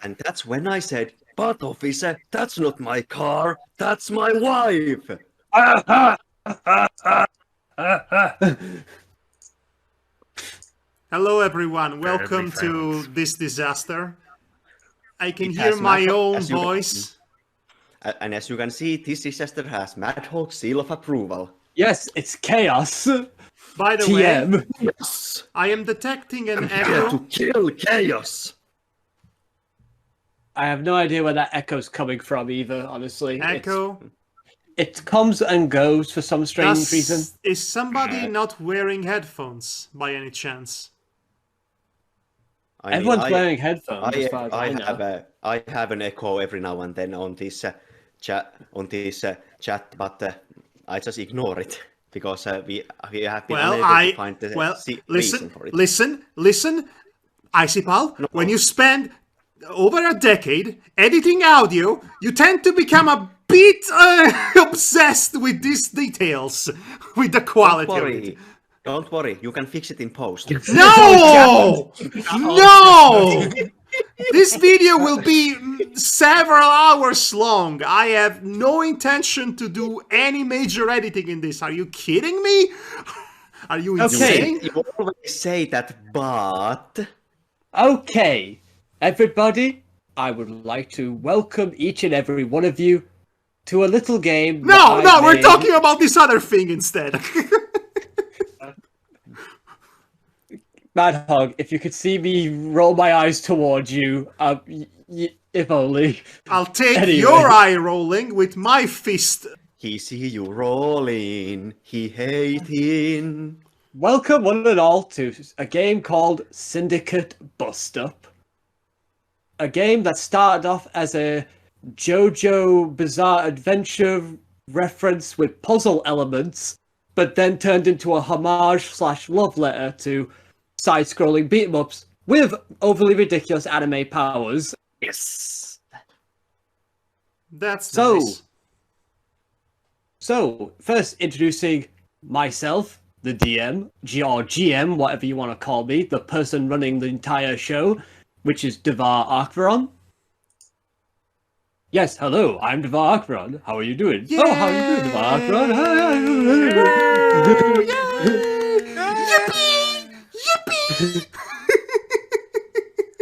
And that's when I said, "But officer, that's not my car, that's my wife." Hello everyone, welcome to this disaster. I can It hear has my Madhog, own as you can- voice. And as you can see, this disaster has Madhog's seal of approval. Yes, it's chaos. By the TM. way, Yes! I am detecting an I'm here to echo. kill chaos! I have no idea where that echo's coming from either, honestly. Echo. It comes and goes for some strange reason. Is somebody not wearing headphones by any chance? Everyone's wearing headphones, as far as I know. I have an echo every now and then on this chat, but I just ignore it because we have been unable to find the reason for it. Listen, Icipall, when you spend over a decade editing audio, you tend to become a bit obsessed with these details, with the quality of it. Don't worry, you can fix it in post. No! No! This video will be several hours long. I have no intention to do any major editing in this. Are you kidding me? Are you insane? You always say that, but... Okay, everybody, I would like to welcome each and every one of you to a little game. No, we're talking about this other thing instead. Madhog, if you could see me roll my eyes towards you, if only. I'll take your eye rolling with my fist. He see you rolling, he hating. Welcome one and all to a game called Syndicate Bust Up. A game that started off as a JoJo Bizarre Adventure reference with puzzle elements, but then turned into a homage/love letter to side-scrolling beat-em-ups with overly ridiculous anime powers. Yes. That's nice. So, first introducing myself, the DM, or GM, whatever you want to call me, the person running the entire show, which is Devar Arkvaron. Yes, hello, I'm Devar Arkvaron. How are you doing? Yay! Oh, how are you doing, Devar Arkvaron?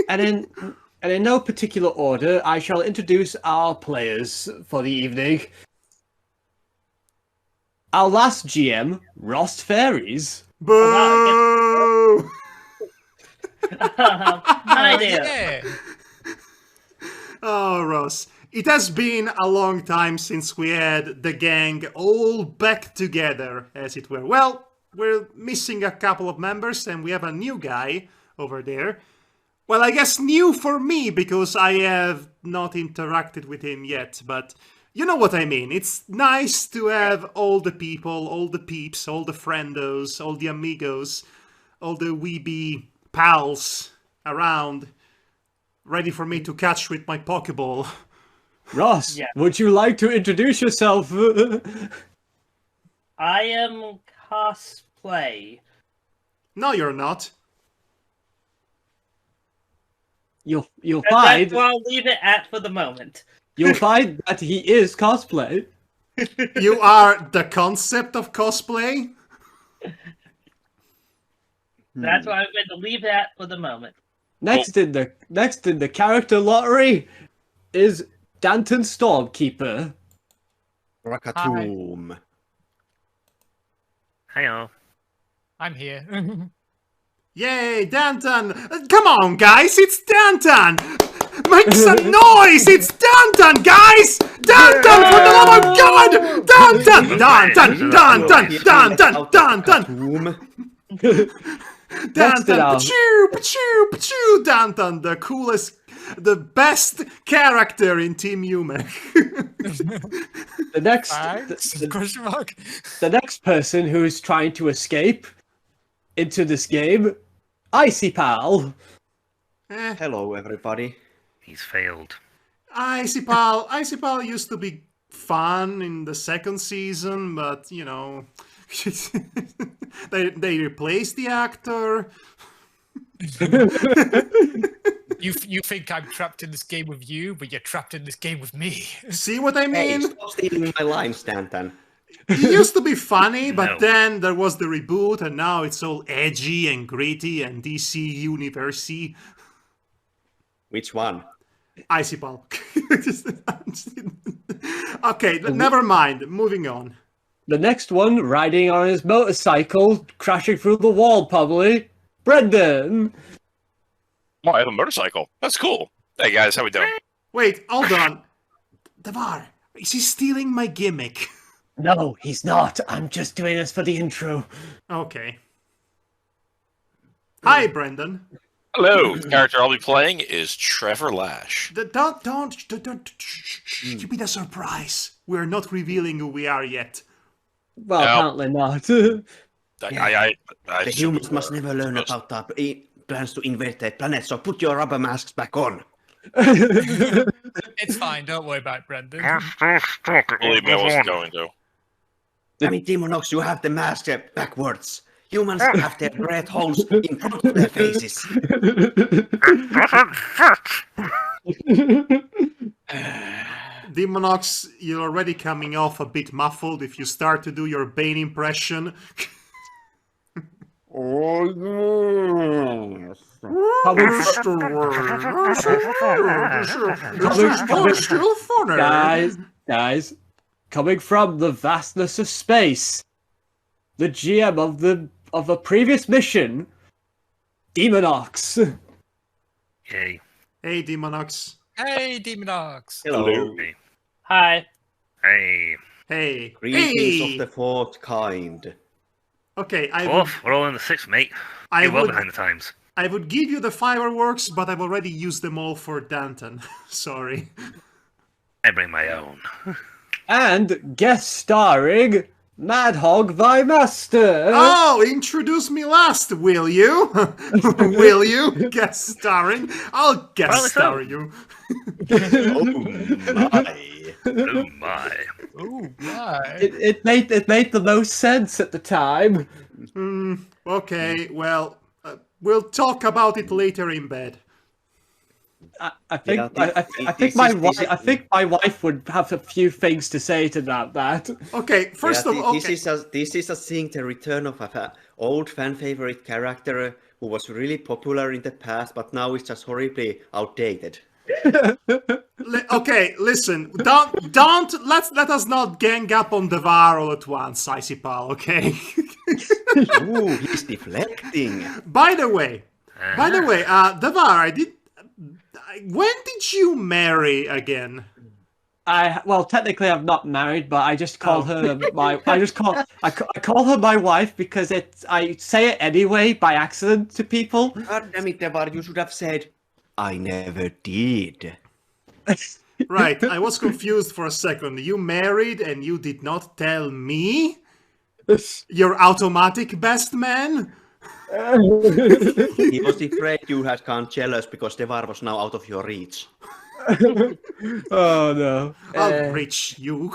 And in no particular order, I shall introduce our players for the evening. Our last GM, Ross Fairies. Boo! Hi there. Yeah. Oh, Ross. It has been a long time since we had the gang all back together, as it were. Well, we're missing a couple of members, and we have a new guy over there. Well, I guess new for me, because I have not interacted with him yet, but you know what I mean. It's nice to have all the people, all the peeps, all the friendos, all the amigos, all the weeby pals around, ready for me to catch with my Pokeball. Ross, would you like to introduce yourself? I am Cosplay. No, you're not. You'll And find that's where I'll leave it at for the moment. you'll find that he is cosplay. You are the concept of cosplay? That's where I'm going to leave it at for the moment. Next in the character lottery is Dantan Stormkeeper. Rakatoom. Hiyo. I'm here. Yay, Dantan! Come on, guys, it's Dantan! Make some noise! It's Dantan, guys! Dantan, for the love of God! Dantan! Dantan! Dantan! Pachoo! Pachoo! Dantan, the coolest, the best character in Team Yume. The next person who is trying to escape into this game, Icipall. Hello, everybody. He's failed. Icipall used to be fun in the second season, but you know, they replaced the actor. You think I'm trapped in this game with you, but you're trapped in this game with me. See what I Hey, mean? stop stealing my lines, Dantan. It used to be funny, but then there was the reboot, and now it's all edgy and gritty and DC Universe-y. Which one? Icipall. Okay, never mind. Moving on. The next one, riding on his motorcycle, crashing through the wall, probably. Brendan. Oh, I have a motorcycle. That's cool. Hey guys, how we doing? Wait, hold on. Devar, is he stealing my gimmick? No, he's not. I'm just doing this for the intro. Okay. Hi, Brendan. Hello. The character I'll be playing is Trevor Lash. Don't. Give me the surprise. We're not revealing who we are yet. Well, apparently not. The humans must never learn about our plans to invade the planet, so put your rubber masks back on. It's fine, don't worry about it, Brendan. Believe me, I wasn't going to. I mean, Deamonox, you have the mask backwards. Humans have their breath holes in front of their faces. Deamonox, you're already coming off a bit muffled if you start to do your Bane impression. Guys, coming from the vastness of space, the GM of a previous mission, Deamonox. Hey. Hey, Deamonox. Hey, Deamonox. Hello. Hi. Hey. Hey. Greetings of the fourth kind. Okay, we're all in the sixth, mate. You're well behind the times. I would give you the fireworks, but I've already used them all for Dantan. Sorry. I bring my own. And guest starring Madhog thy master. Oh, introduce me last, will you? Will you? Guest starring? I'll guest star you. Oh my. Oh my. Oh my. It made the most sense at the time. Okay, well, we'll talk about it later in bed. I think my wife would have a few things to say to that. Okay, first of all, this is seeing the return of an old fan favorite character who was really popular in the past, but now is just horribly outdated. Okay, listen, let us not gang up on Devar all at once, Icipall, okay? Ooh, he's deflecting. By the way, Devar, when did you marry again? Well, technically I'm not married, but I just call her I call her my wife because I say it anyway by accident to people. God damn it, Devar, you should have said, I never did. Right, I was confused for a second. You married and you did not tell me? Your automatic best man? He was afraid you had gone jealous because Devar was now out of your reach. Oh no! I'll reach you.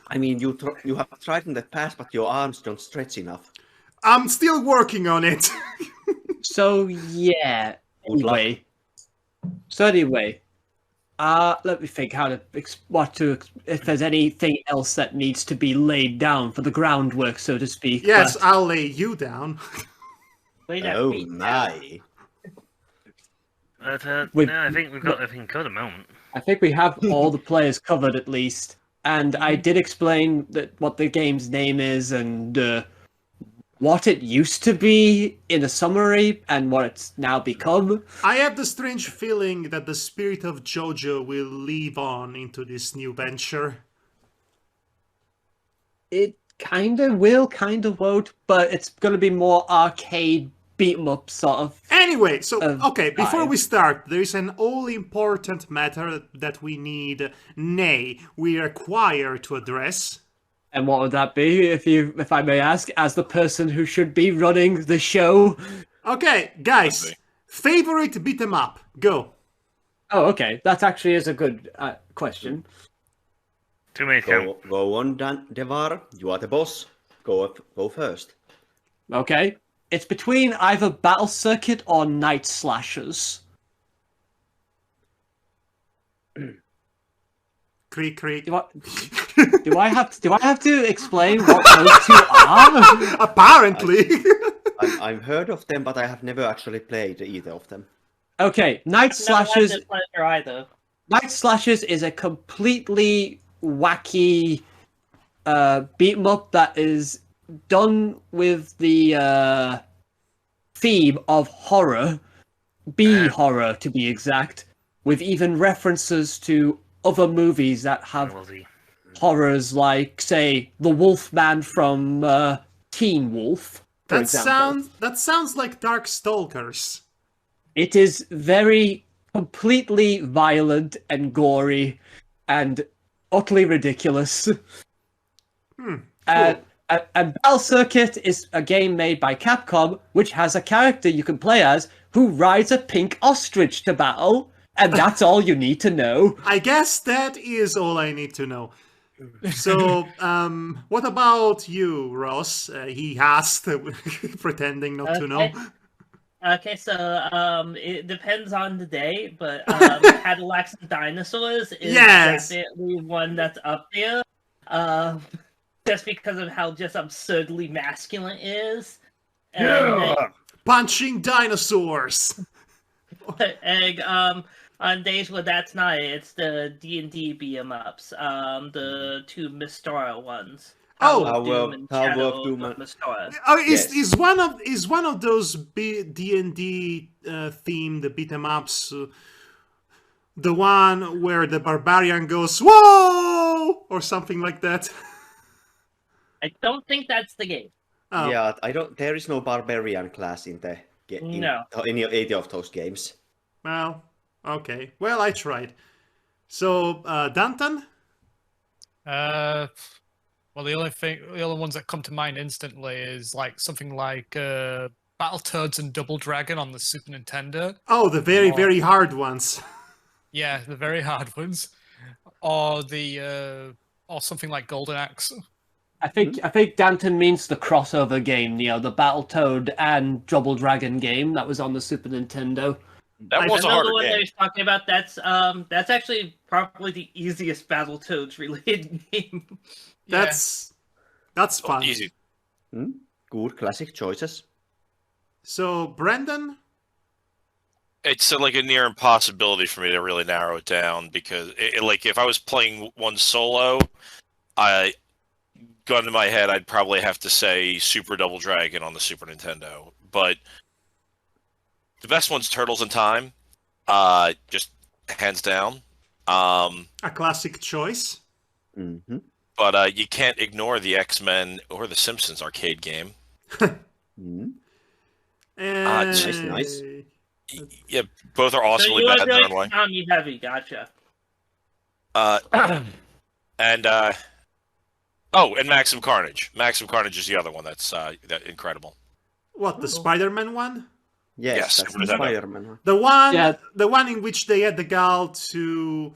I mean, you have tried in the past, but your arms don't stretch enough. I'm still working on it. So yeah. Anyway, let me think if there's anything else that needs to be laid down for the groundwork, so to speak. Yes, I'll lay you down. Oh my! But, no, I think we've got everything covered at the moment. I think we have all the players covered at least, and I did explain what the game's name is and what it used to be in a summary and what it's now become. I have the strange feeling that the spirit of JoJo will live on into this new venture. It kind of will, kind of won't, but it's going to be more arcade beat-em-up sort of. Anyway, so, okay, before we start, there is an all-important matter that we we require to address. And what would that be, if I may ask, as the person who should be running the show? Okay, guys, favorite beat 'em up, go. Oh, okay, that actually is a good question. Too many Go on, Devar. You are the boss. Go first. Okay. It's between either Battle Circuit or Night Slashers. Creak, creak. Do I have to explain what those two are? Apparently. I've heard of them, but I have never actually played either of them. Okay, Night Slashers. Either. Night Slashers is a completely wacky beat 'em up that is done with the theme of horror, horror to be exact, with even references to other movies that have horrors, like, say, the Wolfman from Teen Wolf. That sounds like Darkstalkers. It is very completely violent and gory and utterly ridiculous. Cool. And Battle Circuit is a game made by Capcom, which has a character you can play as who rides a pink ostrich to battle, and that's all you need to know. I guess that is all I need to know. So, what about you, Ross? He asked, pretending not to know. Okay, so it depends on the day, but Cadillacs and Dinosaurs is definitely one that's up there. Just because of how just absurdly masculine it is. Punching dinosaurs! And on days where that's not it, it's the D&D beat-em-ups, the two Mystara ones. Oh, Power of Doom and Mystara. Is one of those D&D themed beat-em-ups the one where the barbarian goes "Whoa!" or something like that? I don't think that's the game. Oh. Yeah, I don't. There is no barbarian class in any of those games. Well, okay. Well, I tried. So, Dantan? Well, the only ones that come to mind instantly is like something like Battletoads and Double Dragon on the Super Nintendo. Oh, the very hard ones. Yeah, the very hard ones, or or something like Golden Axe. I think Danton means the crossover game, the Battletoad and Double Dragon game that was on the Super Nintendo. That was a harder the one game. that he's talking about. That's actually probably the easiest Battletoads related game. That's fun. Easy. Good classic choices. So, Brendan? It's like a near impossibility for me to really narrow it down because, like, if I was playing one solo, gun to my head, I'd probably have to say Super Double Dragon on the Super Nintendo. But the best one's Turtles in Time, just hands down. A classic choice. Mm-hmm. But you can't ignore the X-Men or the Simpsons arcade game. Nice. Yeah, both are awesomely bad in their own way. Tommy Heavy, gotcha. And Maximum Carnage. Maximum Carnage is the other one that's incredible. What, the Spider-Man one? Yes, that's the Spider-Man one. The one in which they had the gall to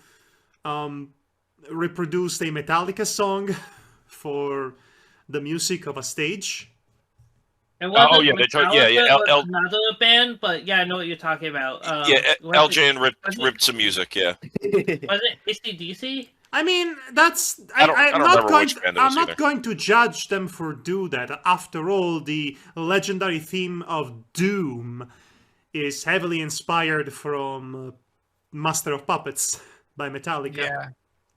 reproduce a Metallica song for the music of a stage. It wasn't another band, but yeah, I know what you're talking about. LJN ripped some music, yeah. Was it AC/DC? I mean, I'm not going to judge them for do that. After all, the legendary theme of Doom is heavily inspired from Master of Puppets by Metallica.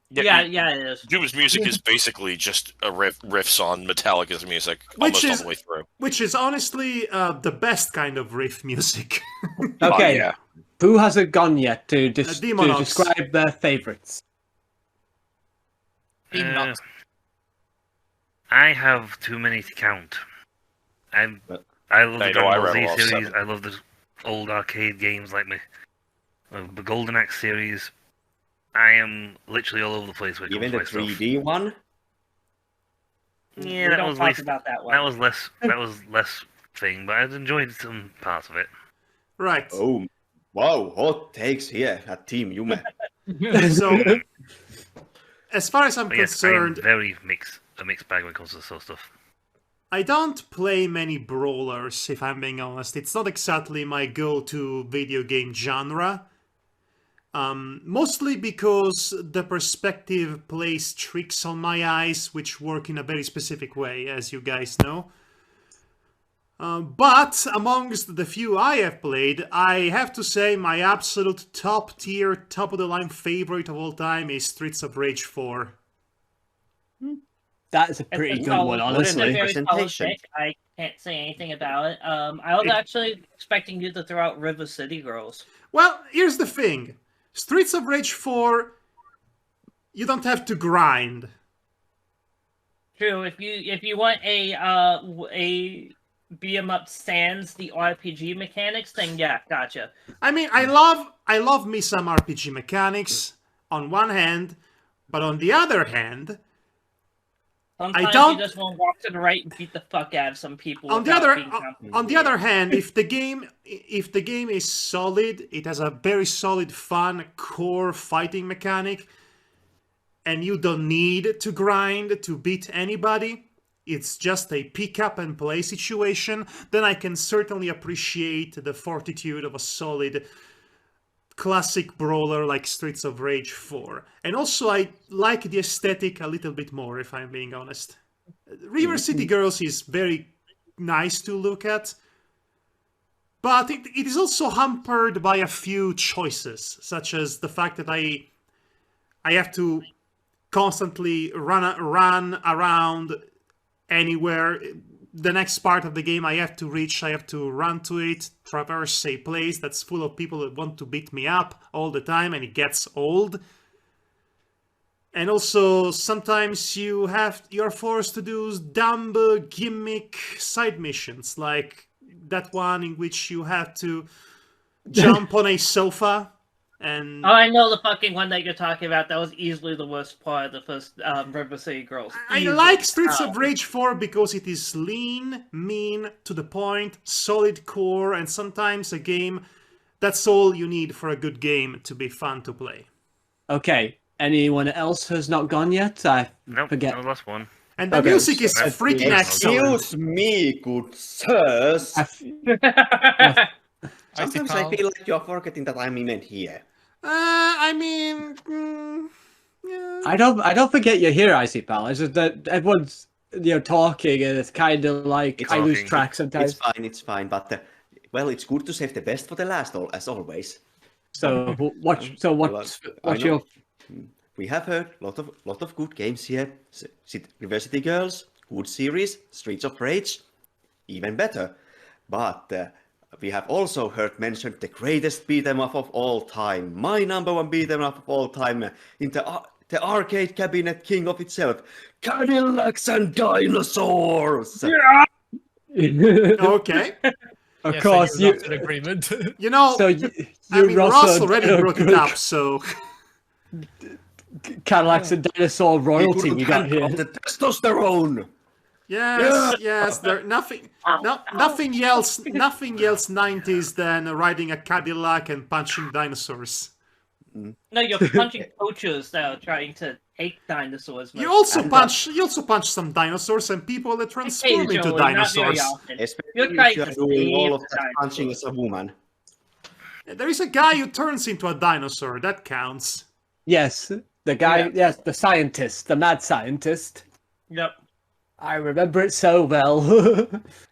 Yeah, it is. Doom's music is basically just a riffs on Metallica's music almost all the way through. Which is honestly the best kind of riff music. Okay, who hasn't gone yet to describe their favorites? I have too many to count. I love the Dragon Ball Z series. I love the old arcade games like the Golden Axe series. I am literally all over the place with even the 3D one. Yeah, that was less. That was less thing, but I enjoyed some parts of it. Right. Oh, wow! Hot takes here at Team Yume. So, as far as I'm concerned, I'm very a mixed bag when it comes to this sort of stuff. I don't play many brawlers, if I'm being honest. It's not exactly my go-to video game genre. Mostly because the perspective plays tricks on my eyes, which work in a very specific way, as you guys know. But amongst the few I have played, I have to say my absolute top tier, top of the line favorite of all time is Streets of Rage 4. That is a pretty good one, honestly. It's a very solid pick. I can't say anything about it. I was actually expecting you to throw out River City Girls. Well, here's the thing. Streets of Rage 4, you don't have to grind. True. If you want a beat 'em up sans the RPG mechanics, then yeah, gotcha. I mean, I love me some RPG mechanics on one hand, but on the other hand, sometimes you just want to walk to the right and beat the fuck out of some people. On the other hand, if the game is solid, it has a very solid, fun core fighting mechanic, and you don't need to grind to beat anybody. It's just a pick up and play situation. Then I can certainly appreciate the fortitude of a solid classic brawler like Streets of Rage 4. And also I like the aesthetic a little bit more, if I'm being honest. River City Girls is very nice to look at, but it is also hampered by a few choices, such as the fact that I have to constantly run around anywhere. The next part of the game I have to run to it, traverse a place that's full of people that want to beat me up all the time, and it gets old. And also, sometimes you're forced to do dumb gimmick side missions, like that one in which you have to jump on a sofa. And oh, I know the fucking one that you're talking about. That was easily the worst part of the first River City Girls. I like Streets of Rage 4 because it is lean, mean, to the point, solid core, and sometimes a game that's all you need for a good game to be fun to play. Okay, anyone else has not gone yet? Nope, forget. no, last one. And the music is freaking excellent. Excuse me, good sirs. Sometimes I feel like you're forgetting that I'm even here. I mean, yeah. I don't forget you're here, Icipall. It's just that everyone's talking, and it's kind of like I lose track sometimes. It's fine. But well, it's good to save the best for the last, as always. So what's your? We have heard lot of good games here. River City Girls, good series. Streets of Rage, even better. But we have also heard mentioned the greatest beat-em up of all time. My number one beat-em up of all time in the arcade cabinet king of itself. Cadillacs and Dinosaurs! Yeah! Okay. Of course, you're not in agreement. So Ross already brought it up, so... Cadillacs and Dinosaur royalty we got here. The testosterone! Yes. There nothing else 90s than riding a Cadillac and punching dinosaurs. No, you're punching poachers that are trying to take dinosaurs. You also punch some dinosaurs and people that transform into dinosaurs. You're trying to doing all of that punching as a woman. There is a guy who turns into a dinosaur. That counts. Yes, the guy. Yes, the scientist, the mad scientist. Yep. I remember it so well.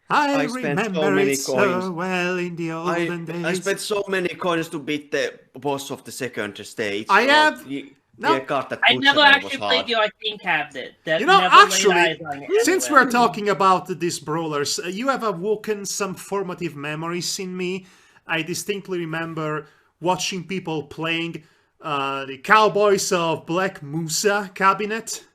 I remember it so well in the olden days. I spent so many coins to beat the boss of the second stage. I have... I never actually played the arcade cabinet. Actually, since we're talking about these brawlers, you have awoken some formative memories in me. I distinctly remember watching people playing the Cowboys of Black Mesa cabinet.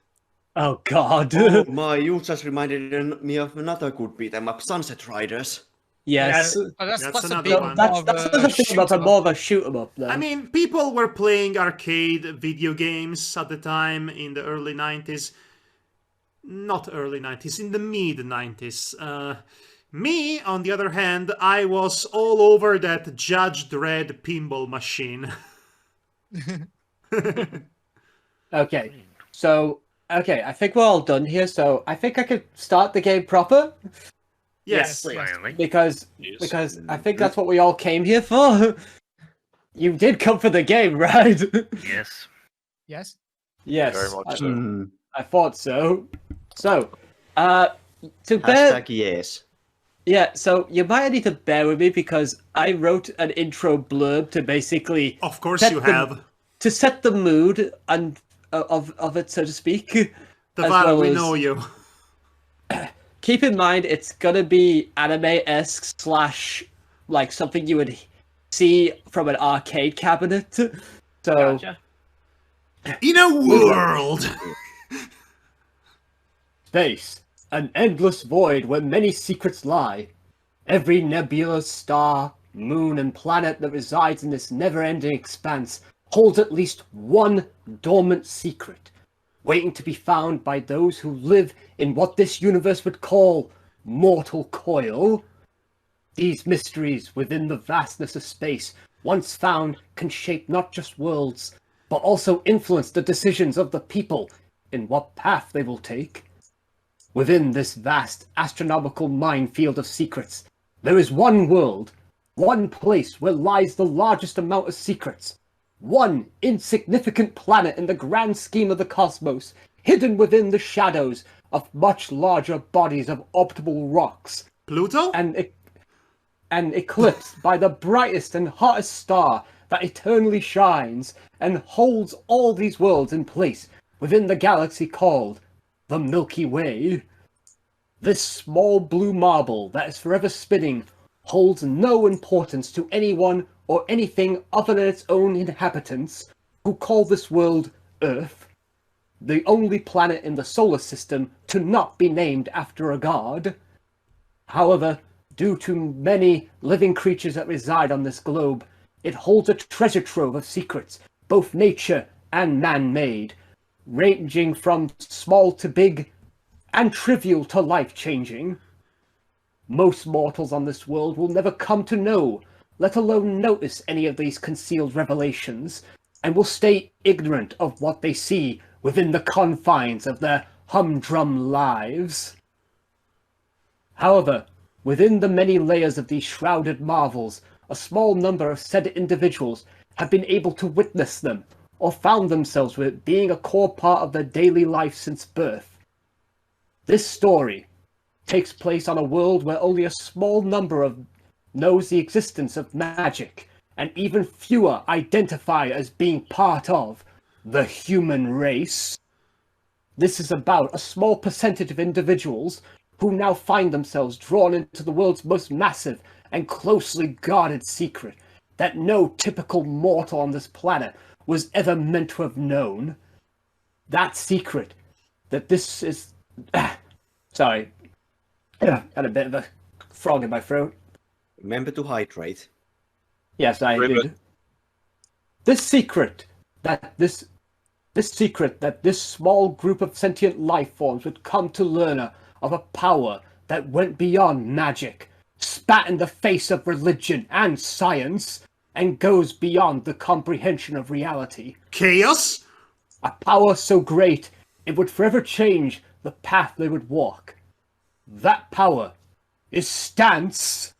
Oh God! Oh my! You just reminded me of another good beat-em up, Sunset Riders. Yes, that's another one. That's another thing, but more of a shoot 'em up. I mean, people were playing arcade video games at the time in the early 90s. Not early 90s, in the mid 90s. Me, on the other hand, I was all over that Judge Dredd pinball machine. Okay, so Okay, I think we're all done here, so I think I could start the game proper. Yes. Finally. Because I think that's what we all came here for. You did come for the game, right? Yes. Yes. Yes. Very much so. I thought so. So, to bear... Hashtag yes. Yeah, so you might need to bear with me because I wrote an intro blurb to basically... Of course you have. To set the mood and of it, so to speak. Devar, we know you. Keep in mind, it's gonna be anime-esque / like something you would see from an arcade cabinet. So, Gotcha. In a world! Space, an endless void where many secrets lie. Every nebula, star, moon, and planet that resides in this never-ending expanse holds at least one dormant secret, waiting to be found by those who live in what this universe would call mortal coil. These mysteries within the vastness of space, once found, can shape not just worlds, but also influence the decisions of the people in what path they will take. Within this vast astronomical minefield of secrets, there is one world, one place where lies the largest amount of secrets, one insignificant planet in the grand scheme of the cosmos, hidden within the shadows of much larger bodies of optimal rocks, Pluto? and eclipsed by the brightest and hottest star that eternally shines and holds all these worlds in place within the galaxy called the Milky Way. This small blue marble that is forever spinning holds no importance to anyone or anything other than its own inhabitants, who call this world Earth, the only planet in the solar system to not be named after a god. However, due to many living creatures that reside on this globe, it holds a treasure trove of secrets, both nature and man-made, ranging from small to big, and trivial to life-changing. Most mortals on this world will never come to know, let alone notice any of these concealed revelations, and will stay ignorant of what they see within the confines of their humdrum lives. However, within the many layers of these shrouded marvels, a small number of said individuals have been able to witness them, or found themselves with it being a core part of their daily life since birth. This story takes place on a world where only a small number of knows the existence of magic, and even fewer identify as being part of the human race. This is about a small percentage of individuals who now find themselves drawn into the world's most massive and closely guarded secret that no typical mortal on this planet was ever meant to have known. That secret, that this is... Sorry. Had a bit of a frog in my throat. Remember to hydrate. Yes, I did. This secret that this small group of sentient life forms would come to learn of a power that went beyond magic, spat in the face of religion and science, and goes beyond the comprehension of reality. Chaos? A power so great it would forever change the path they would walk. That power is stance,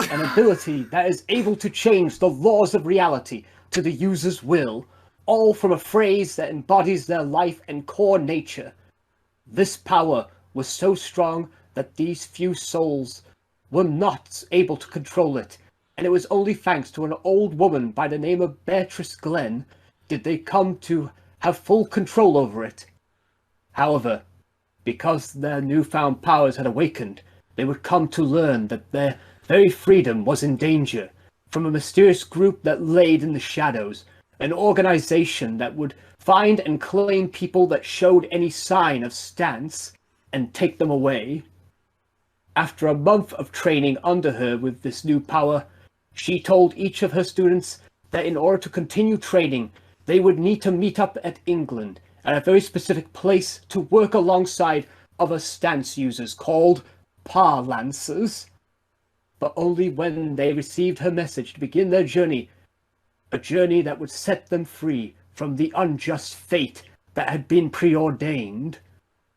an ability that is able to change the laws of reality to the user's will, all from a phrase that embodies their life and core nature. This power was so strong that these few souls were not able to control it, and it was only thanks to an old woman by the name of Beatrice Glenn did they come to have full control over it. However, because their newfound powers had awakened, they would come to learn that their very freedom was in danger from a mysterious group that laid in the shadows, an organization that would find and claim people that showed any sign of stance and take them away. After a month of training under her with this new power, she told each of her students that in order to continue training, they would need to meet up at England at a very specific place to work alongside other stance users called Parlancers. But only when they received her message to begin their journey, a journey that would set them free from the unjust fate that had been preordained.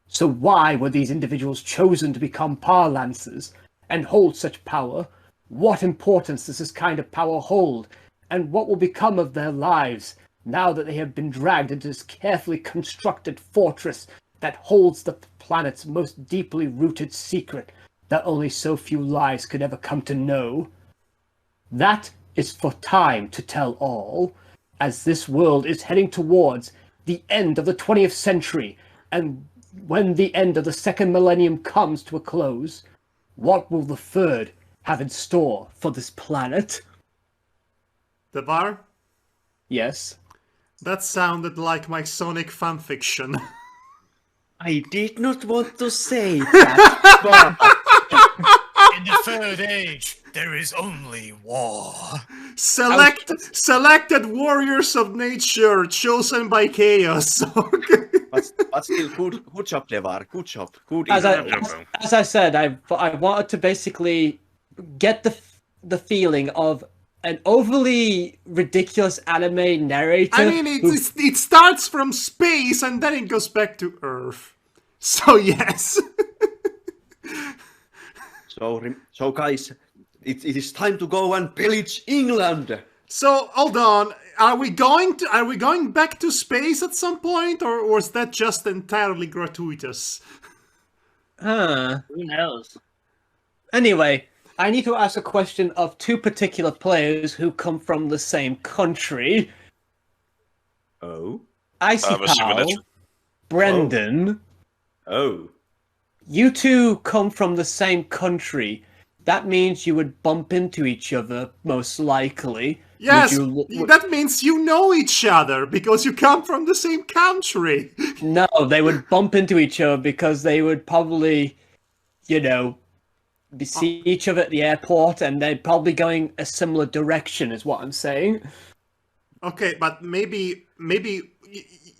So why were these individuals chosen to become Paralancers and hold such power? What importance does this kind of power hold? And what will become of their lives now that they have been dragged into this carefully constructed fortress that holds the planet's most deeply rooted secret that only so few lives could ever come to know? That is for time to tell all, as this world is heading towards the end of the 20th century, and when the end of the second millennium comes to a close, what will the third have in store for this planet? Devar? Yes? That sounded like my Sonic fanfiction. I did not want to say that, but... In the third age, there is only war. Selected warriors of nature, chosen by chaos. but still, good job, Devar. Good job. Good. As I said, I wanted to basically get the feeling of an overly ridiculous anime narrator. I mean, it starts from space and then it goes back to Earth. So yes. So guys, it is time to go and pillage England. So hold on, are we going back to space at some point, or was that just entirely gratuitous? Huh. Who knows? Anyway, I need to ask a question of two particular players who come from the same country. Oh? Icipall, Brendan. Oh. You two come from the same country. That means you would bump into each other, most likely. Yes, that means you know each other, because you come from the same country. No, they would bump into each other because they would probably, see each other at the airport, and they're probably going a similar direction, is what I'm saying. Okay, but maybe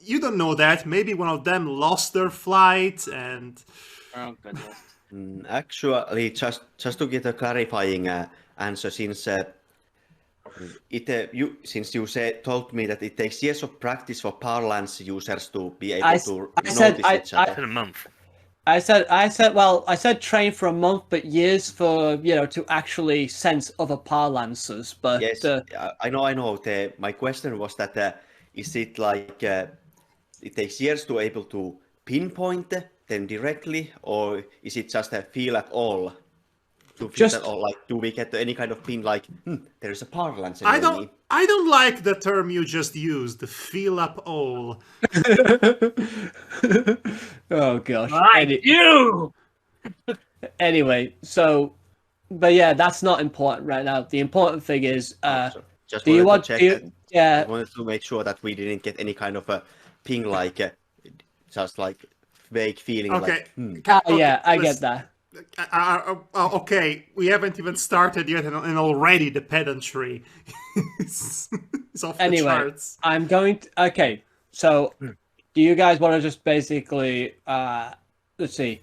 you don't know that. Maybe one of them lost their flight and... Oh, goodness. Actually, just to get a clarifying answer, since you told me that it takes years of practice for parlance users to be able to notice each other. In a month. I said train for a month, but years for, to actually sense other parlances. But yes, I know. My question was that is it like it takes years to able to pinpoint them directly, or is it just a feel at all? To feel that, or like, do we get any kind of pin like there is a parlance? I don't like the term you just used, feel up all. Oh gosh. Anyway, so, but yeah, that's not important right now. The important thing is, just do you want to check? I wanted to make sure that we didn't get any kind of a ping, like just like vague feeling. Okay. Like, yeah, I get that. Okay, we haven't even started yet, and already the pedantry is off the charts. I'm going to... Okay, so do you guys want to just basically... Let's see.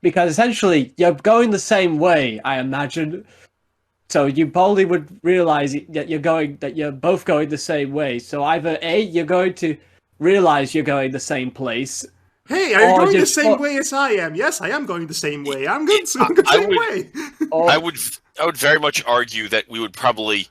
Because essentially, you're going the same way, I imagine. So you probably would realize that you're both going the same way. So either A, you're going to realize you're going the same place. Hey, are you going the same way as I am? Yes, I am going the same way. I'm going the same way. I would very much argue that we would probably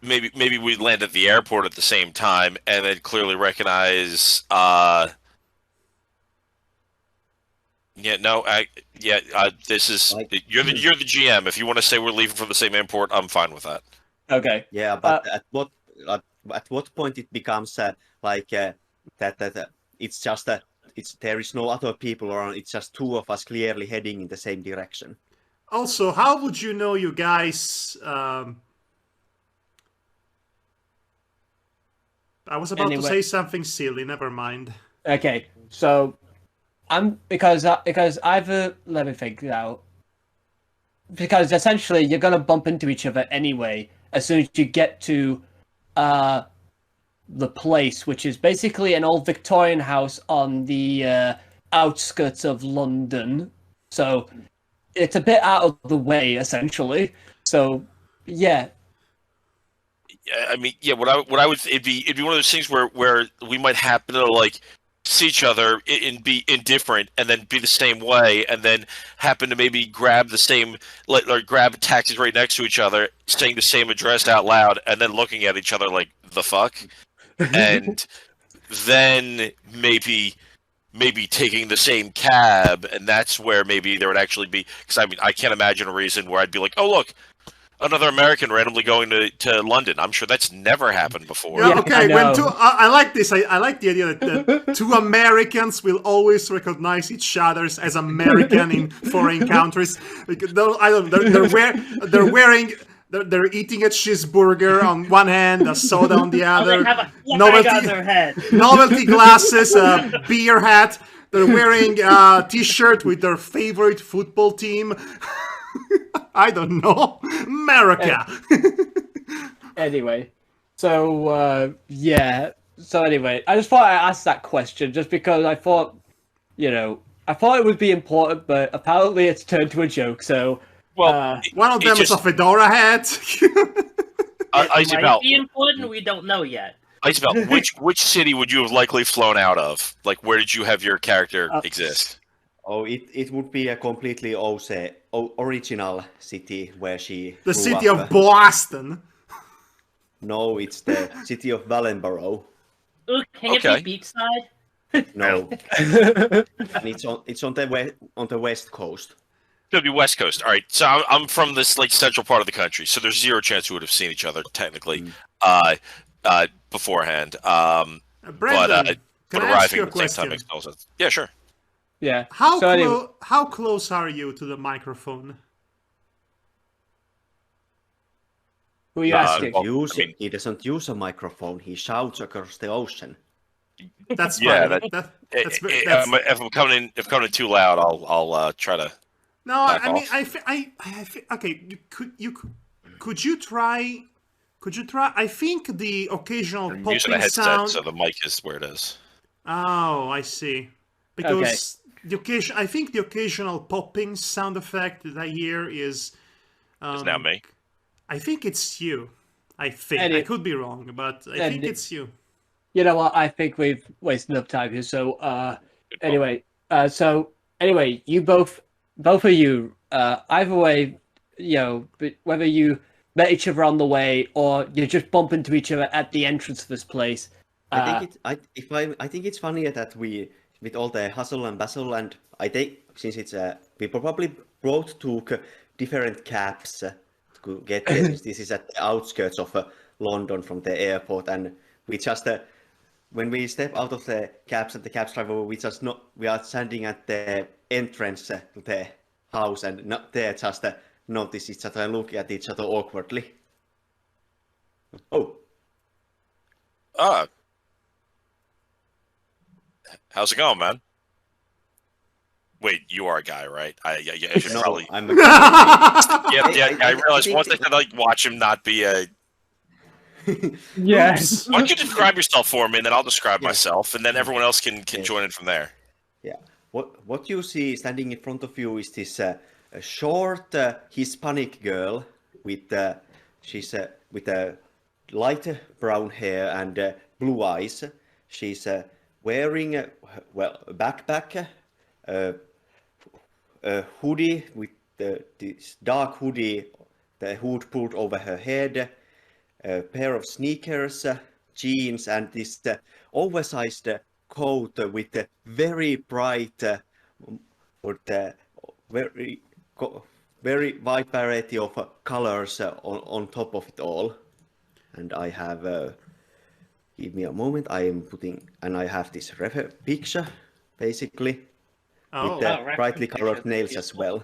maybe we'd land at the airport at the same time, and then clearly recognize. This is you're the GM. If you want to say we're leaving from the same airport, I'm fine with that. Okay. Yeah, but at what point it becomes that it's just there is no other people around. It's just two of us clearly heading in the same direction. Also, how would you know you guys? I was about to say something silly. Never mind. Okay, so because either let me think now. Because essentially, you're gonna bump into each other anyway as soon as you get to the place, which is basically an old Victorian house on the outskirts of London. So it's a bit out of the way, essentially. So, yeah. I mean, yeah. What I would it'd be one of those things where we might happen to like see each other and be indifferent, and then be the same way, and then happen to maybe grab the same or grab taxis right next to each other, saying the same address out loud, and then looking at each other like the fuck, and then maybe taking the same cab, and that's where maybe there would actually be, because I mean I can't imagine a reason where I'd be like, oh look, another American randomly going to London. I'm sure that's never happened before. Yeah, okay, I like this. I like the idea that two Americans will always recognize each other as American in foreign countries. Because they're eating a cheeseburger on one hand, a soda on the other. They have a flag on their head. Novelty glasses, a beer hat. They're wearing a t-shirt with their favorite football team. I don't know. America. Anyway, so yeah. So anyway, I just thought I'd ask that question just because I thought, I thought it would be important, but apparently it's turned to a joke. So, well, one of them is a fedora hat. Icipall, might be important. We don't know yet. Icipall, which city would you have likely flown out of? Like, where did you have your character exist? Oh, it would be a completely original city where she The grew city up. of Boston. No, it's the city of Valenborough. Ooh, can it be beachside? No, and it's on the west coast. It'd be West Coast. All right, so I'm from this like central part of the country, so there's zero chance we would have seen each other technically beforehand. Brandon, but can I ask arriving you a at the same time question? makes no sense. Yeah, sure. Yeah. How close are you to the microphone? Who are you asking? Well, He doesn't use a microphone. He shouts across the ocean. That's Yeah, fine. if I'm coming in too loud, I'll try to. No, back I mean, off. okay. Could you try? I think the occasional I'm using a popping headset, sound. so the mic is where it is. Oh, I see. Because I think the occasional popping sound effect that I hear is. It's now me. I think it's you. I could be wrong, but I think it's you. You know what? I think we've wasted enough time here. So, anyway, you both of you, either way, whether you met each other on the way or you just bump into each other at the entrance of this place. I think it's funny that we, with all the hustle and bustle, and I think since it's we probably took different cabs to get there. Since this is at the outskirts of London from the airport, and we just when we step out of the cabs and the cab driver, we are standing at the entrance to the house, and not there just notice each other and look at each other awkwardly. Oh. How's it going, man? Wait, you are a guy, right? I should No, probably. I'm a Yeah. I realized once I said like watch him not be a. Yes. Why don't you describe yourself for me, and then I'll describe myself, and then everyone else can join in from there. Yeah. What you see standing in front of you is this a short Hispanic girl with she's with light brown hair and blue eyes. She's wearing a backpack, a hoodie with this dark hoodie, the hood pulled over her head, a pair of sneakers, jeans, and this oversized coat with very bright, very wide variety of colors on top of it all. And I have, give me a moment, I have this picture, basically, with the brightly colored nails as well.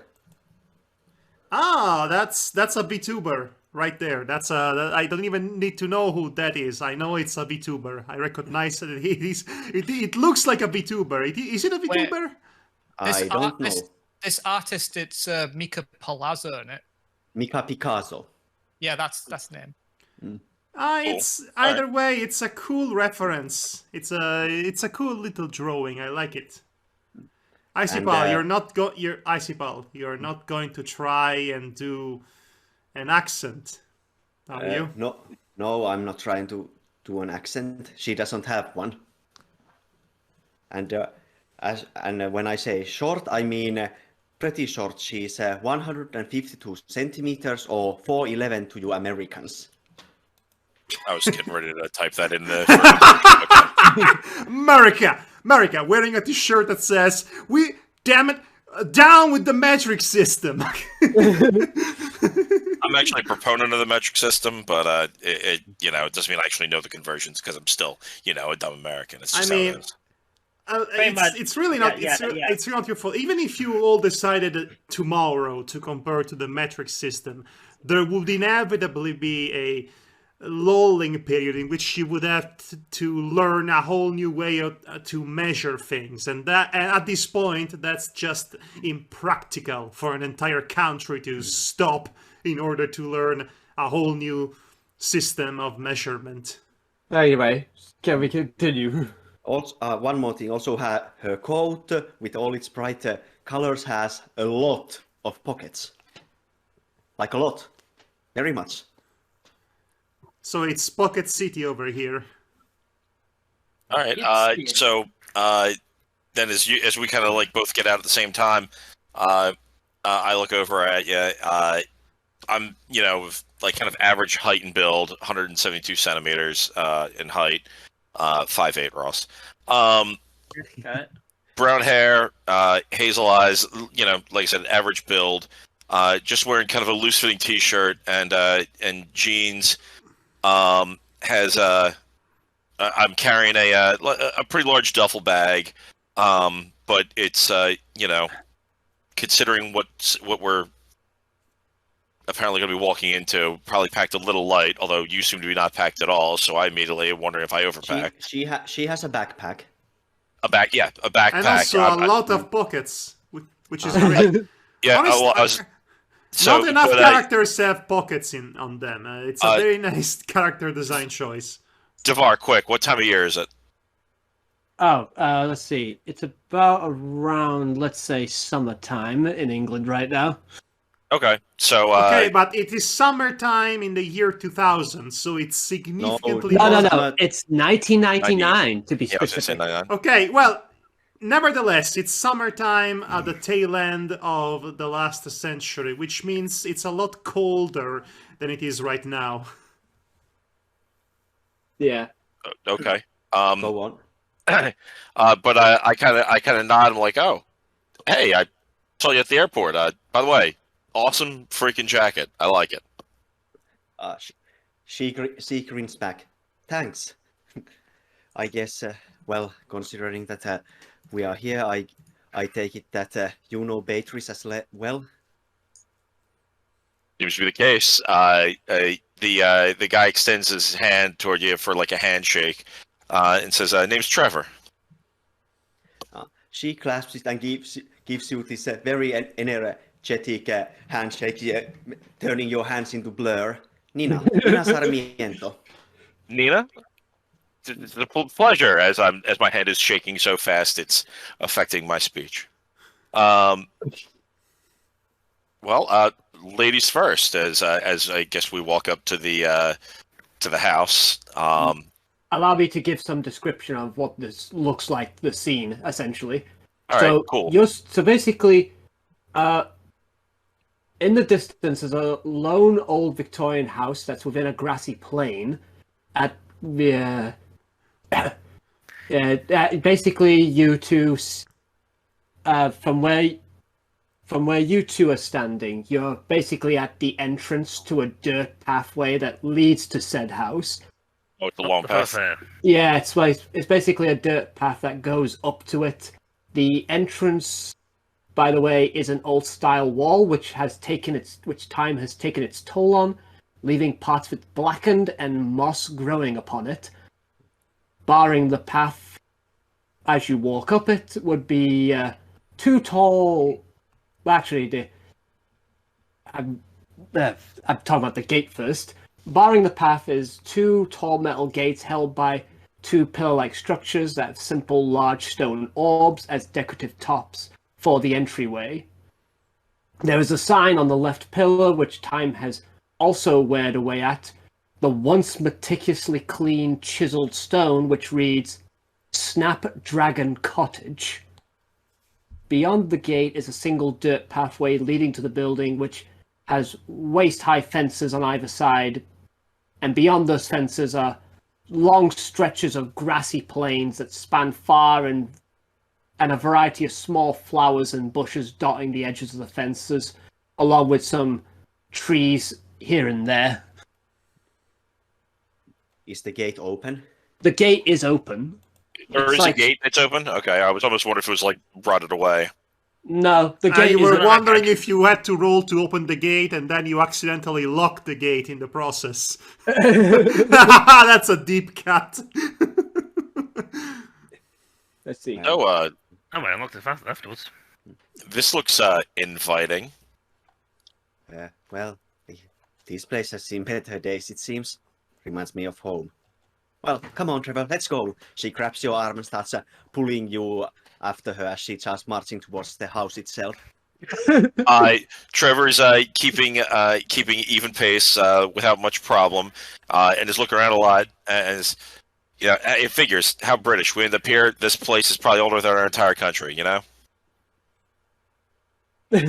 Ah, that's a VTuber right there. I don't even need to know who that is. I know it's a VTuber. I recognize that it looks like a VTuber. Is it a VTuber? I don't know. This artist, it's Mika Palazzo, isn't it? Mika Picasso. Yeah, that's the name. It's either way. It's a cool reference. It's a cool little drawing. I like it. Icipall, you're not going to try and do an accent. Are you? No, I'm not trying to do an accent. She doesn't have one. And when I say short, I mean pretty short. She's 152 centimeters or 4'11" to you Americans. I was getting ready to type that in the. America, wearing a T-shirt that says "We damn it, down with the metric system." I'm actually a proponent of the metric system, but it doesn't mean I actually know the conversions because I'm still a dumb American. It's just how it is. It's really not. It's not your fault. Even if you all decided tomorrow to compare to the metric system, there would inevitably be a lulling period in which you would have to learn a whole new way to measure things, and at this point, that's just impractical for an entire country to stop in order to learn a whole new system of measurement. Anyway, can we continue? Also, one more thing. Also, her coat with all its bright colors has a lot of pockets. Like a lot, very much. So it's Pocket City over here. All right. So then, as we kind of like both get out at the same time, I look over at you. I'm like kind of average height and build, 172 centimeters in height, 5'8" Ross. Brown hair, hazel eyes. Like I said, average build. Just wearing kind of a loose fitting T-shirt and jeans. I'm carrying a pretty large duffel bag, but it's considering what we're apparently going to be walking into, probably packed a little light. Although you seem to be not packed at all, so I immediately wondering if I overpack. She has a backpack. A backpack, and also a lot of pockets, which is great. Yeah, not enough characters have pockets on them. It's a very nice character design choice. Devar, quick, what time of year is it? Oh, let's see. It's about around, let's say, summertime in England right now. Okay, so... okay, but it is summertime in the year 2000, so it's significantly... No. It's 1999, to be specific. Okay, well... Nevertheless, it's summertime at the tail end of the last century, which means it's a lot colder than it is right now. Yeah. Okay. Go on. But I kind of nod. I'm like, oh, hey, I saw you at the airport. By the way, awesome freaking jacket. I like it. She grins back. Thanks. I guess. Well, considering that. We are here. I take it that you know Beatrice as well. Seems to be the case. The guy extends his hand toward you for like a handshake, and says, "Name's Trevor." She clasps it and gives you this very energetic handshake, turning your hands into blur. Nina Sarmiento. Nina. It's a pleasure as my hand is shaking so fast it's affecting my speech. Well, ladies first, as I guess we walk up to the house. Allow me to give some description of what this looks like, the scene, essentially. All right, cool. So basically, in the distance is a lone old Victorian house that's within a grassy plain at the... basically, you two, from where you two are standing, you're basically at the entrance to a dirt pathway that leads to said house. Oh, it's a long path. Yeah, it's basically a dirt path that goes up to it. The entrance, by the way, is an old-style wall which time has taken its toll on, leaving parts of it blackened and moss growing upon it. Barring the path as you walk up it would be two tall... Well, actually, I'm talking about the gate first. Barring the path is two tall metal gates held by two pillar-like structures that have simple large stone orbs as decorative tops for the entryway. There is a sign on the left pillar which time has also weared away at the once meticulously clean chiseled stone which reads Snapdragon Cottage. Beyond the gate is a single dirt pathway leading to the building which has waist-high fences on either side, and beyond those fences are long stretches of grassy plains that span far and a variety of small flowers and bushes dotting the edges of the fences, along with some trees here and there. Is the gate open? The gate is open. There is a gate that's open? Okay, I was almost wondering if it was like rotted away. No, the gate you is were wondering if you had to roll to open the gate and then you accidentally locked the gate in the process. That's a deep cut. Let's see. Oh, I unlocked it afterwards. This looks inviting. Well, this place has seen better days, it seems. Reminds me of home. Well, come on, Trevor, let's go. She grabs your arm and starts pulling you after her as she starts marching towards the house itself. Trevor's keeping even pace without much problem, and is looking around a lot. And it figures how British we end up here. This place is probably older than our entire country, you know. So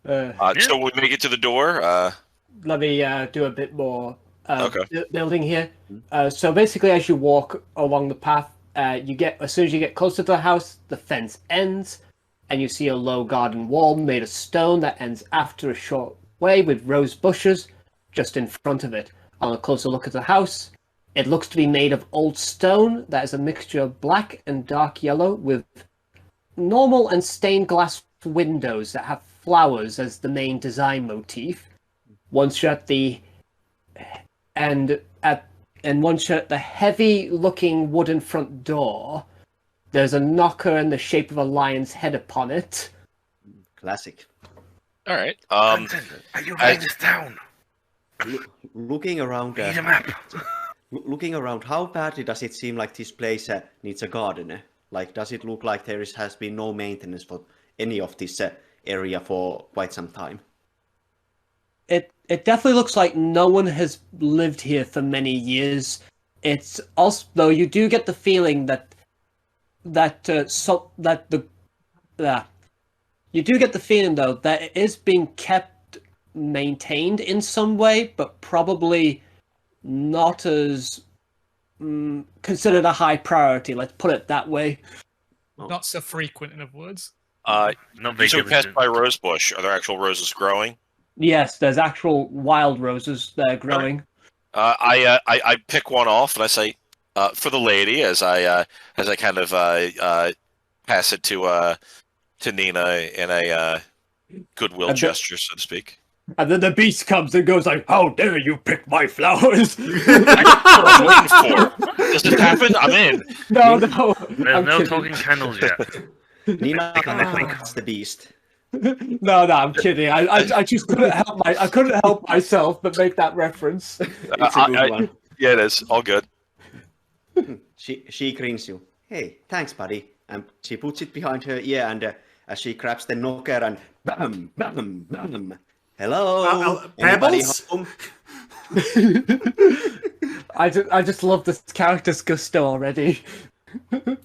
we make it to the door. Let me do a bit more Okay. building here. So basically, as you walk along the path, as soon as you get closer to the house, the fence ends, and you see a low garden wall made of stone that ends after a short way with rose bushes just in front of it. On a closer look at the house, it looks to be made of old stone that is a mixture of black and dark yellow with normal and stained glass windows that have flowers as the main design motif. Once you're at the once you're at the heavy-looking wooden front door, there's a knocker in the shape of a lion's head upon it. Classic. All right. Are you writing this down? Looking around, Need a map. looking around, how badly does it seem like this place needs a gardener? Like, does it look like there has been no maintenance for any of this area for quite some time? It definitely looks like no one has lived here for many years. It's also, though, you do get the feeling you do get the feeling though that it is being kept maintained in some way, but probably not as considered a high priority. Let's put it that way. Not so frequent, in other words. Not very So we passed diligent. by rose bush. Are there actual roses growing? Yes, there's actual wild roses that are growing. I pick one off and I say, for the lady, as I kind of pass it to Nina in a goodwill gesture, so to speak. And then the beast comes and goes like, "How dare you pick my flowers?" That's what I'm waiting for. Does this happen? I'm in. No. There's I'm no kidding. talking candles yet. Nina Pick on next week. that's the beast. No, I'm kidding. I just couldn't help I couldn't help myself but make that reference. It's a good one. Yeah, it is. All good. She grins you. Hey, thanks, buddy. And she puts it behind her ear, and as she grabs the knocker and bam, bam, bam. Hello, anybody Pebbles? home? I just love this character's gusto already. I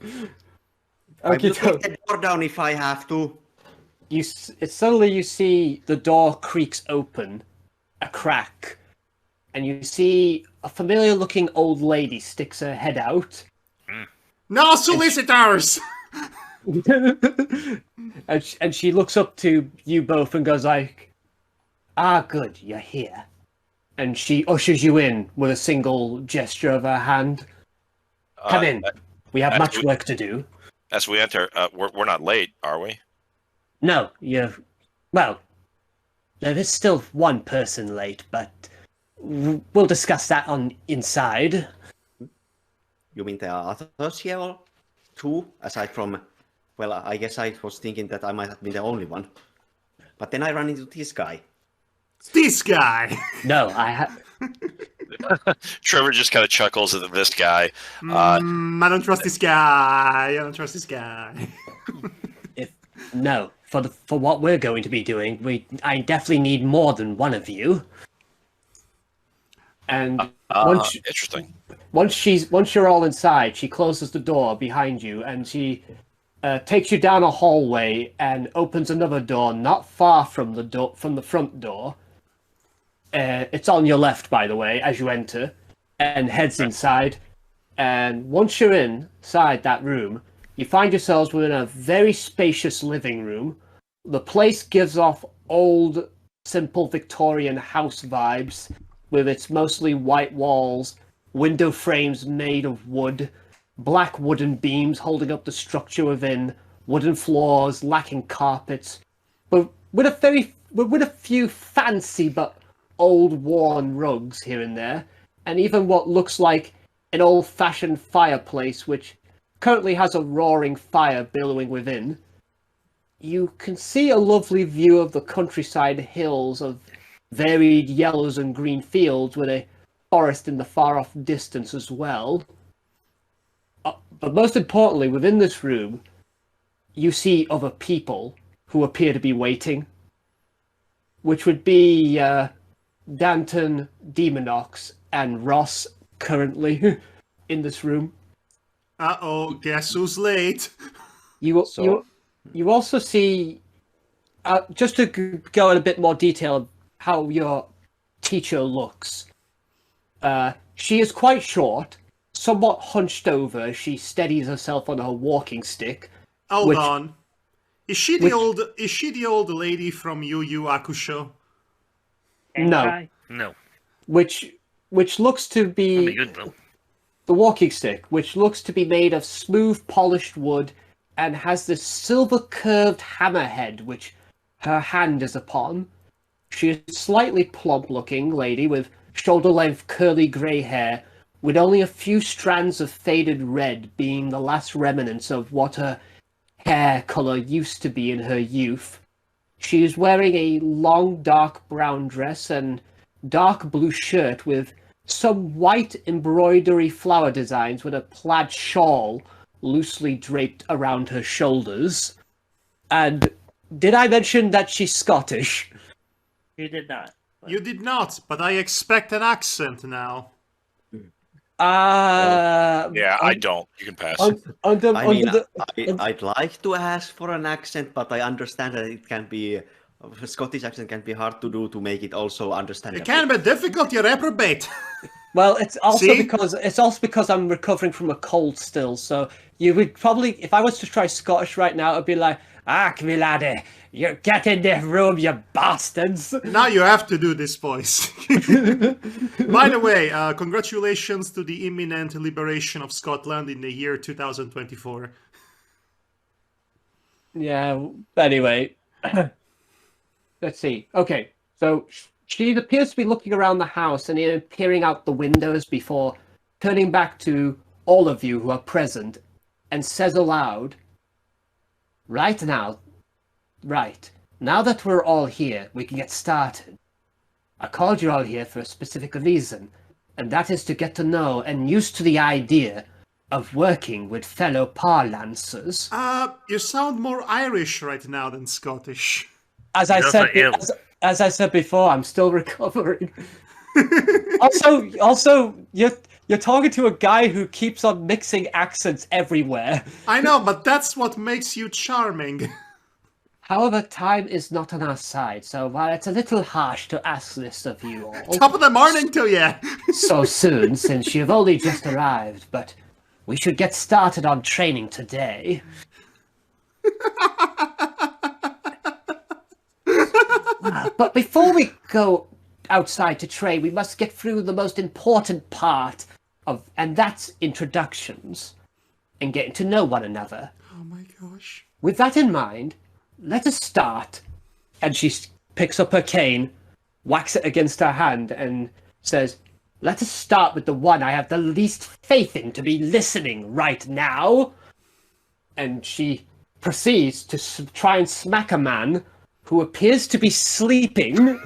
Okay, will so take the door down if I have to. suddenly you see the door creaks open, a crack, and you see a familiar-looking old lady sticks her head out. No solicitors! and she looks up to you both and goes like, "Ah, good, you're here." And she ushers you in with a single gesture of her hand. Come in. We have much work to do. As we enter, we're not late, are we? No, well, there is still one person late, but we'll discuss that on inside. You mean there are others here, or two, aside from... Well, I guess I was thinking that I might have been the only one. But then I ran into this guy. This guy! No, I have. Trevor just kind of chuckles at this guy. I don't trust this guy. I don't trust this guy. No, for what we're going to be doing, I definitely need more than one of you. And interesting. Once you're all inside, she closes the door behind you, and she takes you down a hallway and opens another door not far from the front door. It's on your left, by the way, as you enter, and heads inside. And once you're inside that room, you find yourselves within a very spacious living room. The place gives off old, simple Victorian house vibes, with its mostly white walls, window frames made of wood, black wooden beams holding up the structure within, wooden floors, lacking carpets, but with a few fancy but old worn rugs here and there, and even what looks like an old-fashioned fireplace which currently has a roaring fire billowing within. You can see a lovely view of the countryside hills of varied yellows and green fields with a forest in the far-off distance as well. But most importantly, within this room, you see other people who appear to be waiting, which would be Dantan, Deamonox, and Ross currently in this room. Uh-oh, guess who's late? You also see, just to go in a bit more detail, how your teacher looks. She is quite short, somewhat hunched over. She steadies herself on her walking stick. Hold on. Is she the old lady from Yu Yu Hakusho? No. Which looks to be good, though. The walking stick, which looks to be made of smooth, polished wood, and has this silver curved hammerhead which her hand is upon. She is a slightly plump-looking lady with shoulder-length curly grey hair, with only a few strands of faded red being the last remnants of what her hair colour used to be in her youth. She is wearing a long dark brown dress and dark blue shirt with some white embroidery flower designs with a plaid shawl loosely draped around her shoulders. And did I mention that she's Scottish? You did not. You did not, but I expect an accent now. Yeah, I don't. You can pass. I'd like to ask for an accent, but I understand that it can be... A Scottish accent can be hard to do to make it also understandable. It can be difficult, you reprobate. Well, it's also because I'm recovering from a cold still. So you would probably, if I was to try Scottish right now, it'd be like, me laddie, you get in the room, you bastards. Now you have to do this voice. By the way, congratulations to the imminent liberation of Scotland in the year 2024. Yeah. Anyway. Let's see. Okay, so she appears to be looking around the house and peering out the windows before turning back to all of you who are present and says aloud, Right now that we're all here, we can get started. I called you all here for a specific reason, and that is to get to know and used to the idea of working with fellow parlancers. You sound more Irish right now than Scottish. As I said before, I'm still recovering. also, you're talking to a guy who keeps on mixing accents everywhere. I know, but that's what makes you charming. However, time is not on our side, so while it's a little harsh to ask this of you all... Top of the morning to you! So soon, since you've only just arrived, but we should get started on training today. But before we go outside to train, we must get through the most important part and that's introductions and getting to know one another. Oh my gosh. With that in mind, let us start. And she picks up her cane, whacks it against her hand, and says, Let us start with the one I have the least faith in to be listening right now. And she proceeds to try and smack a man who appears to be sleeping.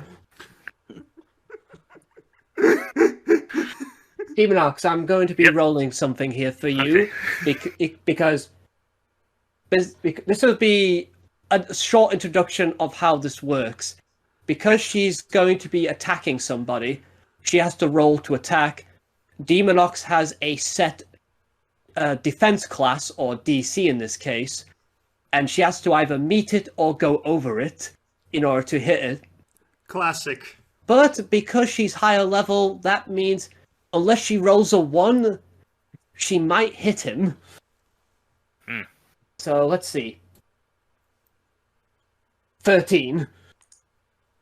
Deamonox, I'm going to be rolling something here for you, because this will be a short introduction of how this works. Because she's going to be attacking somebody, she has to roll to attack. Deamonox has a set defense class, or DC in this case, and she has to either meet it or go over it in order to hit it. Classic. But because she's higher level, that means unless she rolls a 1, she might hit him. So let's see. 13.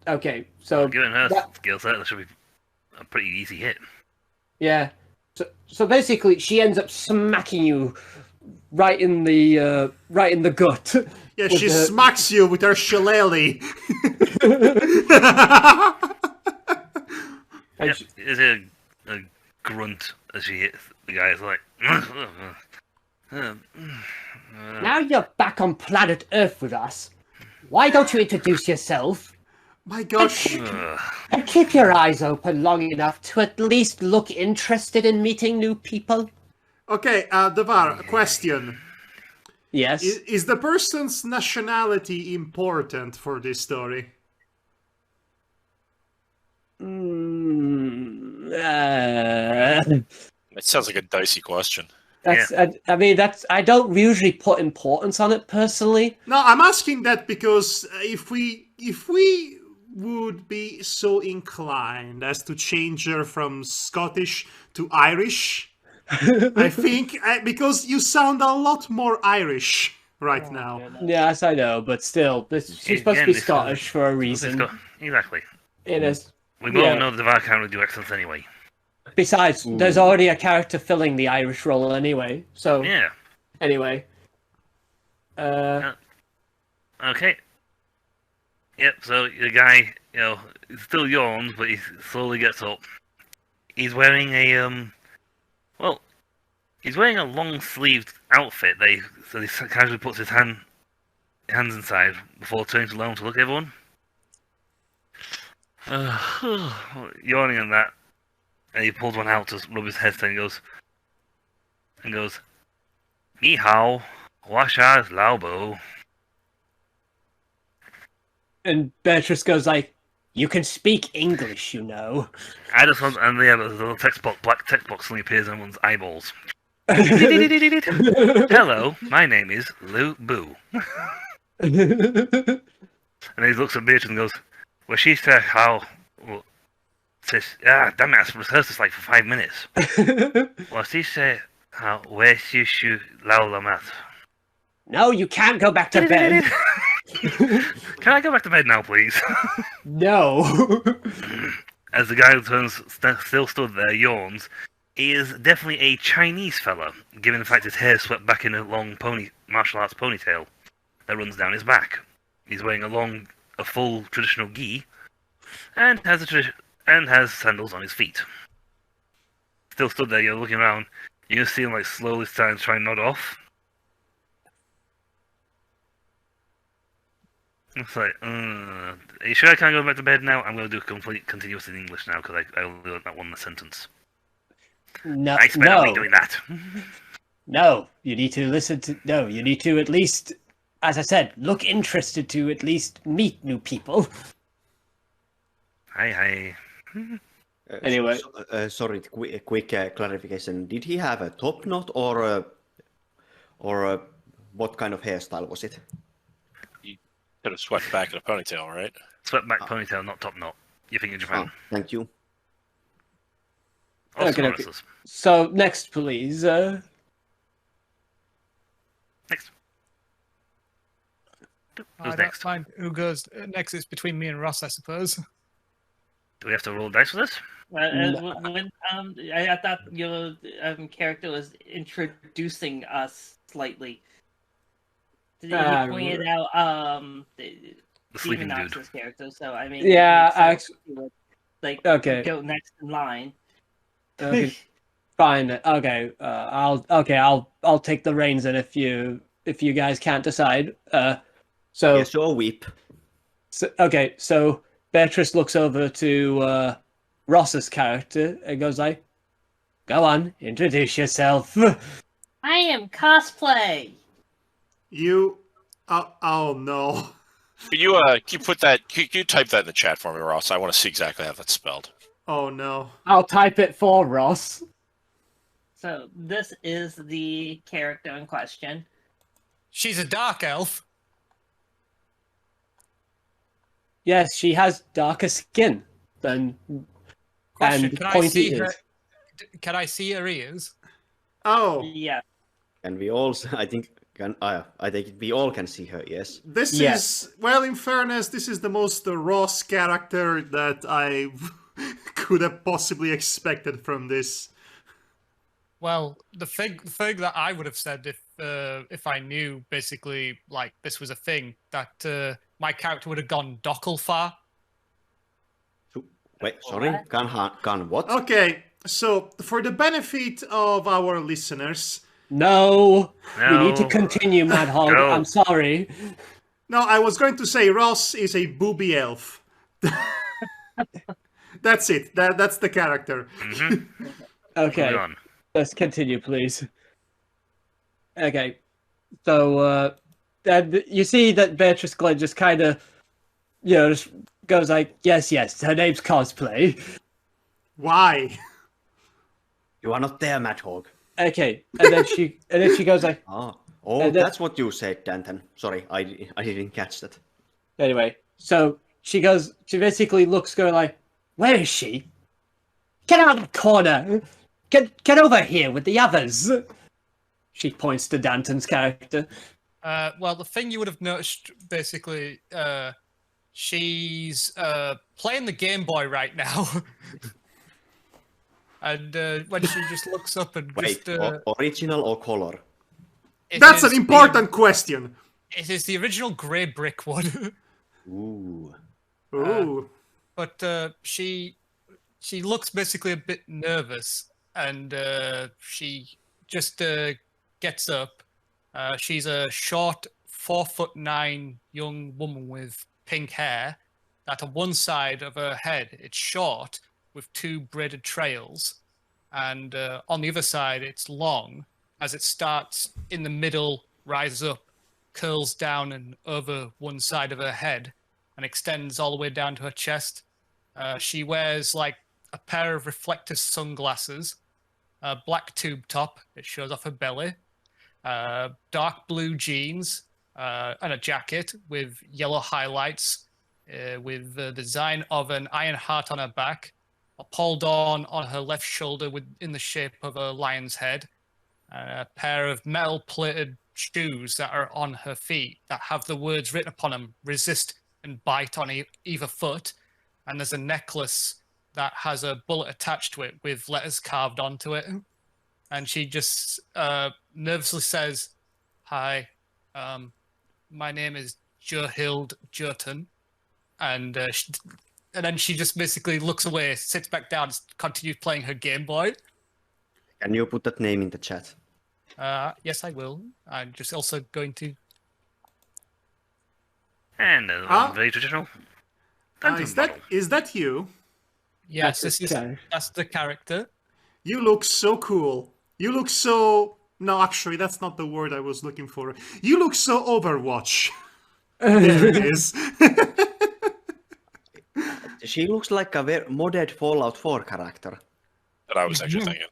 Okay, so given her skill set, that should be a pretty easy hit. Yeah. So basically, she ends up smacking you right in the gut. Yeah, she smacks you with her shillelagh. Yep, is a grunt as she hits the guy. It's like. Now you're back on planet Earth with us. Why don't you introduce yourself? My gosh. And keep your eyes open long enough to at least look interested in meeting new people. Okay, Devar, a question. Yes. Is the person's nationality important for this story? It sounds like a dicey question. I don't usually put importance on it personally. No, I'm asking that because if we would be so inclined as to change her from Scottish to Irish, I think, because you sound a lot more Irish right now. Yes, I know, but still, she's supposed to be Scottish for a reason. Exactly. It is. We all know that Devar can't really do accents anyway. Besides, there's already a character filling the Irish role anyway, so... Yeah. Anyway. Okay. Yep, so the guy, still yawns, but he slowly gets up. He's wearing a, he's wearing a long-sleeved outfit. So he casually puts his hands inside before turning to look at everyone. Yawning and that. And he pulls one out to rub his head and goes, Ni hao, washa laubo. And Beatrice goes like, you can speak English, you know. I just want, and the little black text box suddenly appears in one's eyeballs. Hello, my name is Lu Boo. And he looks at Beatrice and goes, well, she said how... Says, damn it, I rehearsed this like for 5 minutes. Well, she said, where she should lao la mat. No, you can't go back to bed. Can I go back to bed now, please? No. As the guy who turns still stood there yawns, he is definitely a Chinese fella, given the fact his hair swept back in a long martial arts ponytail that runs down his back. He's wearing a full traditional gi, and has sandals on his feet. Still stood there, you're looking around. You can see him like slowly starting to try and nod off. It's like, are you sure I can't go back to bed now? I'm going to do complete continuous in English now because I only learned that one sentence. No, I spent a week doing that. No, you need to listen to. No, you need to at least, as I said, look interested to at least meet new people. Hi. Anyway, sorry, quick clarification. Did he have a top knot or what kind of hairstyle was it? He could have swept back in a ponytail, right? Swept back ponytail, not top knot. You think in Japan? Thank you. Okay. So next, please. Next. Who's next? Fine. Who goes next? It's between me and Ross, I suppose. Do we have to roll dice for this? I thought your character was introducing us slightly. He pointed out the sleeping Deamonox's character, so I mean, okay, go next in line. Okay. Fine. Okay. I'll take the reins, and if you guys can't decide, so yes, or weep. So Beatrice looks over to Ross's character and goes like, "Go on, introduce yourself." I am Cosplay. You, oh no. Can you put that? Can you type that in the chat for me, Ross? I want to see exactly how that's spelled. Oh no. I'll type it for Ross. So this is the character in question. She's a dark elf. Yes, she has darker skin than Question: and Can I pointy see her? ears. Can I see her ears? Oh, Yeah. And we all, I think we all can see her. Yes. this Yes. is, well, in fairness, this is the most Ross character that I could have possibly expected from this. Well, the thing that I would have said if I knew basically like this was a thing that my character would have gone Docklefar. Wait, sorry, can what? Okay, so for the benefit of our listeners, No, we need to No. continue, Madhog. Go. I'm sorry. no, I was going to say Ross is a booby elf. That's it. That's the character. Okay, Moving on. let's continue, please. Okay, so you see that Beatrice Glenn just kind of, just goes like, yes, her name's Cosplay. Why? You are not there, Madhog. Okay, and then she goes like, Oh, then- that's what you said, Dantan. Sorry, I didn't catch that. anyway, so she basically looks going like, where is she? Get out of the corner! Get over here with the others! She points to Dantan's character. Well, the thing you would have noticed basically, she's playing the Game Boy right now. And when she just looks up and Wait, just original or color? That's an important question. It is the original grey brick one. Ooh. Ooh. But she looks basically a bit nervous, and she just gets up. She's a short, 4'9" young woman with pink hair. That on one side of her head it's short with two braided trails, and on the other side it's long, as it starts in the middle, rises up, curls down and over one side of her head, and extends all the way down to her chest. She wears like a pair of reflective sunglasses, a black tube top, it shows off her belly, dark blue jeans, and a jacket with yellow highlights, with the design of an iron heart on her back, a pole dawn on her left shoulder in the shape of a lion's head, a pair of metal-plated shoes that are on her feet that have the words written upon them, resist and bite on either foot, and there's a necklace that has a bullet attached to it with letters carved onto it. And she just nervously says, "Hi, my name is Johild Jotunn," and then she just basically looks away, sits back down, and continues playing her Game Boy. Can you put that name in the chat? Yes, I will. I'm just also going to. And very traditional. Is that you? Yes, That's that's the character. You look so cool. You look so... No, actually, that's not the word I was looking for. You look so Overwatch. There it is. She looks like a very modded Fallout 4 character. That I was actually thinking.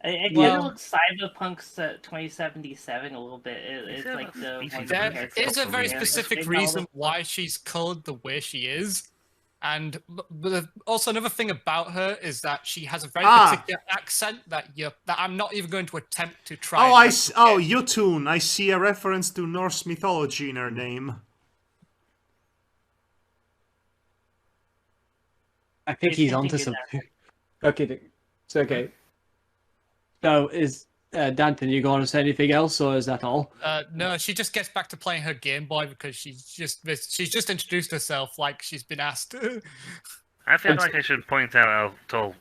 It kind of looks Cyberpunk's 2077 a little bit. It's like the one There is a very Yeah. specific reason why she's colored the way she is. And but also another thing about her is that she has a very particular accent that I'm not even going to attempt to try. Jotunn. I see a reference to Norse mythology in her name. I think he's onto something. Okay, it's okay. So is Dantan, you going to say anything else, or is that all? No, she just gets back to playing her Game Boy because she's just introduced herself like she's been asked. I feel like I should point out how tall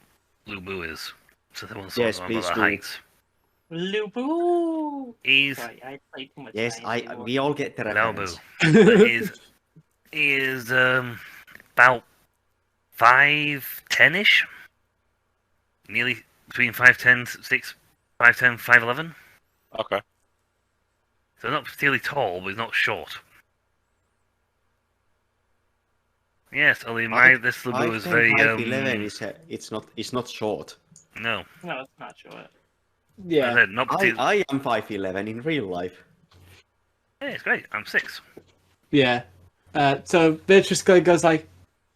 Lubu is. So that one's Yes, about please the do. height. Lubu. He's Sorry, I played too much. Yes, Dynasty we all get the Lubu. reference. He is about 5'10"-ish. Nearly between 5'10", 5'10", 5'11". Okay. So not particularly tall, but he's not short. Yes, only this Lubu is 5'10", very 5'11" it's not short. No. No, it's not short. Yeah. I said not particularly. I am 5'11" in real life. Yeah, it's great. I'm 6. Yeah. So Beatrice goes like,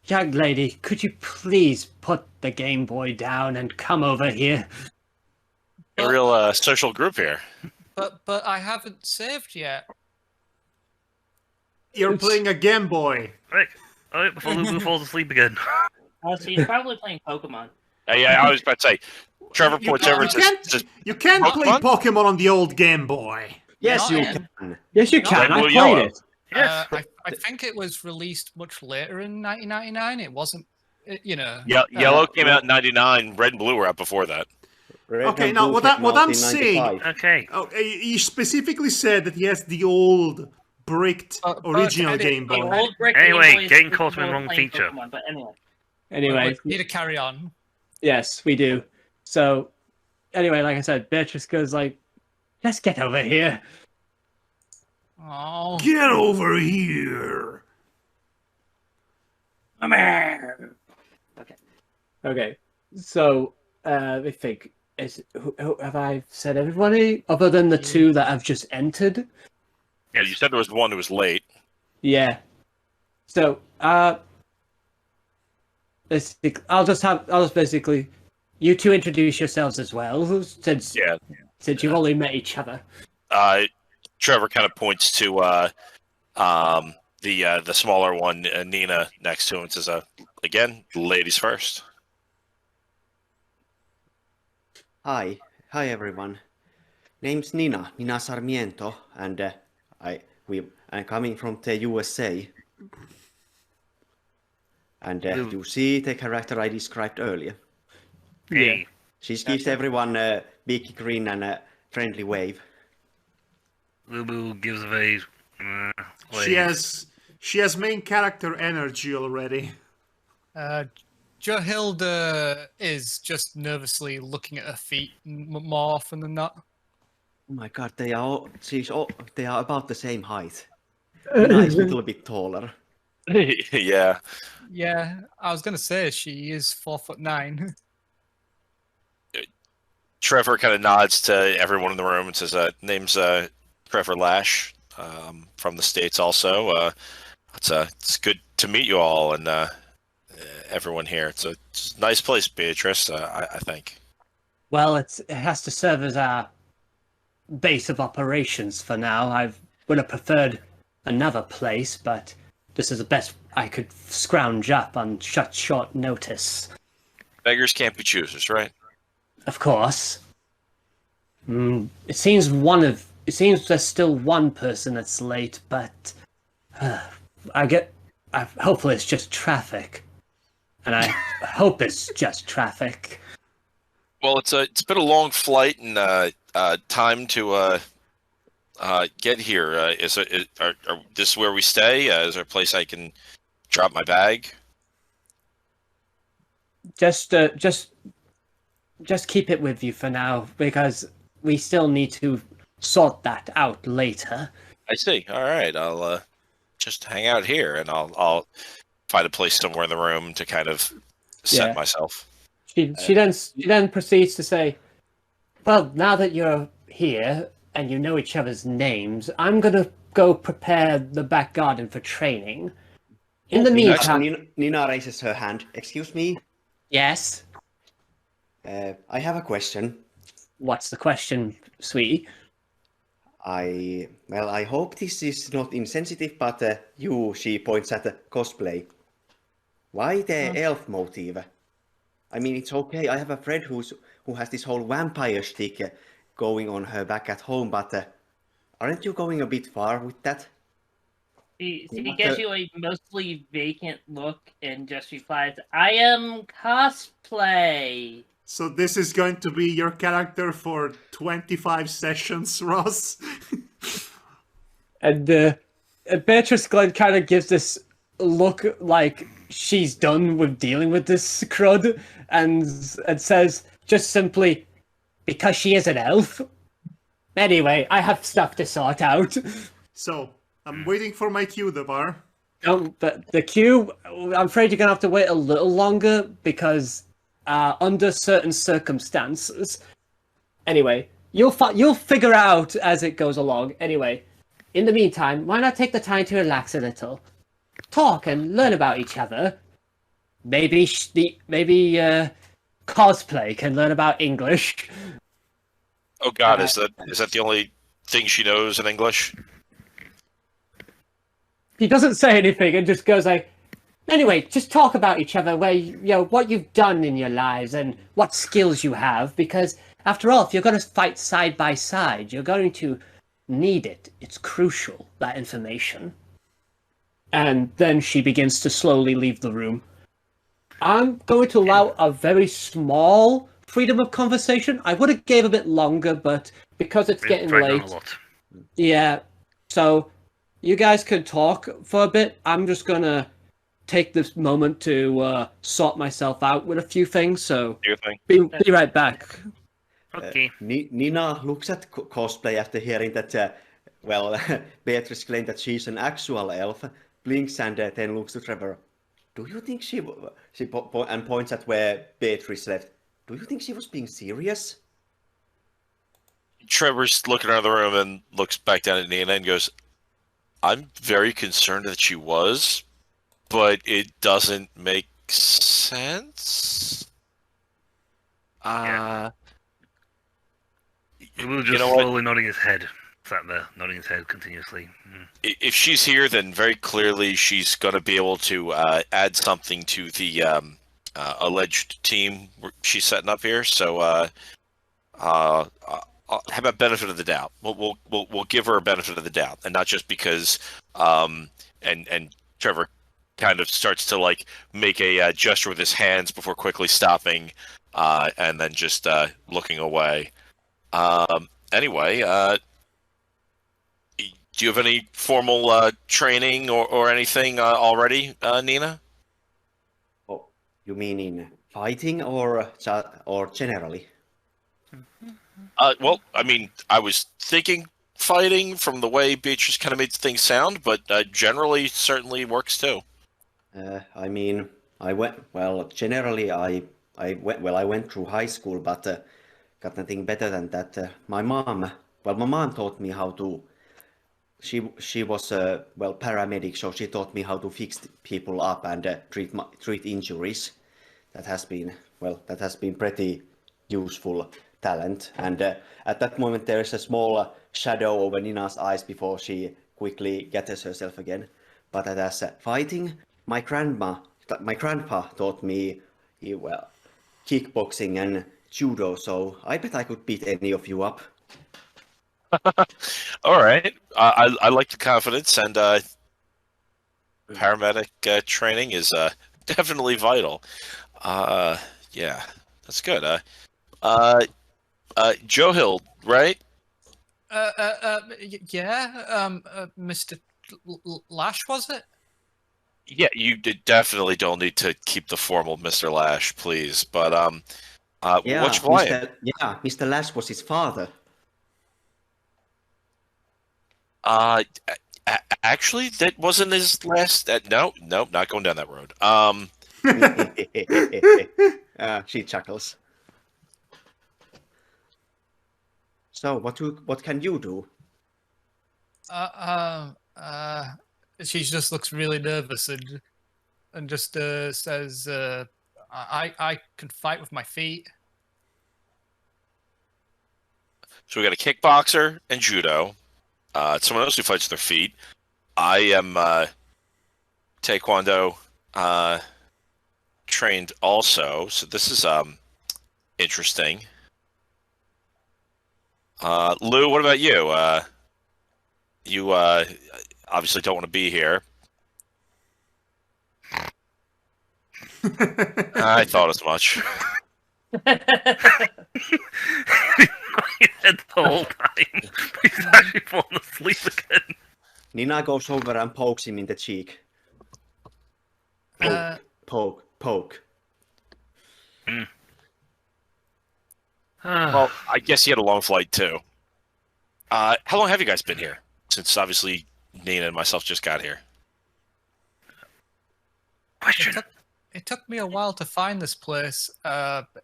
young lady, could you please put the Game Boy down and come over here? A real social group here. But I haven't saved yet. You're playing a Game Boy. Right. Alright, before Lubu falls asleep again. Oh, so you're probably playing Pokemon. Yeah, I was about to say, Trevor points over and says, You can't play Pokemon? Pokemon on the old Game Boy. Yes, No, you man. can. Yes, you can. I Blue played Yellow. it. Yes. I think it was released much later in 1999. It wasn't, Yellow came out in 99, red and blue were out before that. Red Okay, and now blue what came out I'm in saying- 95. Okay. Oh, he specifically said that he has the old bricked But original edit- Game The Boy. old brick Anyway, Game Boy is getting capable caught in the of wrong playing feature. Pokemon, but anyway. Anyway, We need to carry on. yes, we do. So, anyway, like I said, Beatrice goes like, let's get over here. Oh, Get over here. Okay, so I think who have I said everybody other than the two that have just entered? Yeah, you said there was one who was late. Yeah. So I'll just basically you two introduce yourselves as well, since you've only met each other. Trevor kind of points to the smaller one, Nina, next to him, and says, again, ladies first. Hi everyone. Name's Nina Sarmiento, and I'm coming from the USA. And you see the character I described earlier. Hey. She gives everyone a big grin and a friendly wave. Lubu gives a very... She has main character energy already. Johild is just nervously looking at her feet more often than not. Oh my god, they are about the same height. Nina is a little bit taller. Yeah. Yeah, I was gonna say she is 4'9". Trevor kind of nods to everyone in the room and says, name's Trevor Lash, from the States also. It's good to meet you all and everyone here. It's a nice place, Beatrice, I think. Well, it has to serve as our base of operations for now. I would have preferred another place, but this is the best I could scrounge up on such short notice. Beggars can't be choosers, right? Of course. It seems there's still one person that's late, but hopefully it's just traffic, and I hope it's just traffic. Well, it's been a long flight and time to get here. Is this where we stay? Is there a place I can drop my bag? Just keep it with you for now, because we still need to sort that out later. I see. All right, I'll just hang out here, and I'll find a place somewhere in the room to kind of set myself. She then proceeds to say, "Well, now that you're here and you know each other's names, I'm gonna go prepare the back garden for training. In the meantime..." Nina raises her hand. Excuse me? Yes? I have a question. What's the question, sweetie? I hope this is not insensitive, but she points at the cosplay. Why the elf motive? I mean, it's okay. I have a friend who has this whole vampire stick going on her back at home, but aren't you going a bit far with that? She gives you a mostly vacant look and just replies, "I am cosplay." So this is going to be your character for 25 sessions, Ross? And Beatrice Glenn kind of gives this look like she's done with dealing with this crud, and says just simply, "Because she is an elf. Anyway, I have stuff to sort out." So, I'm waiting for my cue, Devar. But the queue, I'm afraid you're gonna have to wait a little longer because under certain circumstances. Anyway, you'll figure out as it goes along. Anyway, in the meantime, why not take the time to relax a little, talk and learn about each other. Maybe Cosplay can learn about English. Oh God, is that the only thing she knows in English? He doesn't say anything and just goes like, anyway, just talk about each other, what you've done in your lives and what skills you have, because after all, if you're going to fight side by side, you're going to need it. It's crucial, that information. And then she begins to slowly leave the room. I'm going to allow a very small freedom of conversation. I would have gave a bit longer, but because it's getting late. Yeah, so you guys can talk for a bit. I'm just going to take this moment to sort myself out with a few things, so be right back. Okay. Nina looks at Cosplay after hearing that, Beatrice claimed that she's an actual elf, blinks and then looks to Trevor. Do you think she and points at where Beatrice left. Do you think she was being serious? Trevor's looking around the room and looks back down at Nina and goes, I'm very concerned that she was, but it doesn't make sense. He was just slowly nodding his head. Sat there, nodding his head continuously. If she's here, then very clearly she's going to be able to add something to the alleged team she's setting up here. So, how about benefit of the doubt? We'll give her a benefit of the doubt, and not just because. And Trevor kind of starts to like make a gesture with his hands before quickly stopping, and then just looking away. Anyway. Do you have any formal training or anything already, Nina? Oh, you mean in fighting or generally? Well, I mean, I was thinking fighting from the way Beatrice kind of made things sound, but generally certainly works too. I mean, generally I went through high school, but got nothing better than that. My mom taught me how to. She was a paramedic, so she taught me how to fix people up and treat injuries. That has been pretty useful talent. And at that moment, there is a small shadow over Nina's eyes before she quickly gathers herself again. But as fighting, my grandpa taught me kickboxing and judo. So I bet I could beat any of you up. All right. I like the confidence, and paramedic training is definitely vital. Yeah, that's good. Johild, right? Yeah. Mr. Lash, was it? Yeah, you definitely don't need to keep the formal Mr. Lash, please. But what's your client? Mr. Lash was his father. Actually, that wasn't his last. No, not going down that road. She chuckles. So, what can you do? She just looks really nervous and just says, "I can fight with my feet." So we got a kickboxer and judo. Someone else who fights with their feet. I am Taekwondo trained also, so this is interesting. Lou, what about you? You obviously don't want to be here. I thought as much. Head the whole time. He's actually falling asleep again. Nina goes over and pokes him in the cheek. Poke. Well, I guess he had a long flight too. How long have you guys been here? Since obviously Nina and myself just got here. Question. It took me a while to find this place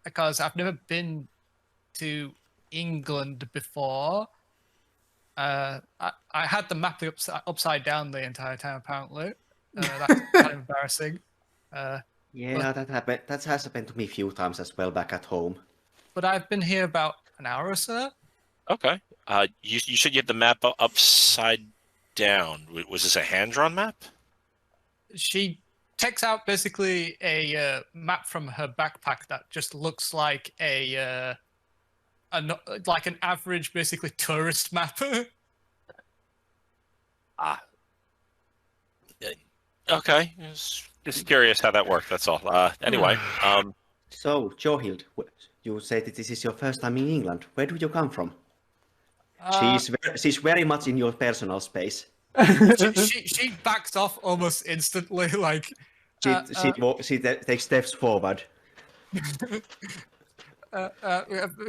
because I've never been to England before. I had the map upside down the entire time, apparently. That's kind of embarrassing. Yeah, that has happened to me a few times as well back at home. But I've been here about an hour or so. Okay. You said you had the map upside down. Was this a hand-drawn map? She takes out basically a map from her backpack that just looks like like an average, basically, tourist map. Okay. Just curious how that worked, that's all. Anyway. So, Johild, you said that this is your first time in England. Where do you come from? She's very much in your personal space. she backs off almost instantly, like... She takes steps forward.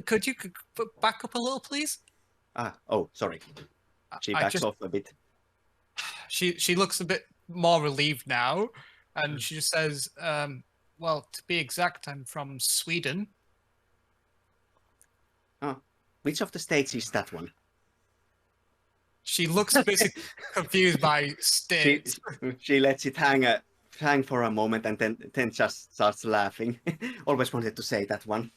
Could you back up a little, please? Oh, sorry. She backs off a bit. She looks a bit more relieved now, and she just says, well, to be exact, I'm from Sweden. Oh, which of the states is that one? She looks basically confused by states. She lets it hang for a moment and then just starts laughing. Always wanted to say that one.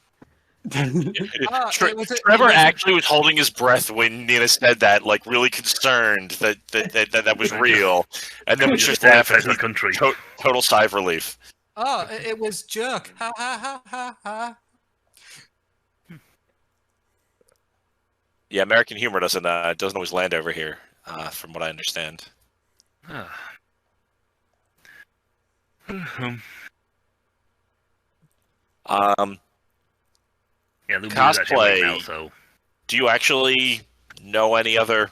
Trevor actually was holding his breath when Nina said that, like really concerned that was real, and then was just laughing. The country. Total sigh of relief. Oh, it was jerk. Ha ha ha ha ha. Yeah, American humor doesn't always land over here, from what I understand. Yeah, Cosplay. Now, so. Do you actually know any other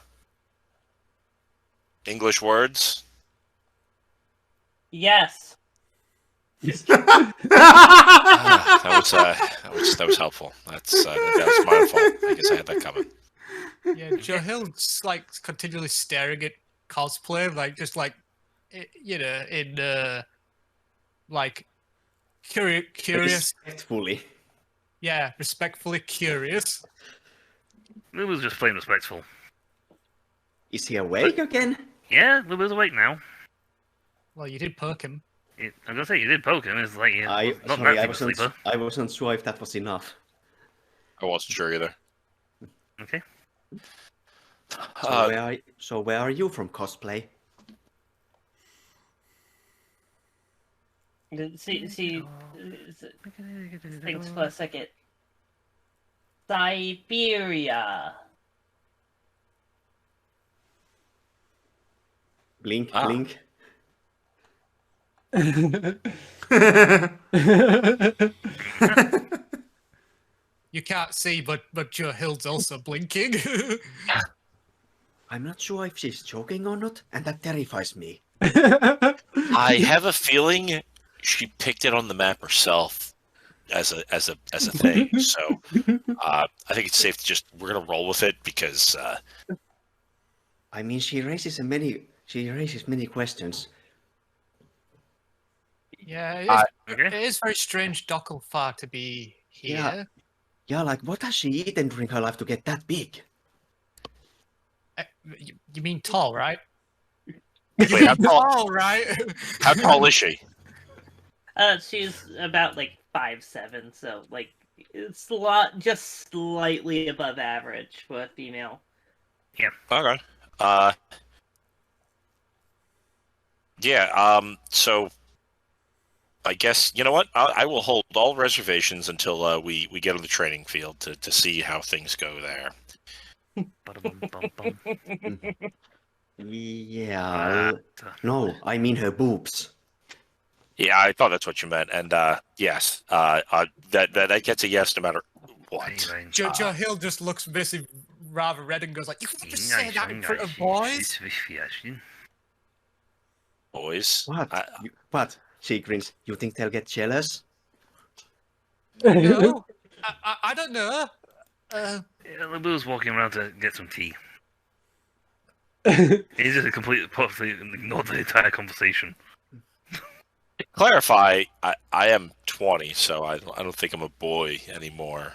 English words? Yes. That was helpful. That was my fault. I guess I had that coming. Yeah, Johild's like continually staring at Cosplay, like just like, you know, in like curious. Respectfully. Yeah, respectfully curious. Lulu's just plain respectful. Is he awake again? Yeah, Lulu's awake now. Well, you did poke him. I'm gonna say you did poke him. It's like I wasn't sure if that was enough. I wasn't sure either. Okay. So where are you from, Cosplay? See, thanks for a second. Siberia. Blink, blink. You can't see, but Johild's also blinking. I'm not sure if she's joking or not, and that terrifies me. I have a feeling she picked it on the map herself as a thing. So I think it's safe to we're gonna roll with it because I mean, she raises many questions. Yeah, it is very strange Dockelfar to be here. Yeah, like what has she eaten during her life to get that big? You mean tall, right? Wait, how tall? Tall, right? How tall is she? She's about like 5'7", so like it's just slightly above average for a female. Yeah. Okay. Yeah. So I guess you know what? I will hold all reservations until we get on the training field to see how things go there. Yeah. No, I mean her boobs. Yeah, I thought that's what you meant, and yes, that gets a yes no matter what. Johild just looks basically rather red and goes like, "You can just say that in front of boys." Boys? What? She grins. You think they'll get jealous? No, I don't know. Labu's walking around to get some tea. He's just completely ignored the entire conversation. clarify, I am 20, so I don't think I'm a boy anymore.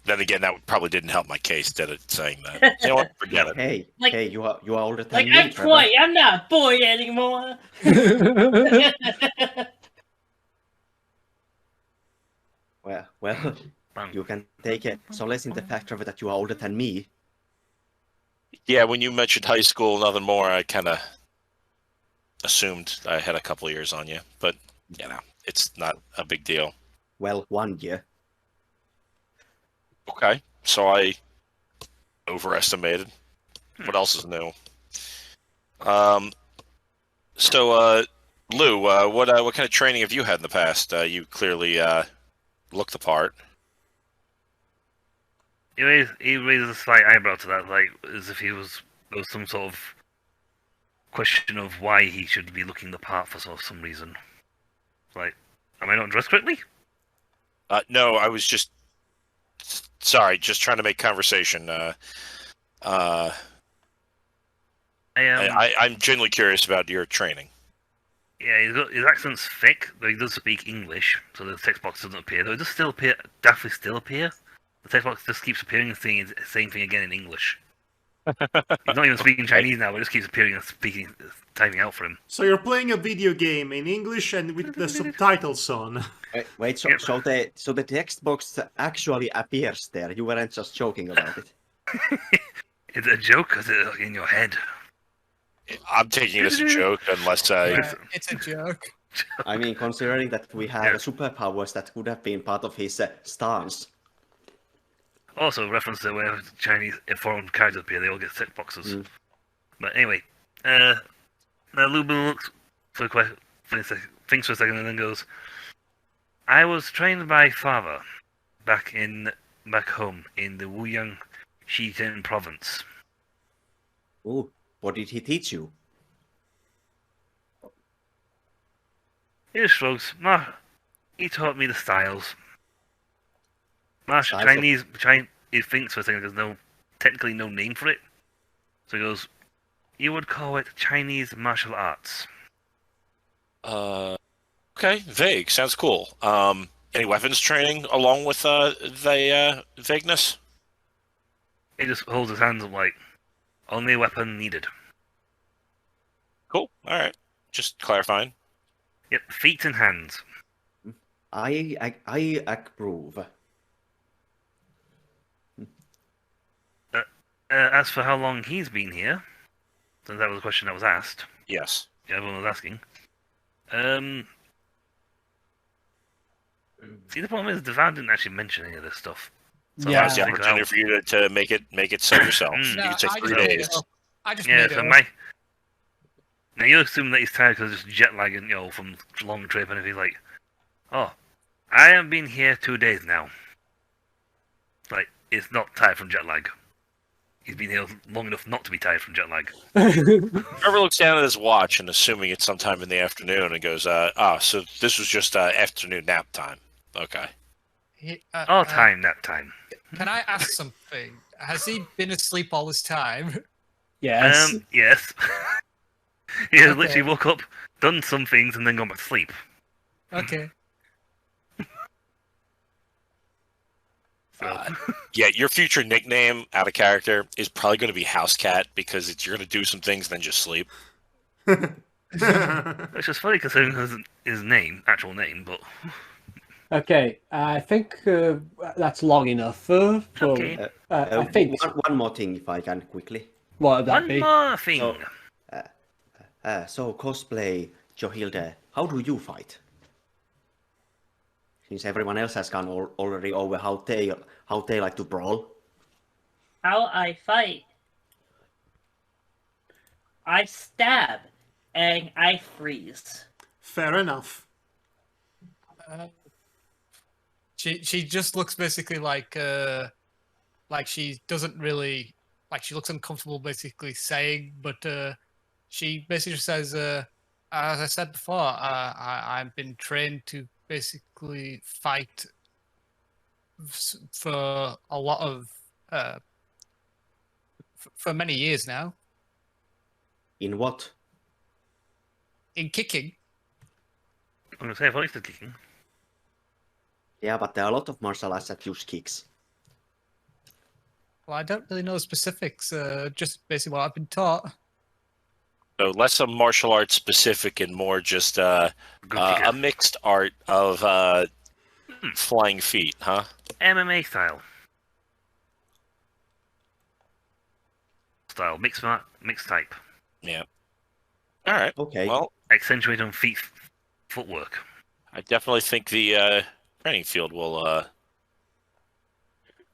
Then again, that probably didn't help my case, did it? Saying that, you know what? Forget it. Hey, Like- hey, you are older than Like, me, I'm Trevor. 20, I'm not a boy anymore. Well, you can take solace in the fact, Trevor, that you are older than me. Yeah, when you mentioned high school, nothing more, I kind of assumed I had a couple of years on you, but you know, it's not a big deal. Well, 1 year. Okay, so I overestimated. What else is new? So, Lou, what kind of training have you had in the past? You clearly look the part. He raises a slight eyebrow to that, like as if there was some sort of question of why he should be looking the part for some reason. Like, am I not dressed correctly? No, I was just sorry, just trying to make conversation. I'm genuinely curious about your training. Yeah, his accent's thick, but he does speak English, so the text box doesn't appear. Though it does still appear, definitely still appear. The text box just keeps appearing and saying the same thing again in English. He's not even speaking Chinese now, but it just keeps appearing and typing out for him. So you're playing a video game in English and with the subtitles on. Wait, so, Yep. so the text box actually appears there. You weren't just joking about it. Is it a joke or is it in your head? I'm taking it as a joke, unless It's a joke. I mean, considering that we have superpowers, that could have been part of his stance. Also, reference to where Chinese foreign characters appear, they all get text boxes. But anyway, now Lubin looks thinks for a second and then goes, I was trained by father back home in the Wuyang Shiten province. Ooh, what did he teach you? He just shrugs. He taught me the styles. Styles He thinks for a second, there's technically no name for it. So he goes, you would call it Chinese martial arts. okay, vague. Sounds cool. Any weapons training along with the vagueness? He just holds his hands up like, only weapon needed. Cool. All right. Just clarifying. Yep, feet and hands. I approve. As for how long he's been here, since that was a question that was asked, Yes. everyone was asking. See, the problem is Devar didn't actually mention any of this stuff. So Yeah. Now's the opportunity for you to make it so yourself. You No, can take I 3 just made days. it up. I just Yeah, made it so up. now you assume that he's tired because just jet lagging, from long trip, and if he's like, oh, I have been here 2 days now. Like, it's not tired from jet lag. He's been here long enough not to be tired from jet lag. Trevor looks down at his watch and assuming it's sometime in the afternoon and goes, so this was just afternoon nap time. Okay. Nap time. Can I ask something? Has he been asleep all this time? Yes. Yes. He has Okay. literally woke up, done some things, and then gone back to sleep. Okay. So, Yeah, your future nickname out of character is probably going to be House Cat because you're going to do some things and then just sleep. it's just funny considering his actual name, but Okay, I think that's long enough. For okay. I think. One more thing, if I can quickly. What would that One be? more thing. So- So, Cosplay, Johild, how do you fight? Since everyone else has gone already over how they like to brawl. How I fight. I stab and I freeze. Fair enough. She just looks basically like she doesn't really she looks uncomfortable basically saying, but she basically just says, as I said before, I've been trained to basically fight for a lot of for many years now. In what? In kicking. I'm gonna say, I thought he said kicking. Yeah, but there are a lot of martial arts that use kicks. Well, I don't really know specifics, just basically what I've been taught. So less of martial arts specific and more just a mixed art of flying feet, huh? MMA style. Mixed type. Yeah. All right. Okay. Well, Accentuate on footwork. I definitely think the training field will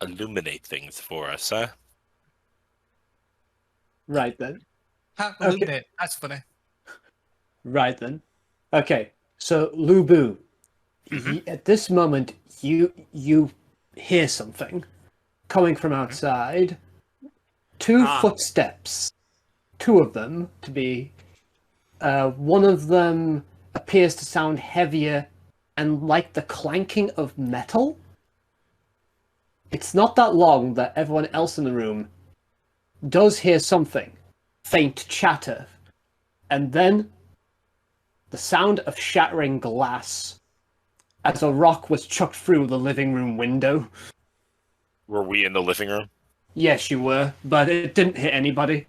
illuminate things for us, huh? Right then. Illuminate. That's funny. Right then. Okay, so Lubu, at this moment, you hear something coming from outside. Two footsteps. Two of them, to be. One of them appears to sound heavier and like the clanking of metal. It's not that long that everyone else in the room does hear something. Faint chatter. And then the sound of shattering glass as a rock was chucked through the living room window. Were we in the living room? Yes, you were, but it didn't hit anybody.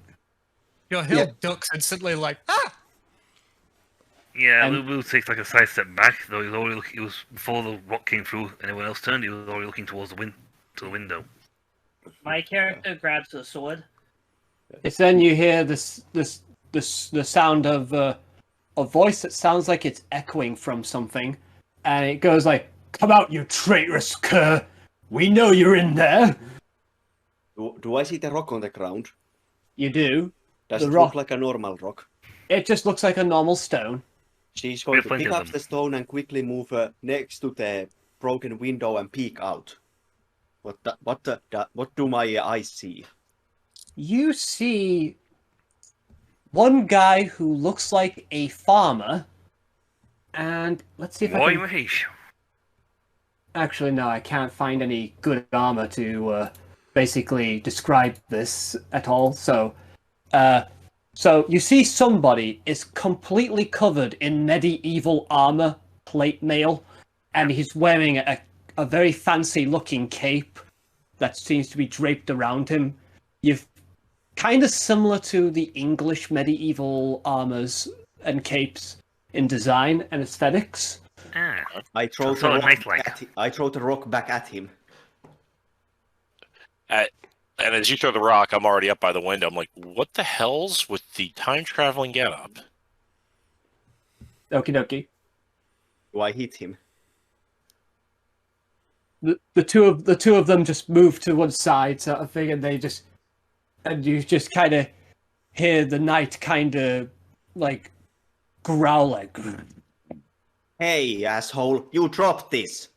Johild ducks instantly like, ah! Yeah, Lubu takes like a side step back, though he was before the rock came through and everyone else turned, he was already looking towards the window. My character grabs the sword. It's then you hear the sound of a voice that sounds like it's echoing from something, and it goes like, "Come out, you traitorous cur! We know you're in there." Do I see the rock on the ground? You do. Does The it rock. look like a normal rock? It just looks like a normal stone. She's We going have to plenty pick of up them. the stone and quickly move next to the broken window and peek out. What do my eyes see? You see one guy who looks like a farmer, and let's see if I can... Mahesh. Actually, no, I can't find any good armor to basically describe this at all. So you see somebody is completely covered in medieval armor, plate mail, and he's wearing a very fancy-looking cape that seems to be draped around him. You've kind of similar to the English medieval armors and capes in design and aesthetics. I throw the rock back at him. And as you throw the rock, I'm already up by the window. I'm like, what the hell's with the time-traveling getup? Okie dokie. Do I hit him? The two of them just move to one side, sort of thing, and you just kind of hear the knight kind of like growling. Hey, asshole! You dropped this.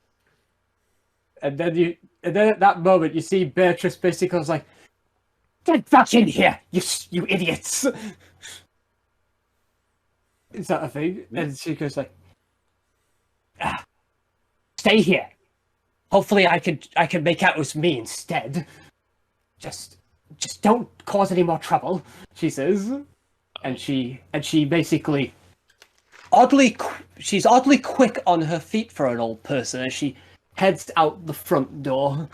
And then at that moment you see Beatrice basically goes like, "Get back in here, you idiots!" Is that a thing? And she goes like, "Stay here. Hopefully I can make out it was me instead. Just don't cause any more trouble," she says. And she basically she's oddly quick on her feet for an old person as she heads out the front door.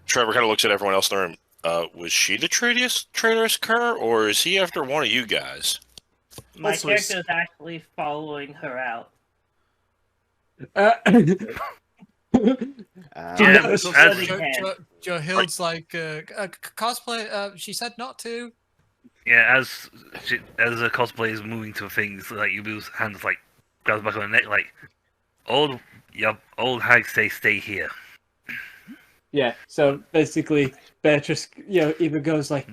Trevor kind of looks at everyone else in the room. Was she the traitorous cur, or is he after one of you guys? My character is actually following her out. Johild's like, cosplay, she said not to. Yeah, as a cosplay is moving to things, like Yubu's hands like grabs back on the neck, like old hag stay here. Yeah, so basically Beatrice, even goes like,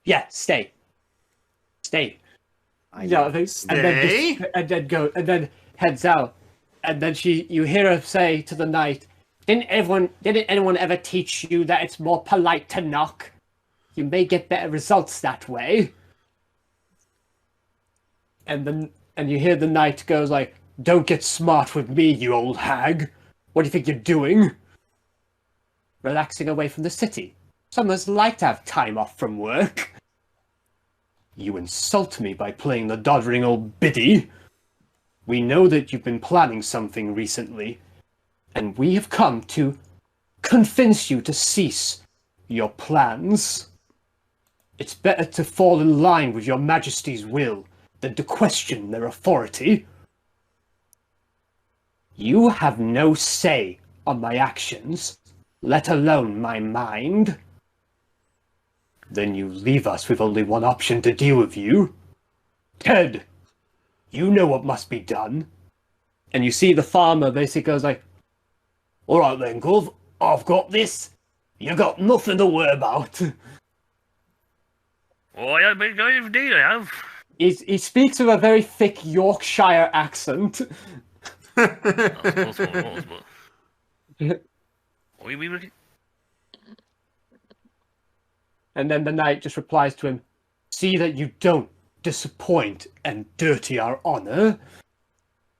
"Yeah, stay." Stay? And then heads out, and then you hear her say to the knight, Didn't anyone ever teach you that it's more polite to knock? You may get better results that way." And you hear the knight goes like, "Don't get smart with me, you old hag. What do you think you're doing? Relaxing away from the city. Someone's like to have time off from work. You insult me by playing the doddering old biddy." We know that you've been planning something recently, and we have come to convince you to cease your plans. It's better to fall in line with your Majesty's will than to question their authority. You have no say on my actions, let alone my mind. Then you leave us with only one option to deal with you. Ted, you know what must be done. And you see the farmer basically goes like, all right then, Gov, I've got this. You got nothing to worry about. Oh, I have been going indeed, I have. He speaks with a very thick Yorkshire accent. I suppose what it was, but... What are you mean? And then the knight just replies to him, see that you don't disappoint and dirty our honor.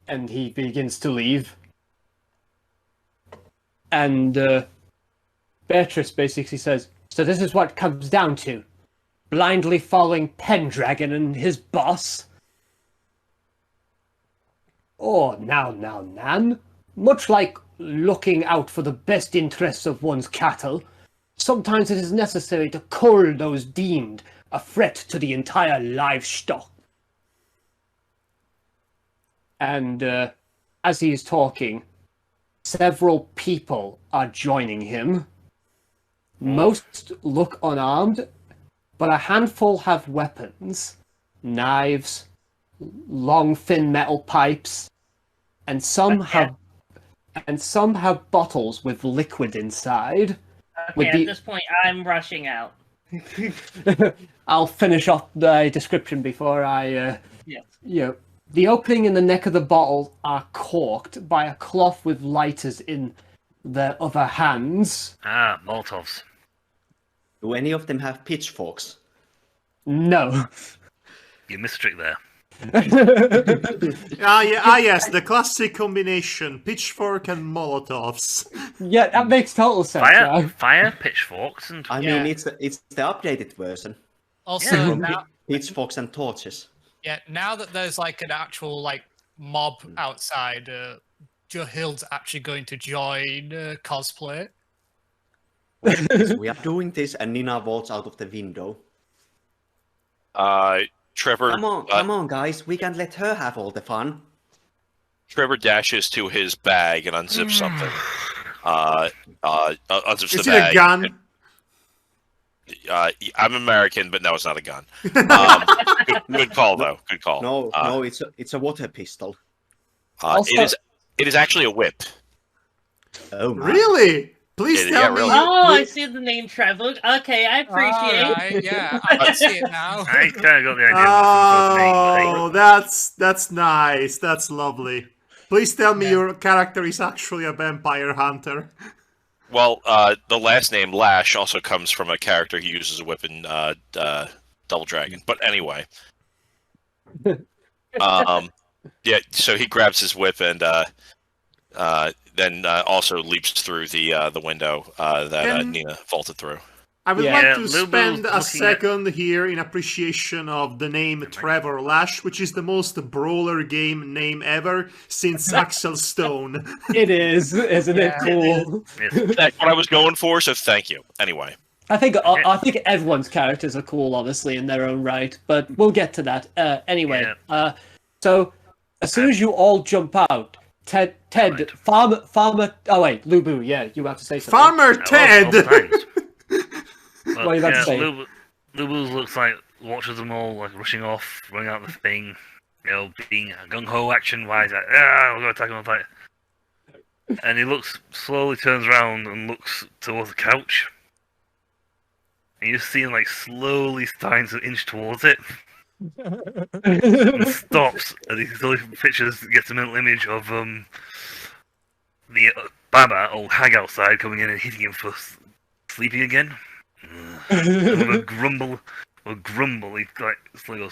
And he begins to leave. And Beatrice basically says, so this is what it comes down to. Blindly following Pendragon and his boss. Oh, now, Nan. Much like looking out for the best interests of one's cattle, sometimes it is necessary to cull those deemed a threat to the entire livestock. And as he is talking, several people are joining him. Most look unarmed, but a handful have weapons, knives, long thin metal pipes, and some have bottles with liquid inside. Okay, at this point, I'm rushing out. I'll finish off the description before I. Yes. The opening in the neck of the bottle are corked by a cloth with lighters in their other hands. Ah, Molotovs. Do any of them have pitchforks? No. You missed a trick there. Yes, the classic combination, pitchfork and Molotovs. Yeah, that makes total sense. Fire, pitchforks, and... I mean, it's the updated version. Also, now, Pitchforks and torches. yeah, now that there's like an actual like mob outside, Johild's actually going to join Cosplay. We are doing this, and Nina vaults out of the window. Trevor... Come on, guys. We can't let her have all the fun. Trevor dashes to his bag and unzips something. Unzips Is the it bag. a gun? I'm American, but no, it's not a gun. Good call, though. Good call. No, it's a water pistol. It is actually a whip. Oh, my. Really? Please tell me. really. Oh, I see the name Trevor. Okay, I appreciate it. Alright, yeah, I can see it now. I kind of got the idea. Oh, that's nice. That's lovely. Please tell me your character is actually a vampire hunter. Well, the last name Lash also comes from a character who uses a whip in Double Dragon. But anyway, yeah. So he grabs his whip and then also leaps through the window that Nina vaulted through. I would like to Lubo's spend a looking second here in appreciation of the name Trevor Lash, which is the most brawler game name ever since Axel Stone. It is, isn't it cool? That's what I was going for, so thank you. Anyway. I think everyone's characters are cool, honestly, in their own right, but we'll get to that. Anyway, so as soon as you all jump out, Ted, right. Farmer. Oh wait, Lubu, yeah, you have to say something. Farmer Ted. What are you about to say? Lubu looks like watches them all like rushing off, running out the thing, being gung ho action wise. Like, we're gonna attack him on fight. And he slowly turns around and looks towards the couch. And you see him like slowly starting to inch towards it. And stops, and he slowly gets a mental image of the Baba, old hag outside, coming in and hitting him for sleeping again. And with a grumble, he like slowly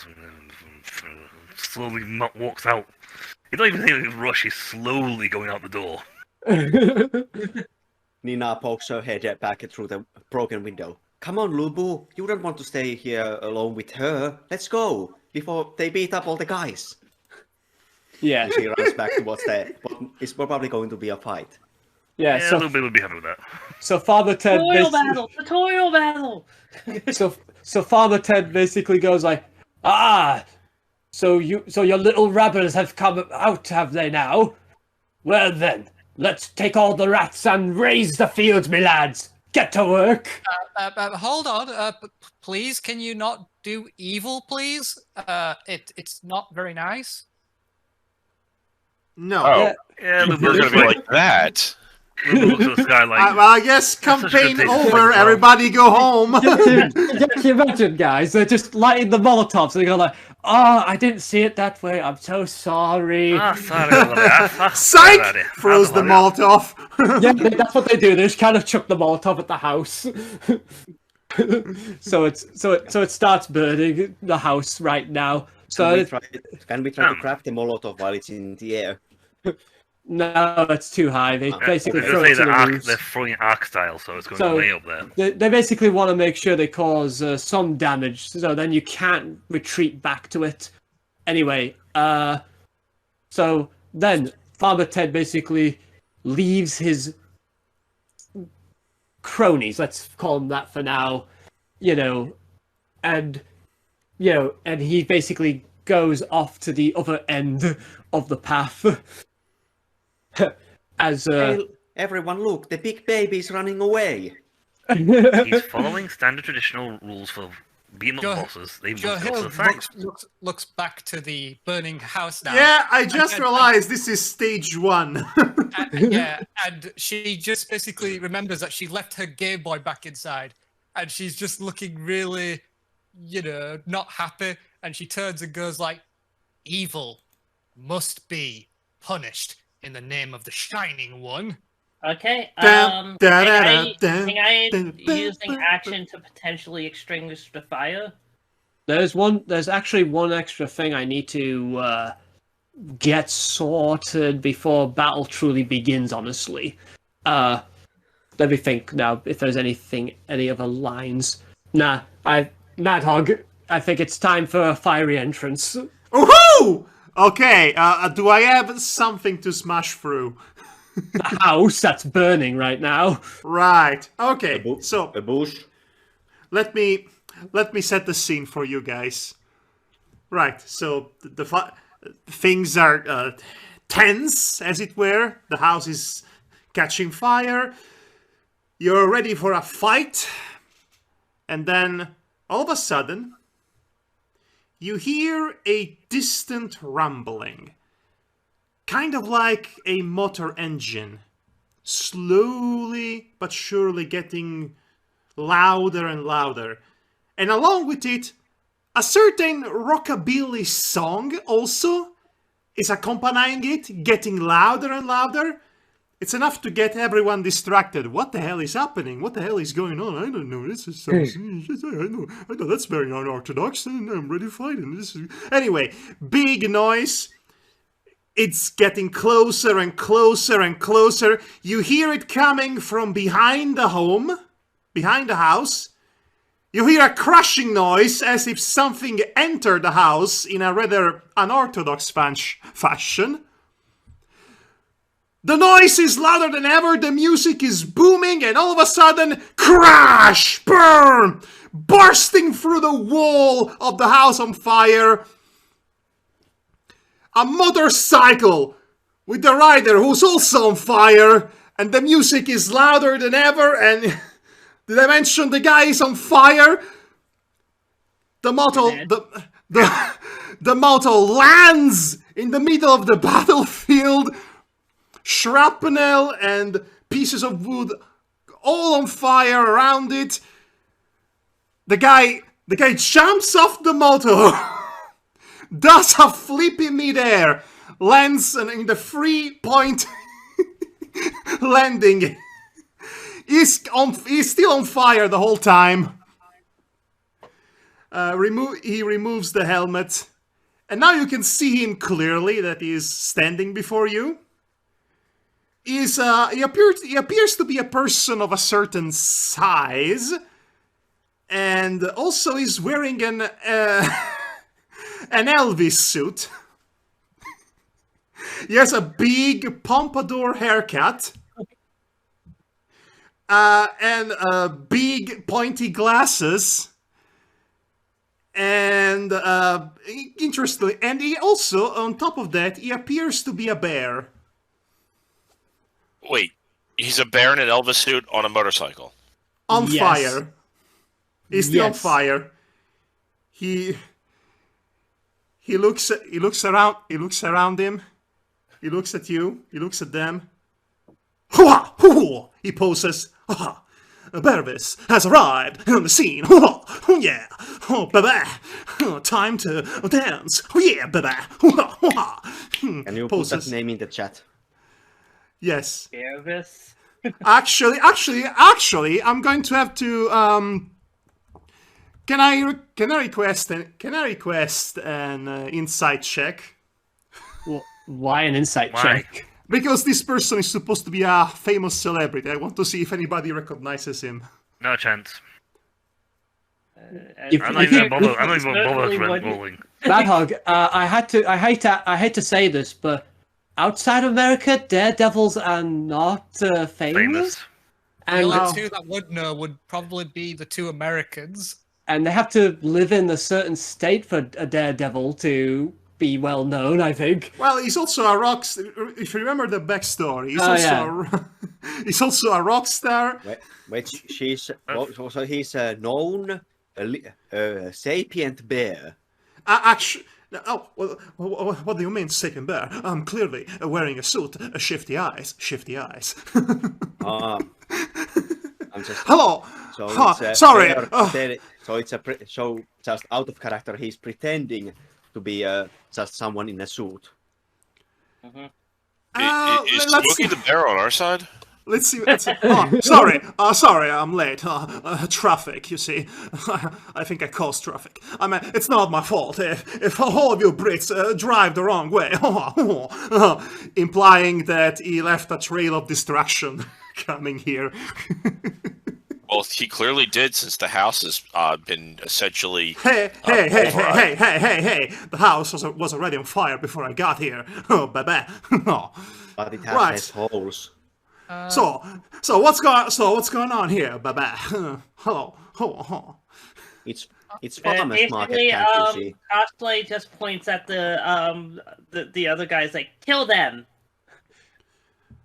walks out. He don't even think rush. He's slowly going out the door. Nina pokes her head back through the broken window. Come on, Lubu. You don't want to stay here alone with her. Let's go before they beat up all the guys. Yeah. She runs back towards what is probably going to be a fight. Yeah, a so little bit would be happy with that. so Father Ted Tutorial battle! so Father Ted basically goes like, so your little rabbits have come out, have they now? Well then, let's take all the rats and raise the fields, me lads. Get to work. Hold on, please. Can you not do evil, please? It's not very nice. No. Oh, Yeah, you're going to be like that. Ruben looks at the sky like, Well, I guess campaign taste. over. Everybody go home. Can you imagine, guys? They're just lighting the Molotovs, and they go like, "Oh, I didn't see it that way. I'm so sorry." sorry. Psych! Throws the Molotov. Yeah, that's what they do. They just kind of chuck the Molotov at the house. so it starts burning the house right now. So Can we try to craft the Molotov while it's in the air? no, that's too high. They basically throw say it to the roofs. they're throwing arc style, so it's going way up there. They basically want to make sure they cause some damage, so then you can't retreat back to it. Anyway, so then Father Ted basically leaves his cronies, let's call them that for now, and he basically goes off to the other end of the path. As Hey, everyone, look, the big baby's running away. He's following standard traditional rules for beat-em-up bosses. They must go to the Johild thanks. looks back to the burning house now. Yeah, I just realized this is stage 1. And she just basically remembers that she left her Game Boy back inside, and she's just looking really, not happy. And she turns and goes like, "Evil must be punished in the name of the Shining One." Okay, Dun, dun, dun, think I dun, using dun, action to potentially extinguish the fire? there's actually one extra thing I need to get sorted before battle truly begins, honestly. Let me think now if there's any other lines. Nah, Madhog, I think it's time for a fiery entrance. Woohoo! Okay, do I have something to smash through? The house that's burning right now. Right. Okay. So A bush. let me set the scene for you guys. Right. So things are tense, as it were. The house is catching fire. You're ready for a fight, and then all of a sudden, you hear a distant rumbling. Kind of like a motor engine, slowly but surely getting louder and louder. And along with it, a certain rockabilly song also is accompanying it, getting louder and louder. It's enough to get everyone distracted. What the hell is happening? What the hell is going on? I don't know. This is so... I know that's very unorthodox, and I'm ready to fight. And this is... Anyway, big noise. It's getting closer and closer and closer. You hear it coming from behind the home, behind the house. You hear a crashing noise as if something entered the house in a rather unorthodox fashion. The noise is louder than ever, the music is booming, and all of a sudden, crash! Burn! Bursting through the wall of the house on fire. A motorcycle with the rider who's also on fire, and the music is louder than ever, and did I mention the guy is on fire? The moto lands in the middle of the battlefield. Shrapnel and pieces of wood all on fire around it. The guy jumps off the moto. Does a flip in midair, lands in the 3-point landing. He's still on fire the whole time. He removes the helmet, and now you can see him clearly that he is standing before you. He appears to be a person of a certain size, and also is wearing an Elvis suit. He has a big pompadour haircut. And big pointy glasses. And interestingly, and he also, on top of that, he appears to be a bear. Wait, he's a bear in an Elvis suit on a motorcycle. On Yes. fire. He's still on Yes. fire. He looks around. He looks around him. He looks at you. He looks at them. Hoo-ha! Hoo-ha! He poses. Ha! Bearvis has arrived on the scene. Oh yeah! Oh baby! Time to dance. Oh yeah, baby! Can you put that name in the chat? Bearvis. Yes. Actually, I'm going to have to. Can I request an insight check? Well, why an insight check? Because this person is supposed to be a famous celebrity. I want to see if anybody recognizes him. No chance. If- I'm not if even you- bothered. I'm not if- even certainly bothered wouldn't- rolling. Madhog, I hate to say this, but outside America, daredevils are not famous. Famous. The And, only two that would know would probably be the two Americans. and they have to live in a certain state for a daredevil to be well known, I think. Well, he's also a rock. If you remember the backstory, he's Oh, he's also a rock star. Wait, he's a known sapient bear. Actually, oh, what do you mean, sapient bear? I'm clearly wearing a suit. Shifty eyes. I'm just. Hello. So it's sorry. So just out of character, he's pretending to be just someone in a suit. Is let's Smokey the bear on our side? Let's see. Oh, sorry, I'm late. Traffic, you see. I think I caused traffic. I mean, it's not my fault if all of you Brits drive the wrong way. Implying that he left a trail of destruction coming here. Well, he clearly did, since the house has been essentially. Hey! The house was already on fire before I got here. Oh, baby. Oh. But it has Right. less holes. So what's going on here, baby? Hello. It's farmers market, Basically, can't you see? Cosplay just points at the other guys like, kill them.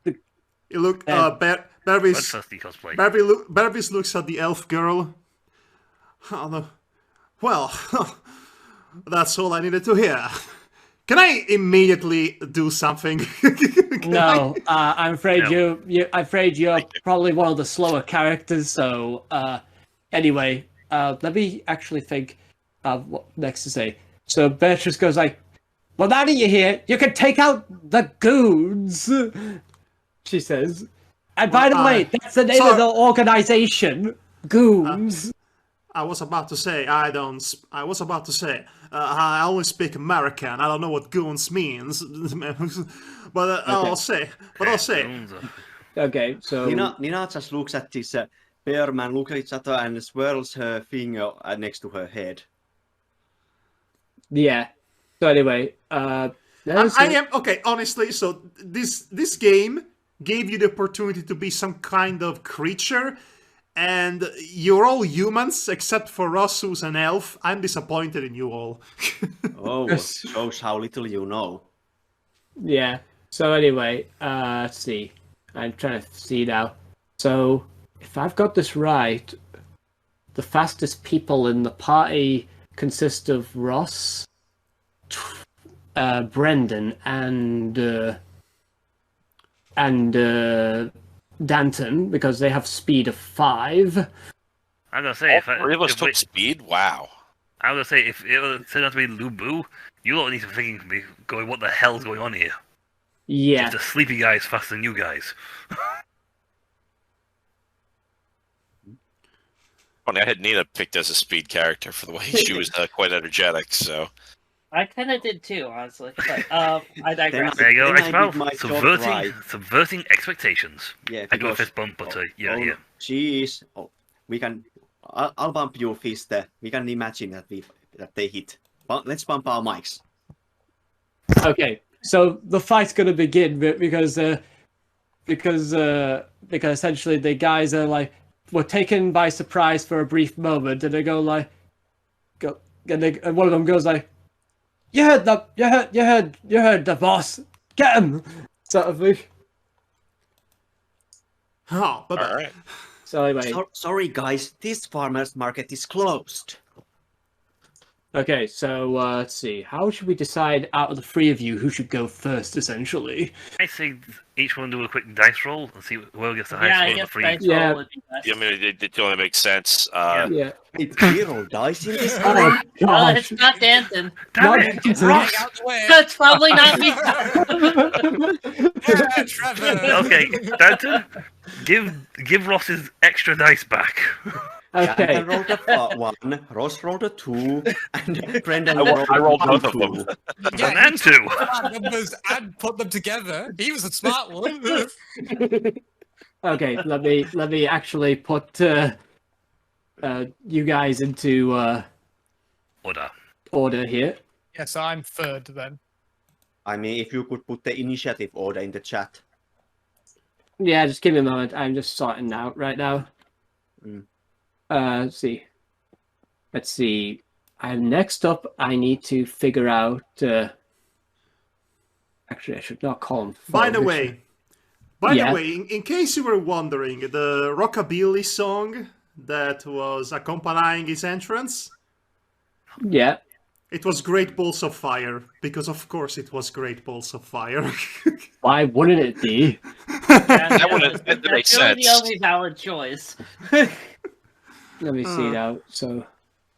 You look, Bloodthirsty cosplay. Bearvis looks at the elf girl. Well, that's all I needed to hear. Can I immediately do something? No, I'm afraid No. you're probably one of the slower characters. So anyway, let me actually think of what next to say. So Beatrice goes like, "Well, now that you're here, you can take out the goons." She says, and by the way, that's the name of the organization, Goons. I was about to say I only speak American. I don't know what goons means, but I'll say. Okay, so Nina just looks at this bear man, looks at each other and swirls her finger next to her head. yeah. So anyway, I am okay. Honestly, so this game gave you the opportunity to be some kind of creature, and you're all humans except for Ross, who's an elf. I'm disappointed in you all. Oh, shows how little you know. Yeah. So anyway, let's see. I'm trying to see now. So if I've got this right, the fastest people in the party consist of Ross, Brendan, and Dantan, because they have speed of 5. I'm gonna say Three of us took speed? Wow. I was gonna say if it turned out to be Lubu, you lot need to be going, what the hell's going on here? Yeah. The sleepy guys faster than you guys. Funny, I had Nina picked as a speed character for the way she was quite energetic, so. I kind of did too, honestly. But I digress. There you go, Then I did my Icipall. job right. Subverting expectations. Yeah, I do a because- fist bump, but yeah. She is. Oh, we can. I'll bump your fist. We can imagine that they hit. But let's bump our mics. Okay. So the fight's gonna begin because essentially the guys are like were taken by surprise for a brief moment, and they go like, and one of them goes like, "You heard the boss, get him," sort of thing. Oh, bye-bye. All right. So anyway, Sorry, guys, this farmer's market is closed. okay, so let's see. How should we decide out of the three of you who should go first? Essentially, I say each one do a quick dice roll and see whoever gets the highest Yeah, I score of the guess three. dice Yeah. roll would be best. I mean, it only makes sense. yeah. It's 0 dice in this Oh game. Oh, gosh. it's not Dantan. Damn it! Not- Ross! Out the way. That's probably not me. Yeah, Trevor. Okay, Danton, give Ross his extra dice back. Okay. Dantan rolled a 1, Ross rolled a 2, and Brendan I rolled both of 2. them. Yeah, And two. numbers and put them together. He was a smart one. Okay, let me actually put you guys into order here. Yes, I'm third then. I mean, if you could put the initiative order in the chat. Yeah, just give me a moment. I'm just sorting out right now. Let's see. Next up, I need to figure out. Actually, I should not call him. By the way, Yeah. in case you were wondering, the rockabilly song that was accompanying his entrance, Yeah. it was Great Balls of Fire, because of course it was Great Balls of Fire. Why wouldn't it be? That makes That's really the sense. only valid choice. Let me see now. So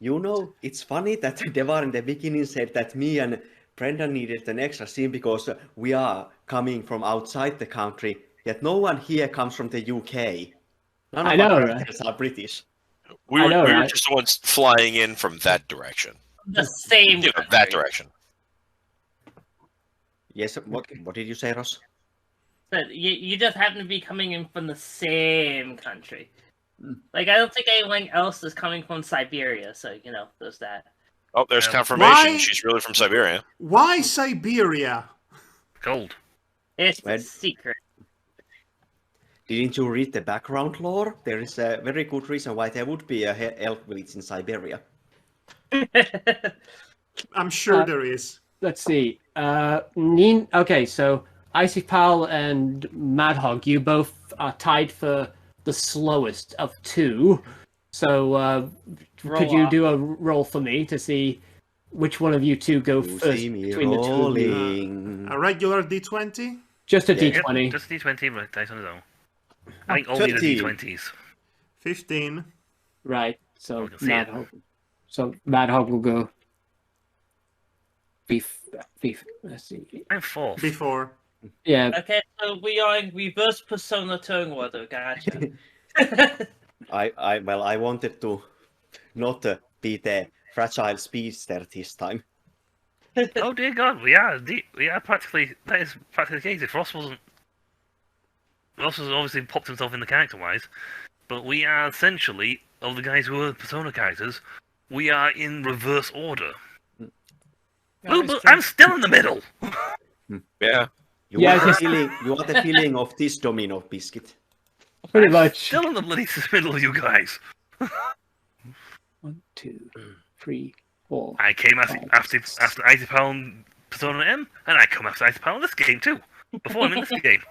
You know, it's funny that Devar in the beginning said that me and Brendan needed an extra scene because we are coming from outside the country, yet no one here comes from the UK. None I of know, our right? characters are British. We I were, know, we were right? just the ones flying in from that direction. The same. You know, that direction. Yes, what did you say, Ross? But you just happen to be coming in from the same country. Like, I don't think anyone else is coming from Siberia, so, you know, there's that. Oh, there's confirmation. Why- She's really from Siberia. Why Siberia? Cold. It's Well- a secret. Didn't you read the background lore? There is a very good reason why there would be a elf village in Siberia. I'm sure there is. let's see. Okay, so Icipall and Madhog, you both are tied for the slowest of two. So could you off. do a roll for me to see which one of you two go You first see me between the two of you? rolling. A regular D20? Just a Yeah. Yep, d20. just D20, right, dice on his own. I think only the 20. D20s. 15. Right. So We can see it. Madhog will go. Beef. Let's see. I'm fourth. Before. Yeah. Okay, so we are in reverse persona turn order, gotcha. I wanted to not be the fragile speedster this time. Oh dear God, we are practically, that is practically the case. If Ross has obviously popped himself in the character-wise, but we are essentially, of the guys who are Persona characters, we are in reverse order. Well, but I'm still in the middle! Yeah. You Yeah, are the just- feeling of this domino biscuit. Pretty much. Still in the bloody middle of you guys. 1, 2, 3, 4. I came after Icipall and Persona M, and I come after Icipall in this game too. Before I'm in this game.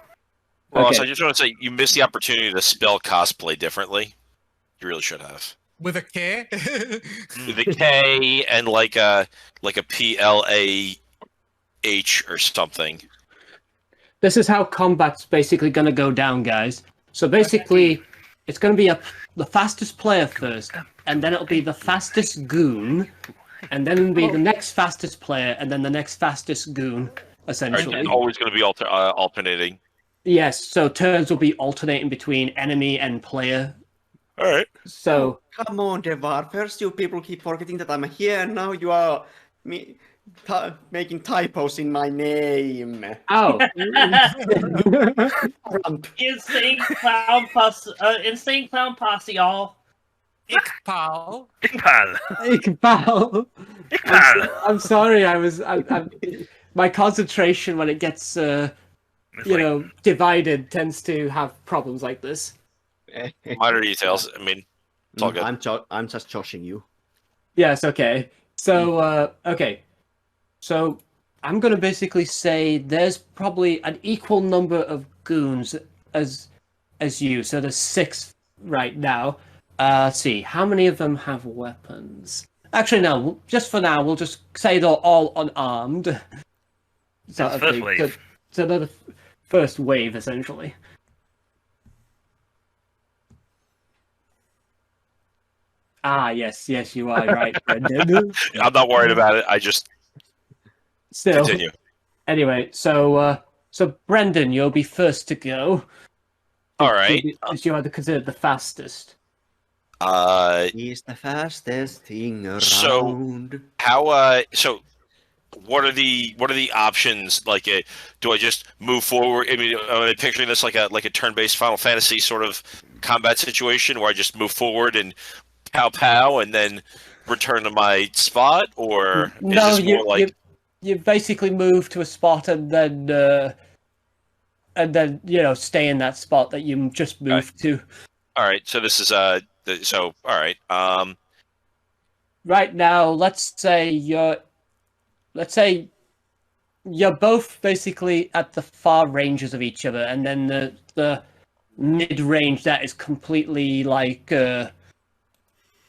Ross, Okay. I just want to say you missed the opportunity to spell cosplay differently. You really should have. With a K. The K and like a PLAH or something. This is how combat's basically going to go down, guys. So basically, it's going to be the fastest player first, and then it'll be the fastest goon, and then it'll be the next fastest player, and then the next fastest goon, essentially. It's always going to be alternating. Yes, so turns will be alternating between enemy and player. All right. So, Come on, Devar. First you people keep forgetting that I'm here, and now you are making typos in my name. oh. Insane clown posse, y'all. Icipall. Iqbal! Iqbal. Iqbal! I'm sorry, my concentration when it gets divided tends to have problems like this. Minor details. I mean, it's all good. I'm just joshing you. Yes. Okay. So So I'm gonna basically say there's probably an equal number of goons as you. So there's 6 right now. Let's see, how many of them have weapons? Actually, no. Just for now, we'll just say they're all unarmed. So first wave. So they're the first wave, essentially. Ah, yes, you are right, Brendan. I'm not worried about it. I just Still. continue. Anyway, so Brendan, you'll be first to go. All right. Because you are considered the fastest. He's the fastest thing around. So how? So what are the options? Like, do I just move forward? I mean, am I picturing this like a turn-based Final Fantasy sort of combat situation where I just move forward and pow and then return to my spot, or is this more like you basically move to a spot and then stay in that spot that you just moved to. All right. So this is all right. Right now, let's say you're both basically at the far ranges of each other, and then the mid range that is completely like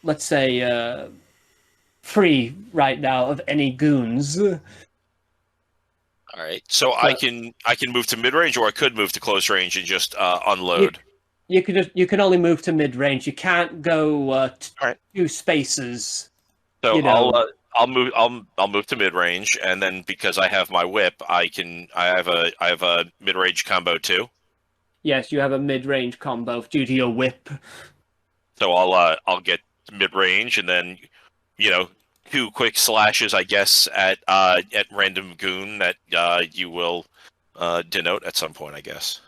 let's say free right now of any goons. All right. So I can move to mid range, or I could move to close range and just unload. You can only move to mid range. You can't go 2 spaces. So I'll move to mid range, and then because I have my whip, I have a mid range combo too. Yes, you have a mid range combo due to your whip. So I'll get mid range, and then 2 quick slashes, I guess, at random goon that you will denote at some point, I guess.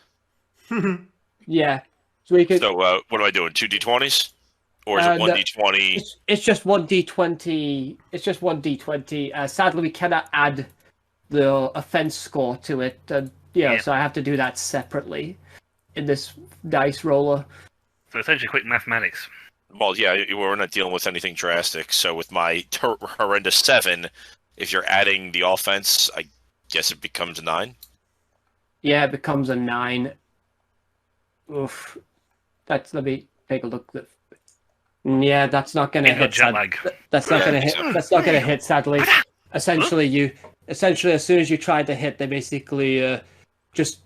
Yeah. So we could. So what am I doing? 2 d20s, or is it 1 d20? It's just 1 d20. It's just 1 d20. Sadly, we cannot add the offense score to it. So I have to do that separately in this dice roller. So essentially, quick mathematics. Well, yeah, we're not dealing with anything drastic. So with my horrendous 7, if you're adding the offense, I guess it becomes a 9. Yeah, it becomes a 9. Oof. Let me take a look. Yeah, that's not going to hit. That's not going to hit. That's not going to hit. Sadly, essentially, as soon as you tried to hit, they basically just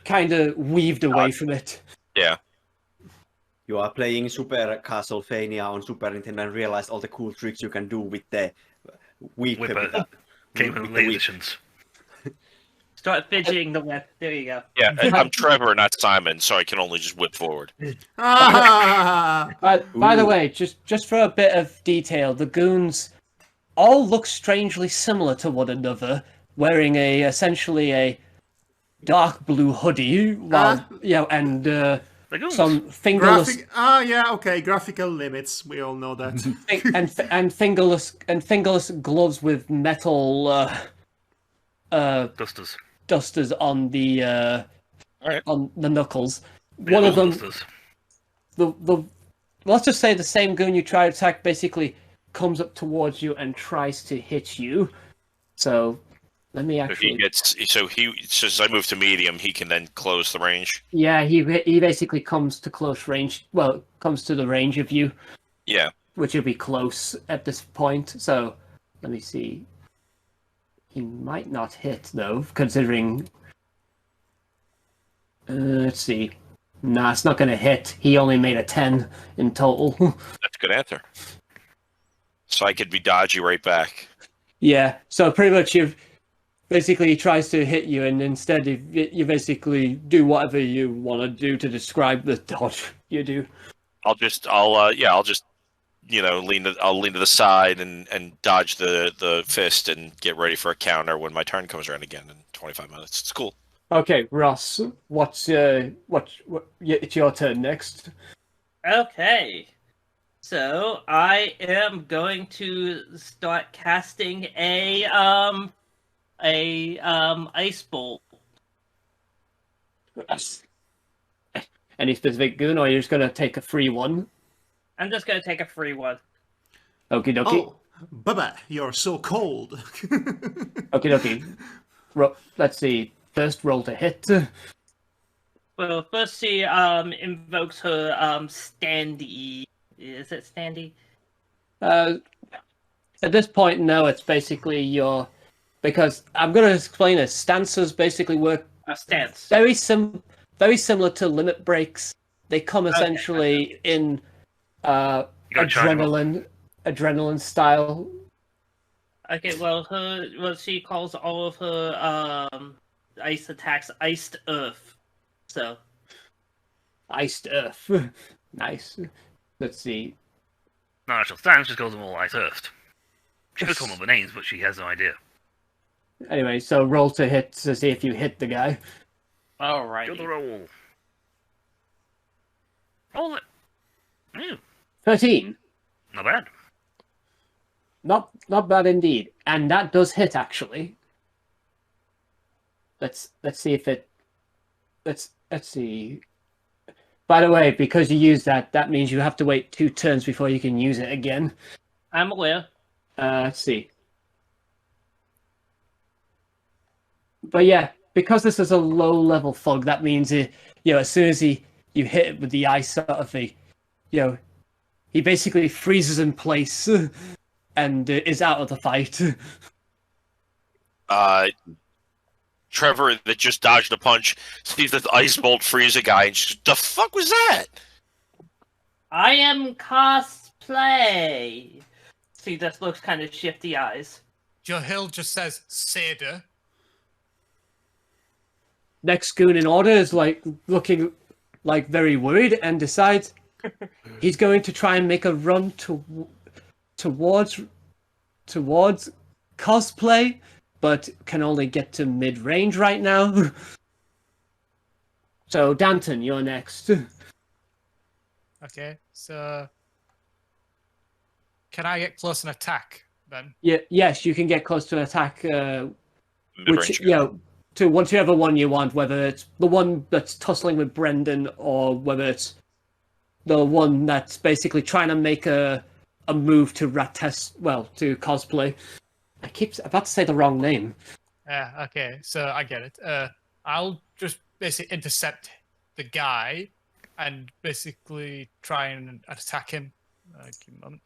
kind of weaved away from it. Yeah. You are playing Super Castlevania on Super Nintendo and realized all the cool tricks you can do with the whip. Game of editions. Start fidgeting the whip. There you go. Yeah, I'm Trevor, not Simon, so I can only just whip forward. By the way, just for a bit of detail, the goons all look strangely similar to one another, wearing essentially a dark blue hoodie, and some fingerless. Graphical limits. We all know that. and fingerless gloves with metal dusters on the on the knuckles. One of them, let's just say the same goon you try to attack basically comes up towards you and tries to hit you. So let me actually. Since I move to medium, he can then close the range. Yeah, he basically comes to close range. Well, comes to the range of you. Yeah. Which will be close at this point. So let me see. He might not hit though, considering. Let's see. Nah, it's not going to hit. He only made a 10 in total. That's a good answer. So I could be dodgy right back. Yeah. So pretty much he tries to hit you, and instead you basically do whatever you want to do to describe the dodge you do. I'll lean to the side and dodge the fist and get ready for a counter when my turn comes around again in 25 minutes. It's cool. Okay, Ross, it's your turn next. Okay. So I am going to start casting a a ice bolt. Any specific goon, or you're just gonna take a free one? I'm just gonna take a free one. Okie dokie. Oh, Bubba, you're so cold. Okie dokie. Let's see. First roll to hit. Well, first she invokes her standee. Is it standee? At this point, no. It's basically your because I'm gonna explain it. Stances basically work. A stance. Very similar to limit breaks. They come essentially in adrenaline style. Okay, well, she calls all of her ice attacks iced earth. So Iced earth. Nice. Let's see. No, she'll stance just calls them all ice earthed. She could call them other names, but she has no idea. Anyway, so roll to hit to see if you hit the guy. alright. Do the roll. Roll it. Ew, 13. not bad. Not bad indeed. And that does hit actually. Let's see if it let's see. By the way, because you use that means you have to wait 2 turns before you can use it again. I'm aware. Let's see. But yeah, because this is a low-level fog, that means as soon as you hit it with the ice sort of thing, he basically freezes in place and is out of the fight. Trevor, that just dodged a punch, sees the ice bolt freeze a guy, and just, the fuck was that? I am cosplay. She just looks kind of shifty eyes. Johild just says Seder. Next goon in order is looking very worried and decides he's going to try and make a run towards cosplay, but can only get to mid-range right now. So Dantan, you're next. Okay, so can I get close and attack then? Yeah, yes, you can get close to an attack. Which Mid-range. To whichever one you want, whether it's the one that's tussling with Brendan or whether it's the one that's basically trying to make a move to to cosplay. I keep about to say the wrong name. Yeah, okay, so I get it. I'll just basically intercept the guy and basically try and attack him. Give me a moment.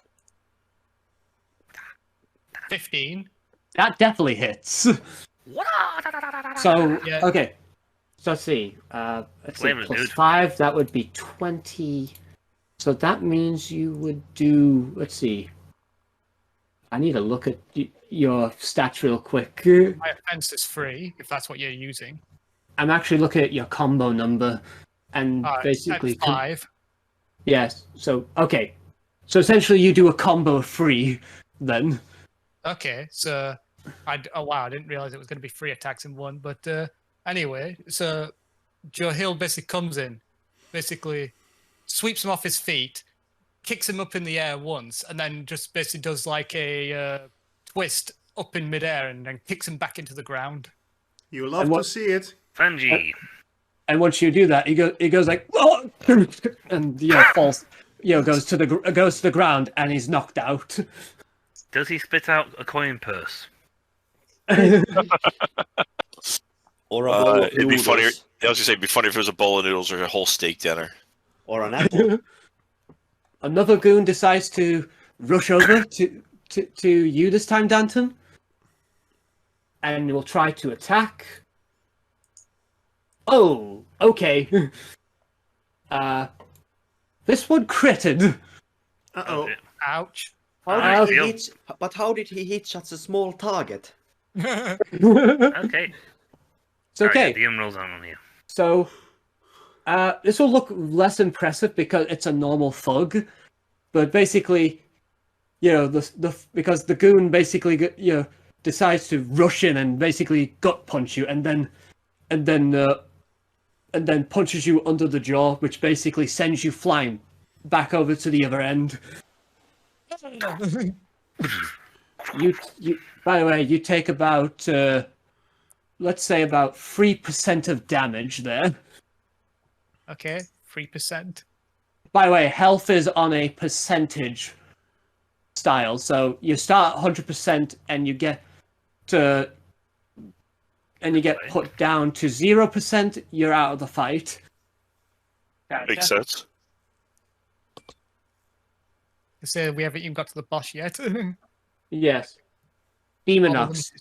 15. That definitely hits. So, Yeah. okay. So let's see. Let's see. Flavors, Plus dude. 5, that would be 20. So that means you would do... Let's see. I need to look at your stats real quick. My offense is free, if that's what you're using. I'm actually looking at your combo number. And Alright, basically... that's 5. Yes. So, okay. So essentially you do a combo free, then. Okay, so... Oh wow, I didn't realize it was going to be 3 attacks in one. But anyway, so Johild basically comes in, basically sweeps him off his feet, kicks him up in the air once, and then just basically does like a twist up in midair and then kicks him back into the ground. You love to see it. Sanji. And once you do that, he goes like, oh! And falls, goes to the ground, and he's knocked out. Does he spit out a coin purse? Or a bowl of It'd be noodles. funnier. I was gonna say, it'd be funny if it was a bowl of noodles or a whole steak dinner. Or an apple. Another goon decides to rush over to you this time, Dantan, and will try to attack. Oh, okay. This one critted. Uh-oh. Ouch. How did Deal. he hit, but how did he hit such a small target? Okay. It's okay. Right, the rolls on here. So, this will look less impressive because it's a normal thug, but basically, because the goon basically, decides to rush in and basically gut punch you, and then punches you under the jaw, which basically sends you flying back over to the other end. You by the way, you take about let's say about 3% of damage there. Okay, 3%. By the way, health is on a percentage style, so you start 100% and you get put down to 0%. You're out of the fight. Gotcha. Makes sense. So we haven't even got to the boss yet. Yes. Deamonox.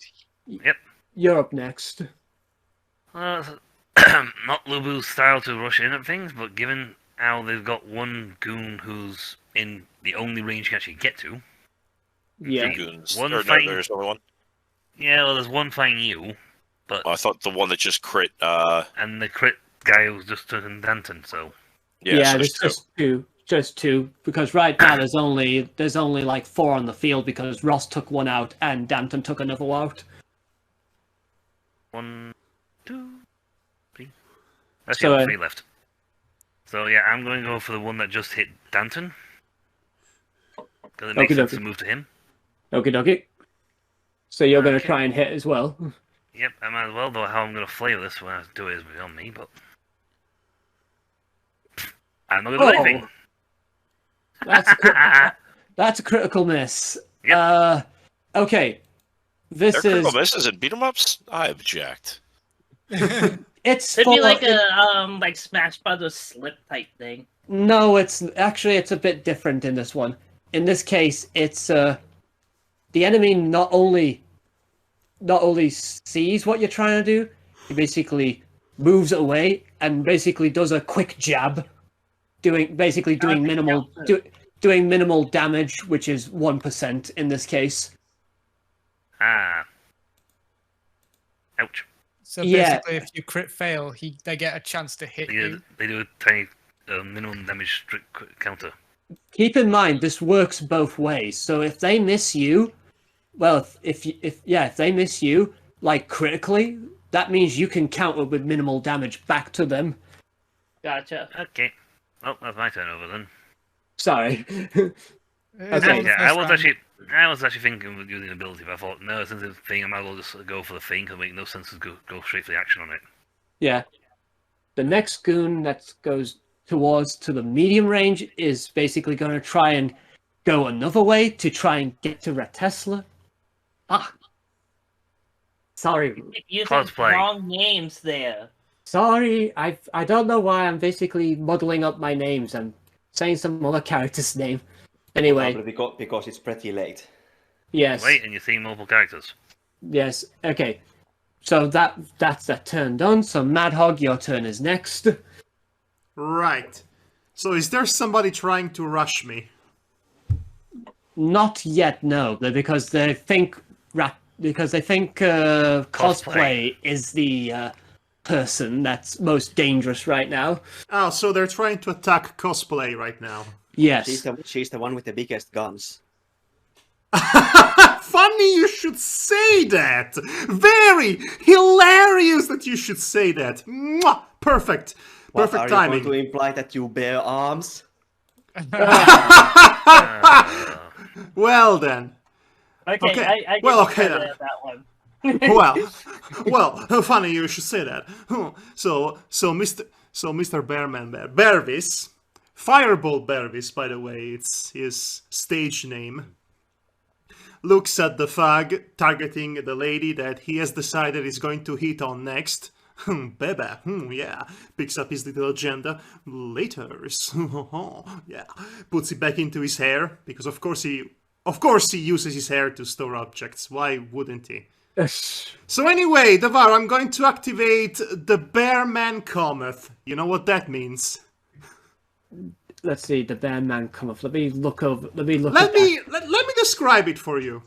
Yep. You're up next. Not Lubu's style to rush in at things, but given how they've got one goon who's in the only range you can actually get to. Yeah. Goons. One No, fighting... there's only one. Yeah, well, there's one fighting you, but... I thought the one that just crit, And the crit guy who's just taken Dantan, so... Yeah, so there's just two. Just two. Because right now there's only like 4 on the field because Ross took one out and Dantan took another one out. 1, 2, 3. Actually, 3 left. So yeah, I'm going to go for the one that just hit Dantan. Because it makes sense to move to him. Okie dokie. So you're going to try and hit as well? Yep, I might as well, though how I'm going to flavor this when I do it is beyond me, but... I'm not going to do anything. That's a critical miss. Yep. Okay. This They're is... critical misses in beat 'em ups? I object. It's It'd be like a like Smash Brothers slip type thing. No, it's a bit different in this one. In this case, it's the enemy not only sees what you're trying to do, he basically moves away and basically does a quick jab, doing minimal damage, which is 1% in this case. Ah. Ouch. So basically, if you crit fail, they get a chance to hit you. They do a tiny minimum damage counter. Keep in mind, this works both ways. So if they miss you, well, if they miss you, like critically, that means you can counter with minimal damage back to them. Gotcha. Okay. Well, that's my turn over then. Sorry. Okay. Yeah, I was actually thinking of using the ability, but I thought, no, since it's a thing, I might as well just go for the thing, because it makes no sense to go straight for the action on it. Yeah. The next goon that goes to the medium range is basically going to try and go another way to try and get to Ratesla. Sorry. Using Cosplay. wrong names there. Sorry, I don't know why I'm basically muddling up my names. I'm saying some other character's name. Anyway. Probably because it's pretty late. Yes. Wait, and you're seeing multiple characters. Yes. Okay. So that's a turn done. So Madhog, your turn is next. Right. So is there somebody trying to rush me? Not yet, no. Because they think cosplay is the person that's most dangerous right now. Oh, so they're trying to attack cosplay right now. Yes. She's the one with the biggest guns. Funny you should say that! Very hilarious that you should say that! Mwah! Perfect! Perfect timing. Are you going to imply that you bear arms? Well then. Okay. I okay then. then. That one. well, funny you should say that. So Mr. Bearvis, Fireball Bearvis, by the way, it's his stage name, looks at the fag targeting the lady that he has decided is going to hit on next. Baby, yeah. Picks up his little agenda. Laters. Yeah. Puts it back into his hair, because of course he uses his hair to store objects. Why wouldn't he? So anyway, Devar, I'm going to activate the Bear Man Cometh. You know what that means? Let's see, the Bear Man Cometh. Let me look over. Let me describe it for you.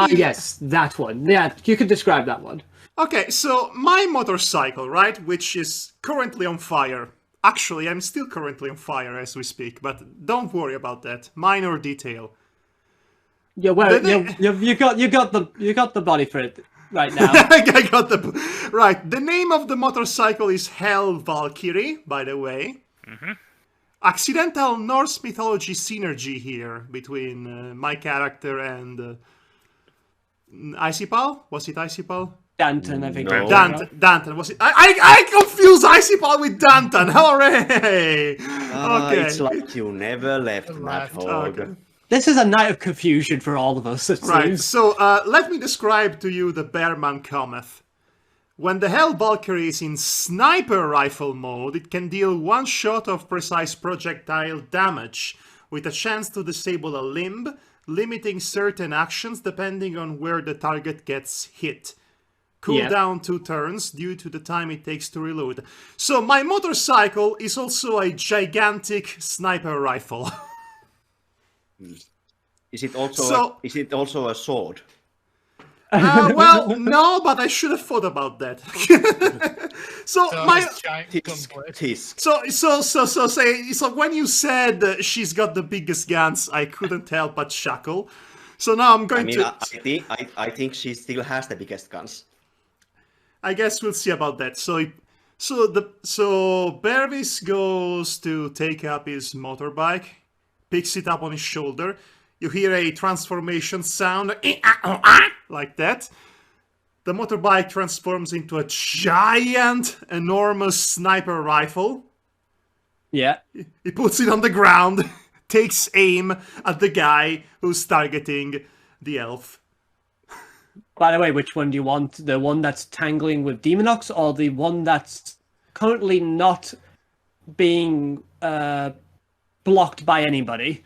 Yes, that one. Yeah, you can describe that one. Okay, so my motorcycle, right, which is currently on fire. Actually, I'm still currently on fire as we speak, but don't worry about that. Minor detail. Yeah, well, you got the body for it right now. I got the right. The name of the motorcycle is Hell Valkyrie, by the way. Mm-hmm. Accidental Norse mythology synergy here between my character and Icipall. Was it Icipall? Dantan, I think. No. Dantan was it? I confuse Icipall with Dantan. Hooray! Okay. It's like you never left, Madhog. Okay. This is a night of confusion for all of us, it Right, seems. so let me describe to you the Bearman cometh. When the Hell Valkyrie is in sniper rifle mode, it can deal one shot of precise projectile damage, with a chance to disable a limb, limiting certain actions depending on where the target gets hit. Cooldown 2 turns due to the time it takes to reload. So my motorcycle is also a gigantic sniper rifle. Is it also a sword? Well, no, but I should have thought about that. so my Tisk. so when you said she's got the biggest guns, I couldn't help but chuckle. So now I'm going to. I think she still has the biggest guns. I guess we'll see about that. So Bearvis goes to take up his motorbike, picks it up on his shoulder. You hear a transformation sound like that. The motorbike transforms into a giant, enormous sniper rifle. Yeah. He puts it on the ground, takes aim at the guy who's targeting the elf. By the way, which one do you want? The one that's tangling with Deamonox, or the one that's currently not being blocked by anybody?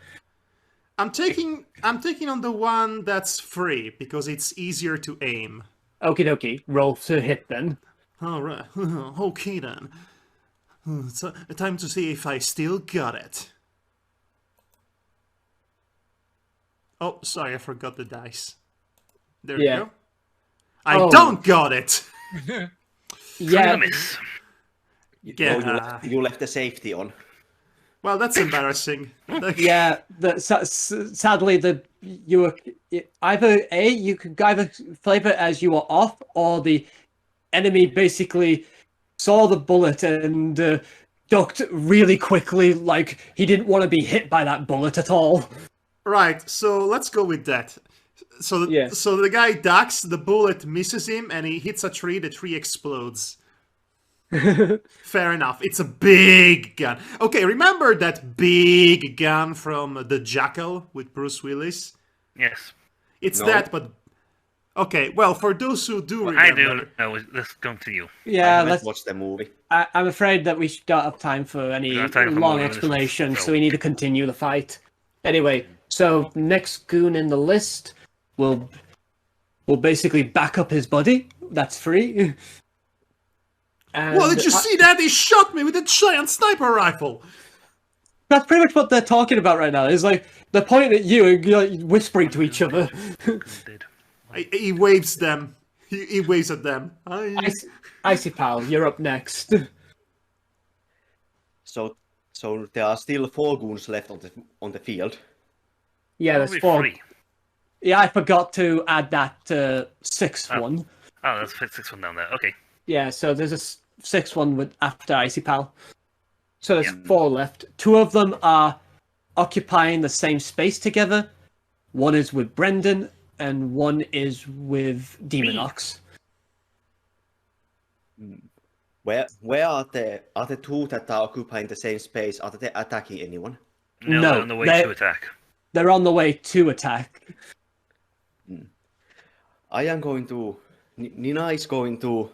I'm taking on the one that's free because it's easier to aim. Okie dokie. Roll to hit then. All right. Okay then. It's time to see if I still got it. Oh, sorry, I forgot the dice. There we go. I don't got it. Yeah. You left the safety on. Well, that's embarrassing. Yeah. Sadly, you could either flavor it as you were off, or the enemy basically saw the bullet and ducked really quickly, like he didn't want to be hit by that bullet at all. Right. So let's go with that. So the guy ducks, the bullet misses him, and he hits a tree. The tree explodes. Fair enough. It's a big gun. Okay, remember that big gun from The Jackal with Bruce Willis? Yes. It's that, but... Okay, well, for those who do remember... I do. No, let's come to you. Yeah, let's watch the movie. I'm afraid that we don't have time for any long explanation, so we need to continue the fight. Anyway, so next goon in the list will basically back up his buddy. That's free. And well, did you see that? He shot me with a giant sniper rifle. That's pretty much what they're talking about right now. It's like they're pointing at you and like, whispering to each other. He waves them. He waves at them. Icipall, you're up next. So there are still 4 goons left on the field. Yeah, there's 4. 3. Yeah, I forgot to add that 6th one. Oh, that's 6th one down there. Okay. Yeah, so there's a 6th one after Icipall. So there's 4 left. 2 of them are occupying the same space together. One is with Brendan, and one is with Deamonox. Where are the 2 that are occupying the same space? Are they attacking anyone? No, they're on the way to attack. They're on the way to attack. I am going to... Nina is going to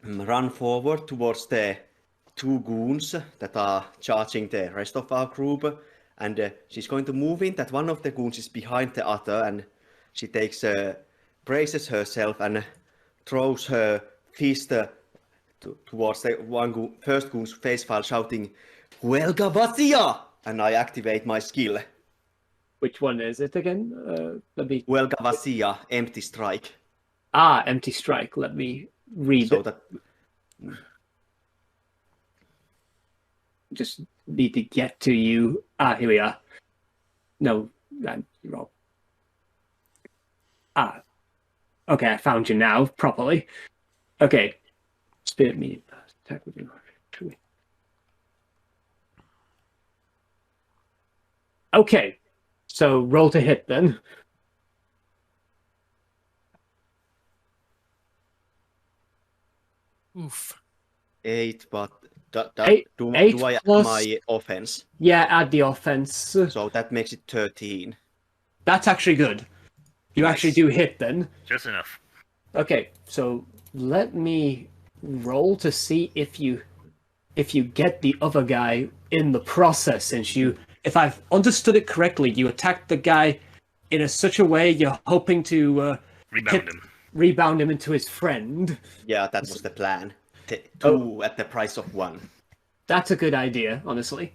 run forward towards the 2 goons that are charging the rest of our group, and she's going to move in that one of the goons is behind the other, and she braces herself and throws her fist towards the first goon's face while shouting, "Huelga vacía!" And I activate my skill. Which one is it again? Huelga vacía, empty strike. Empty strike. Let me read it. Just need to get to you. Here we are. No, I'm wrong. Okay, I found you now, properly. Okay. Spirit medium attack with you. Okay. So roll to hit then. Oof. 8, but do I add plus- my offense? Yeah, add the offense. So that makes it 13. That's actually good. You actually do hit then. Just enough. Okay, so let me roll to see if you get the other guy in the process, since if I've understood it correctly, you attacked the guy in such a way you're hoping to rebound him into his friend. Yeah, that was the plan. 2 at the price of 1. That's a good idea, honestly.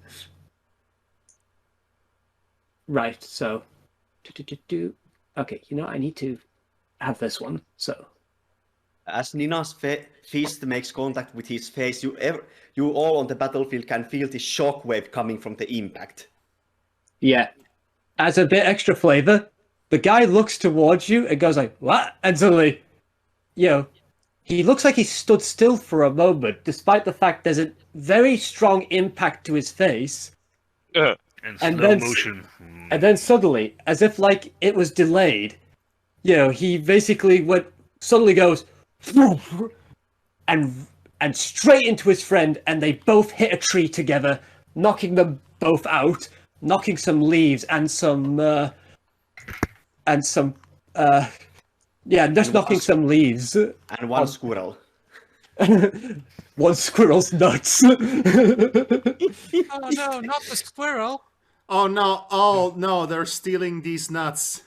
Right, so... Okay, I need to have this one, so... As Nina's fist makes contact with his face, you all on the battlefield can feel the shockwave coming from the impact. Yeah. As a bit extra flavor, the guy looks towards you and goes like, what? And suddenly, he looks like he stood still for a moment, despite the fact there's a very strong impact to his face. And slow motion. And then suddenly, as if like it was delayed, he basically suddenly goes, and straight into his friend, and they both hit a tree together, knocking them both out, knocking some leaves and some knocking some leaves. And one squirrel. One squirrel's nuts. Oh no, not the squirrel. Oh no, they're stealing these nuts.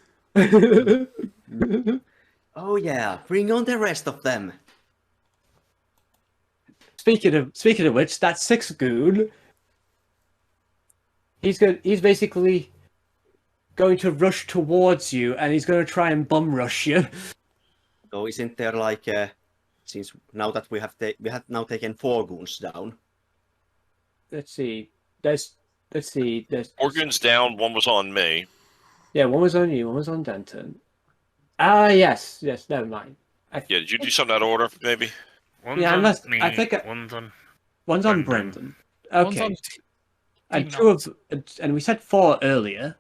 Oh yeah, bring on the rest of them. Speaking of which, that 6th goon, he's basically going to rush towards you, and he's going to try and bum rush you. So isn't there like since now that we have now taken 4 goons down? Let's see. There's 4 goons down. 1 was on me. Yeah, 1 was on you. 1 was on Dantan. Ah, yes. Never mind. Did you do something out of order, maybe? One's on me. I think one's on Brendan. Okay. On and 2 of, and we said 4 earlier.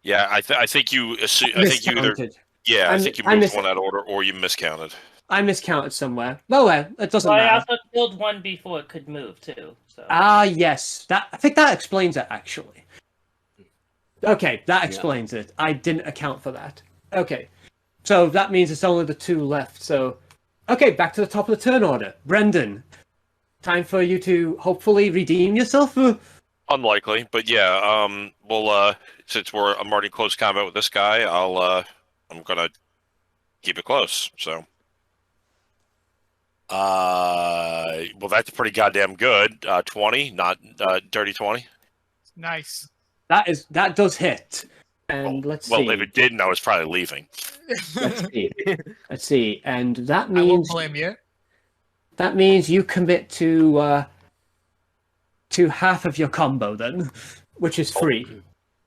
Yeah, I think you. I think you either. Yeah, I think you moved 1 out of order, or you miscounted. I miscounted somewhere. Well, it doesn't matter. I also killed 1 before it could move too. So. Ah, yes. I think that explains it, actually. Okay, that explains it. I didn't account for that. Okay. So that means it's only the 2 left, so... Okay, back to the top of the turn order. Brendan, time for you to hopefully redeem yourself? Unlikely, but yeah, well, since I'm already in close combat with this guy, I'm gonna keep it close, so... well, that's pretty goddamn good. 20, not dirty 20. Nice. That does hit. And let's see. Well, if it didn't, I was probably leaving. Let's see. And that means... I won't blame you. That means you commit to half of your combo then, which is 3.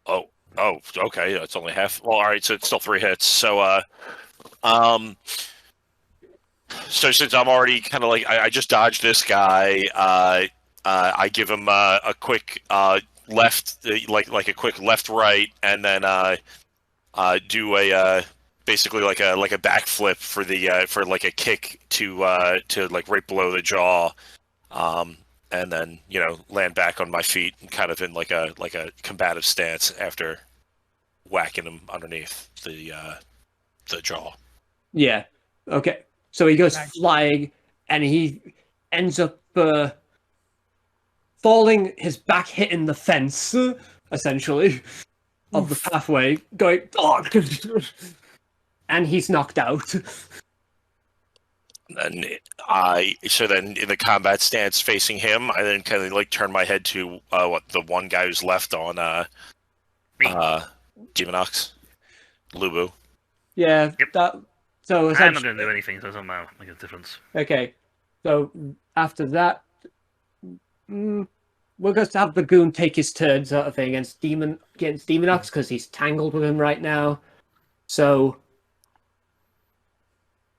Oh, okay. It's only half. Well, all right. So it's still 3 hits. So, so since I'm already kind of like I just dodged this guy, I give him a quick left, like a quick left right, and then do a basically like a backflip for like a kick to like right below the jaw, and then land back on my feet and kind of in like a combative stance after whacking him underneath the jaw. Yeah. Okay. So he goes flying, and he ends up falling, his back hitting the fence, essentially, of the pathway, going, and he's knocked out. And so then in the combat stance facing him, I then kind of like turn my head to the one guy who's left on Deamonox, Lubu. Yeah. Yep. So I'm not going to do anything, so it doesn't make a difference. Okay. So after that, we're going to have the goon take his turn, sort of thing, against Deamonox, because he's tangled with him right now. So,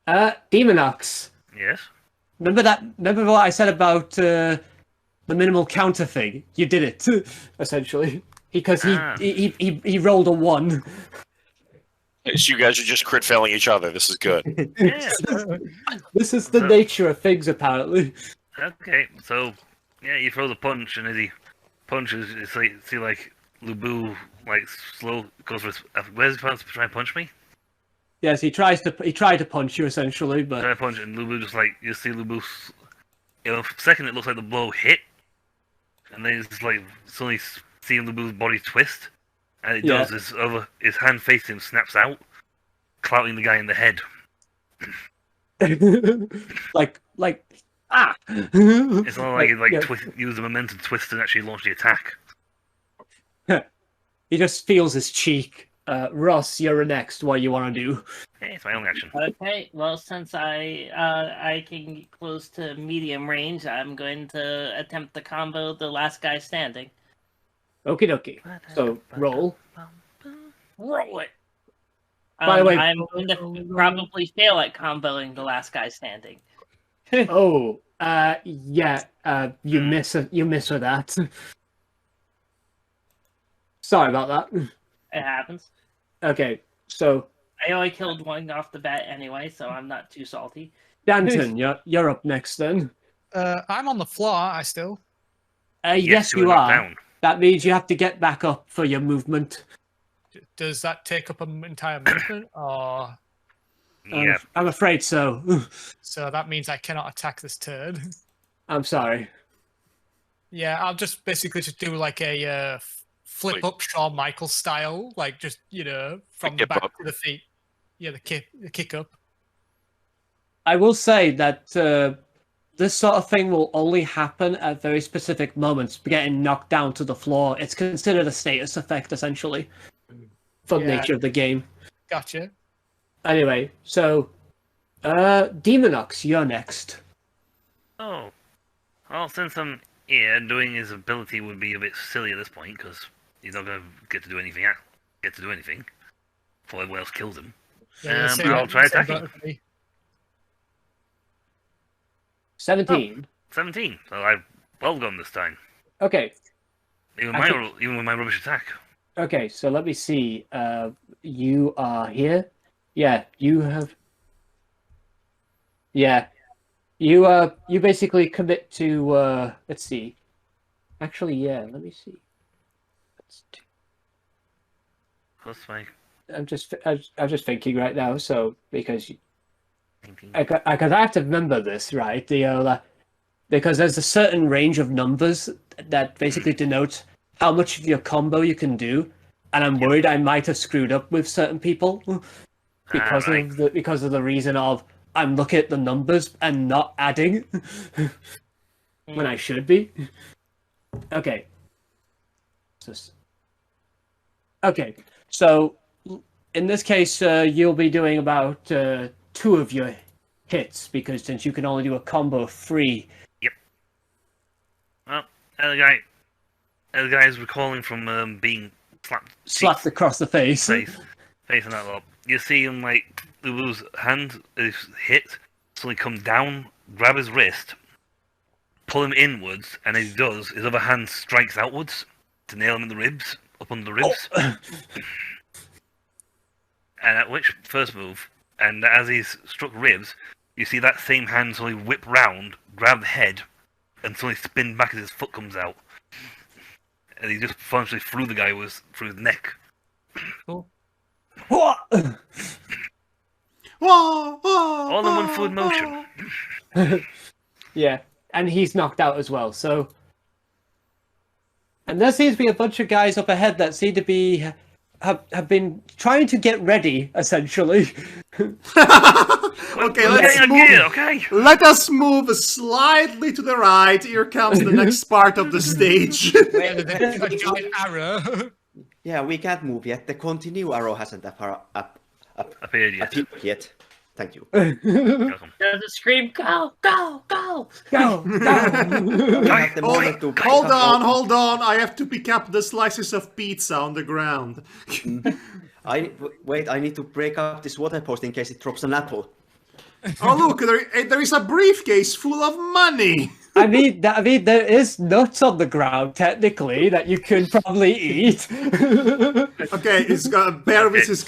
Deamonox. Yes. Remember what I said about the minimal counter thing? You did it, essentially, because he rolled a 1. So you guys are just crit failing each other. This is good. Yeah. This is the nature of things, apparently. Okay, so yeah, you throw the punch, and as he punches, it's like see like Lubu like slow goes for his. Where's he supposed to try and punch me? Yes, he tried to punch you essentially, but Try to punch, and Lubu just like you see Lubu. You know, for a second it looks like the blow hit, and then it's like suddenly seeing Lubu's body twist, and it does. His hand facing him snaps out, clouting the guy in the head. like ah. It's not like it use the momentum twist and actually launch the attack. He just feels his cheek. Ross, you're next. What do you want to do? Hey, it's my own action. Okay, well, since I can get close to medium range, I'm going to attempt to combo the last guy standing. Okie dokie. So, roll. Roll it! By the way... I'm going to probably fail at comboing the last guy standing. Oh, yeah, you miss with that. Sorry about that. It happens. Okay, so... I only killed one off the bat anyway, so I'm not too salty. Dantan, you're up next then. I'm on the floor, aren't I still? Yes, you are. Down. That means you have to get back up for your movement. Does that take up an entire movement, or...? Yeah. I'm afraid so. So that means I cannot attack this turn. I'm sorry. Yeah, I'll just basically just do like a flip up Shawn Michaels style, like just, you know, from the back to the feet. Yeah, the kick up. I will say that this sort of thing will only happen at very specific moments, getting knocked down to the floor. It's considered a status effect, essentially, for the nature of the game. Gotcha. Anyway, so, Deamonox, you're next. Oh. Well, since I'm here, doing his ability would be a bit silly at this point, because he's not going to get to do anything before everyone else kills him. Yeah, I'll try attacking. 17. Oh, 17. So I've well gone this time. Okay. Even with my rubbish attack. Okay, so let me see. You are here. Yeah, you have. Yeah, you basically commit to. Let's see. Actually, yeah. Let me see. What's my? I'm just thinking right now. So because I have to remember this, right? Because there's a certain range of numbers that basically denotes how much of your combo you can do, and I'm worried I might have screwed up with certain people because of the reason of I'm looking at the numbers and not adding when I should be. Okay. Okay, so in this case, you'll be doing about 2 of your hits, because since you can only do a combo of 3. Yep. Well, the guy is recalling from being slapped across the face. Facing that lot. You see him, like, Lulu's hand is hit, so he comes down, grab his wrist, pull him inwards, and as he does, his other hand strikes outwards to nail him in the ribs, up under the ribs. Oh. And at which first move, and as he's struck ribs, you see that same hand suddenly whip round, grab the head, and suddenly spin back as his foot comes out. And he just functionally threw the guy through his neck. Cool. All in one fluid motion. Yeah, and he's knocked out as well, so... And there seems to be a bunch of guys up ahead that seem to be... have been trying to get ready, essentially. Okay, let's move. Let us move slightly to the right. Here comes the next part of the stage. Wait, there's a giant arrow. Yeah, we can't move yet. The continue arrow hasn't appeared yet. Thank you. Does it scream, go, go, go, go, go. Hold on. I have to pick up the slices of pizza on the ground. I need to break up this water post in case it drops an apple. Oh, look, there is a briefcase full of money. I mean, there is nuts on the ground technically that you could probably eat. Okay, Bearvis is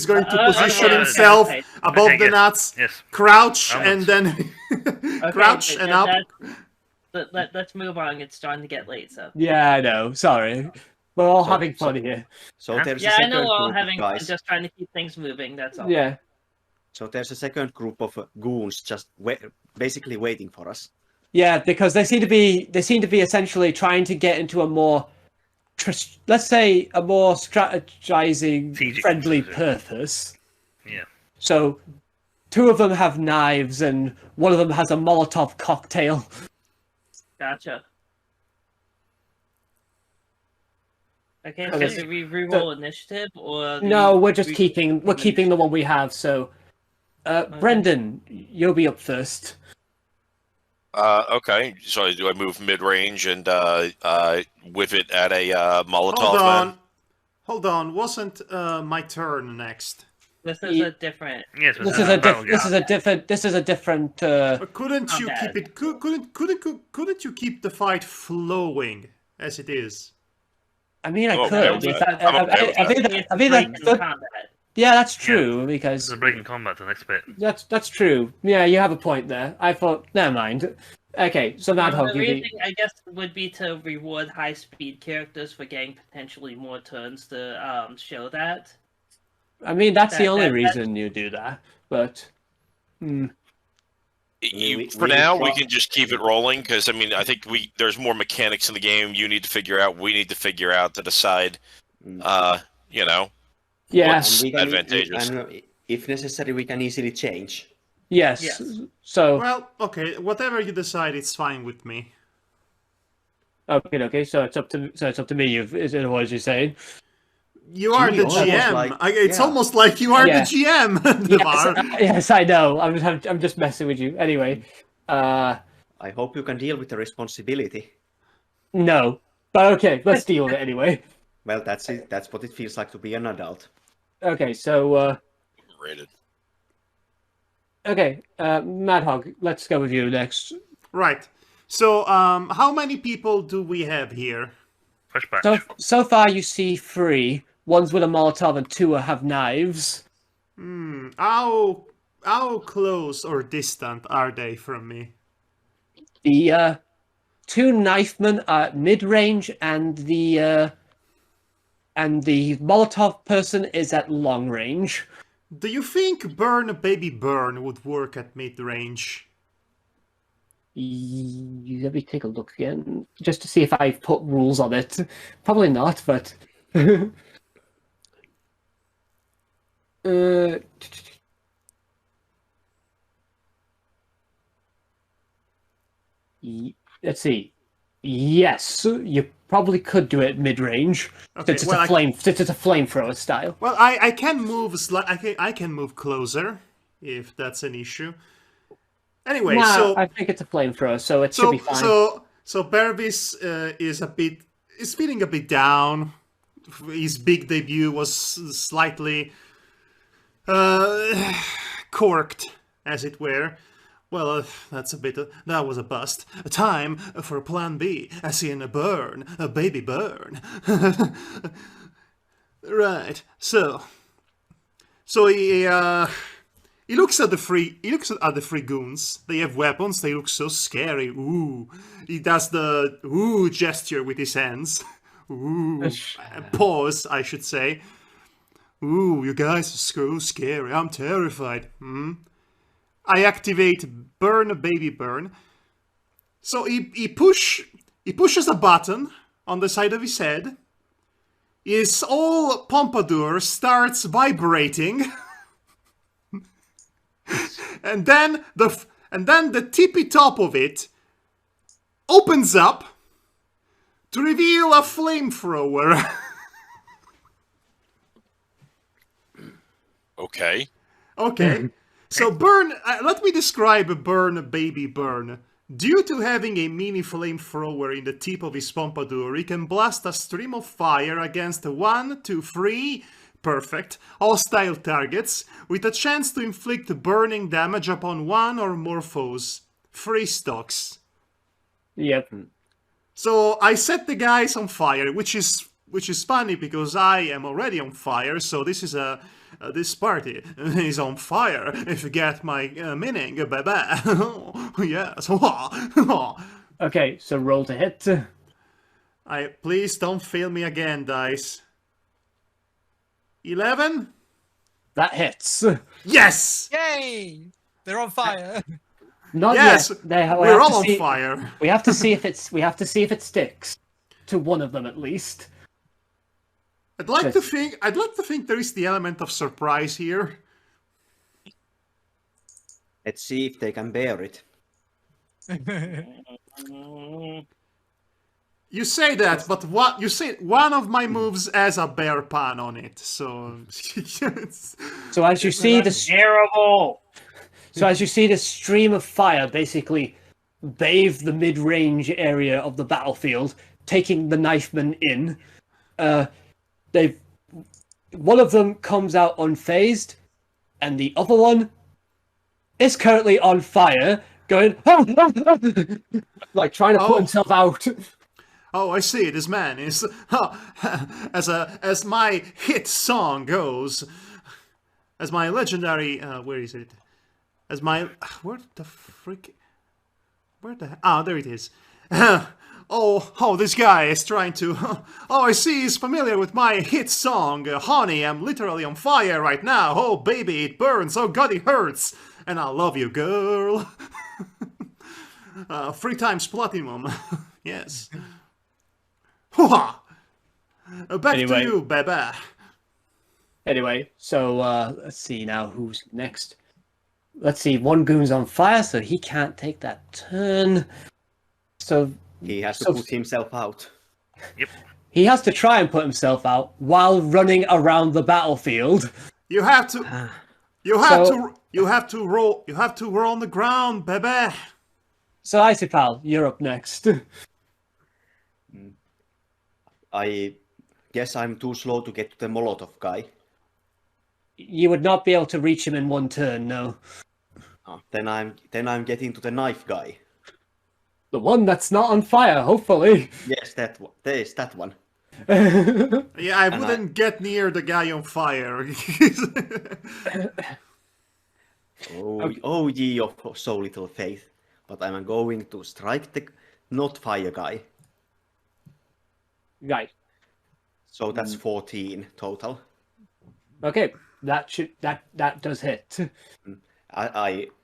going to position okay, himself okay. above Okay, the yes, nuts, yes. crouch, Onwards. and then Okay, crouch but and up. let's move on. It's starting to get late, so. Yeah, I know. Sorry, we're all So- having fun here. So Huh? there's a Yeah, I second know we're all group of having fun, guys. just trying to keep things moving. That's all. Yeah. So there's a second group of goons just basically waiting for us. Yeah, because they seem to be essentially trying to get into a more, let's say, a more strategizing, Strategic friendly position. purpose. Yeah. So, two of them have knives, and one of them has a Molotov cocktail. Gotcha. Okay, so Okay. do we reroll initiative or? No, we're just keeping the one we have. So, Brendan, you'll be up first. Okay. So do I move mid-range and whip it at a Molotov? Hold man? on. Hold on. Wasn't my turn next? This is a different. Yes, This is a different. Couldn't you Okay. keep it? Couldn't you keep the fight flowing as it is? I mean, I Oh, could. okay. If that- I'm okay with I that. think Break in that- combat. yeah, that's true because There's a break in combat the next bit. that's true. Yeah, you have a point there. I thought, never mind. Okay, so Madhog, The you reason, I guess, would be to reward high-speed characters for getting potentially more turns to show that. I mean, that's the that- only that- reason you do that. But For now, we can just keep it rolling because I mean, I think there's more mechanics in the game. You need to figure out. We need to figure out to decide. You know, yeah, What's- And we can, advantageous. and if necessary, we can easily change. yes. Yes. So Well, okay. Whatever you decide, it's fine with me. okay. So it's up to me. Is it what you're saying? You are Gee, the almost GM. like- It's yeah. almost like you are Yeah. the GM, Devar. Yes, I know. I'm just messing with you. Anyway, I hope you can deal with the responsibility. no, but okay. Let's deal with it anyway. Well, that's it. That's what it feels like to be an adult. Okay, so rated. okay, Madhog, let's go with you next. Right. So, how many people do we have here? Push back. So far, you see 3. One's with a Molotov and 2 have knives. How close or distant are they from me? The 2 knifemen are at mid-range, and the Molotov person is at long range. Do you think Burn Baby Burn would work at mid-range? Let me take a look again, just to see if I've put rules on it. Probably not, but... Let's see. Yes, you probably could do it mid-range, Okay, since well, since it's a flamethrower style. Well, I can move. I can move closer if that's an issue. Anyway, Nah, so I think it's a flamethrower, so it should be fine. So Bearvis is feeling a bit down. His big debut was slightly corked, as it were. Well, that was a bust. A time for Plan B, as in a baby burn. Right. So he looks at the three goons. They have weapons. They look so scary. Ooh. He does the ooh gesture with his hands. Ooh. Pause, I should say. Ooh, you guys are so scary. I'm terrified. I activate Burn Baby Burn. So he pushes a button on the side of his head. His whole pompadour starts vibrating. and then the tippy top of it opens up to reveal a flamethrower. Okay. Okay. So let me describe Burn Baby Burn. Due to having a mini flamethrower in the tip of his pompadour, he can blast a stream of fire against 1, 2, 3, perfect, hostile targets, with a chance to inflict burning damage upon one or more foes. 3 stocks. Yep. So I set the guys on fire, which is funny because I am already on fire. So this is this party is on fire. If you get my meaning, baby. Yes. Okay, so roll to hit. Please don't fail me again, dice. 11. That hits. Yes. Yay! They're on fire. Not Yes. yet. We're all on fire. We have to see if it's. We have to see if it sticks to one of them at least. I'd like to think there is the element of surprise here. Let's see if they can bear it. You say that, but what you say? One of my moves has a bear pan on it, so. So as you see the Terrible. So as you see the stream of fire basically bathe the mid-range area of the battlefield, taking the knifemen in. One of them comes out unfazed, and the other one is currently on fire, going like trying to put himself out. Oh, I see. This man is as my hit song goes, as my legendary. Where is it? As my where the freak? Where the there it is. Oh, this guy is trying to. Oh, I see he's familiar with my hit song, Honey, I'm literally on fire right now. Oh, baby, it burns. Oh, God, it hurts. And I love you, girl. 3 times platinum. Yes. Back to you, baby. Anyway, so let's see now who's next. Let's see, one goon's on fire, so he can't take that turn. So he has to put himself out. Yep. He has to try and put himself out while running around the battlefield. You have to. You have to roll. You have to roll on the ground, baby. So Icipall, you're up next. I guess I'm too slow to get to the Molotov guy. You would not be able to reach him in one turn, no. Then I'm getting to the knife guy. The one that's not on fire, hopefully. Yes, that one. There is that one. Yeah, I wouldn't get near the guy on fire. Oh, ye of so little faith. But I'm going to strike the not fire guy. Right. So that's 14 total. Okay, that does hit.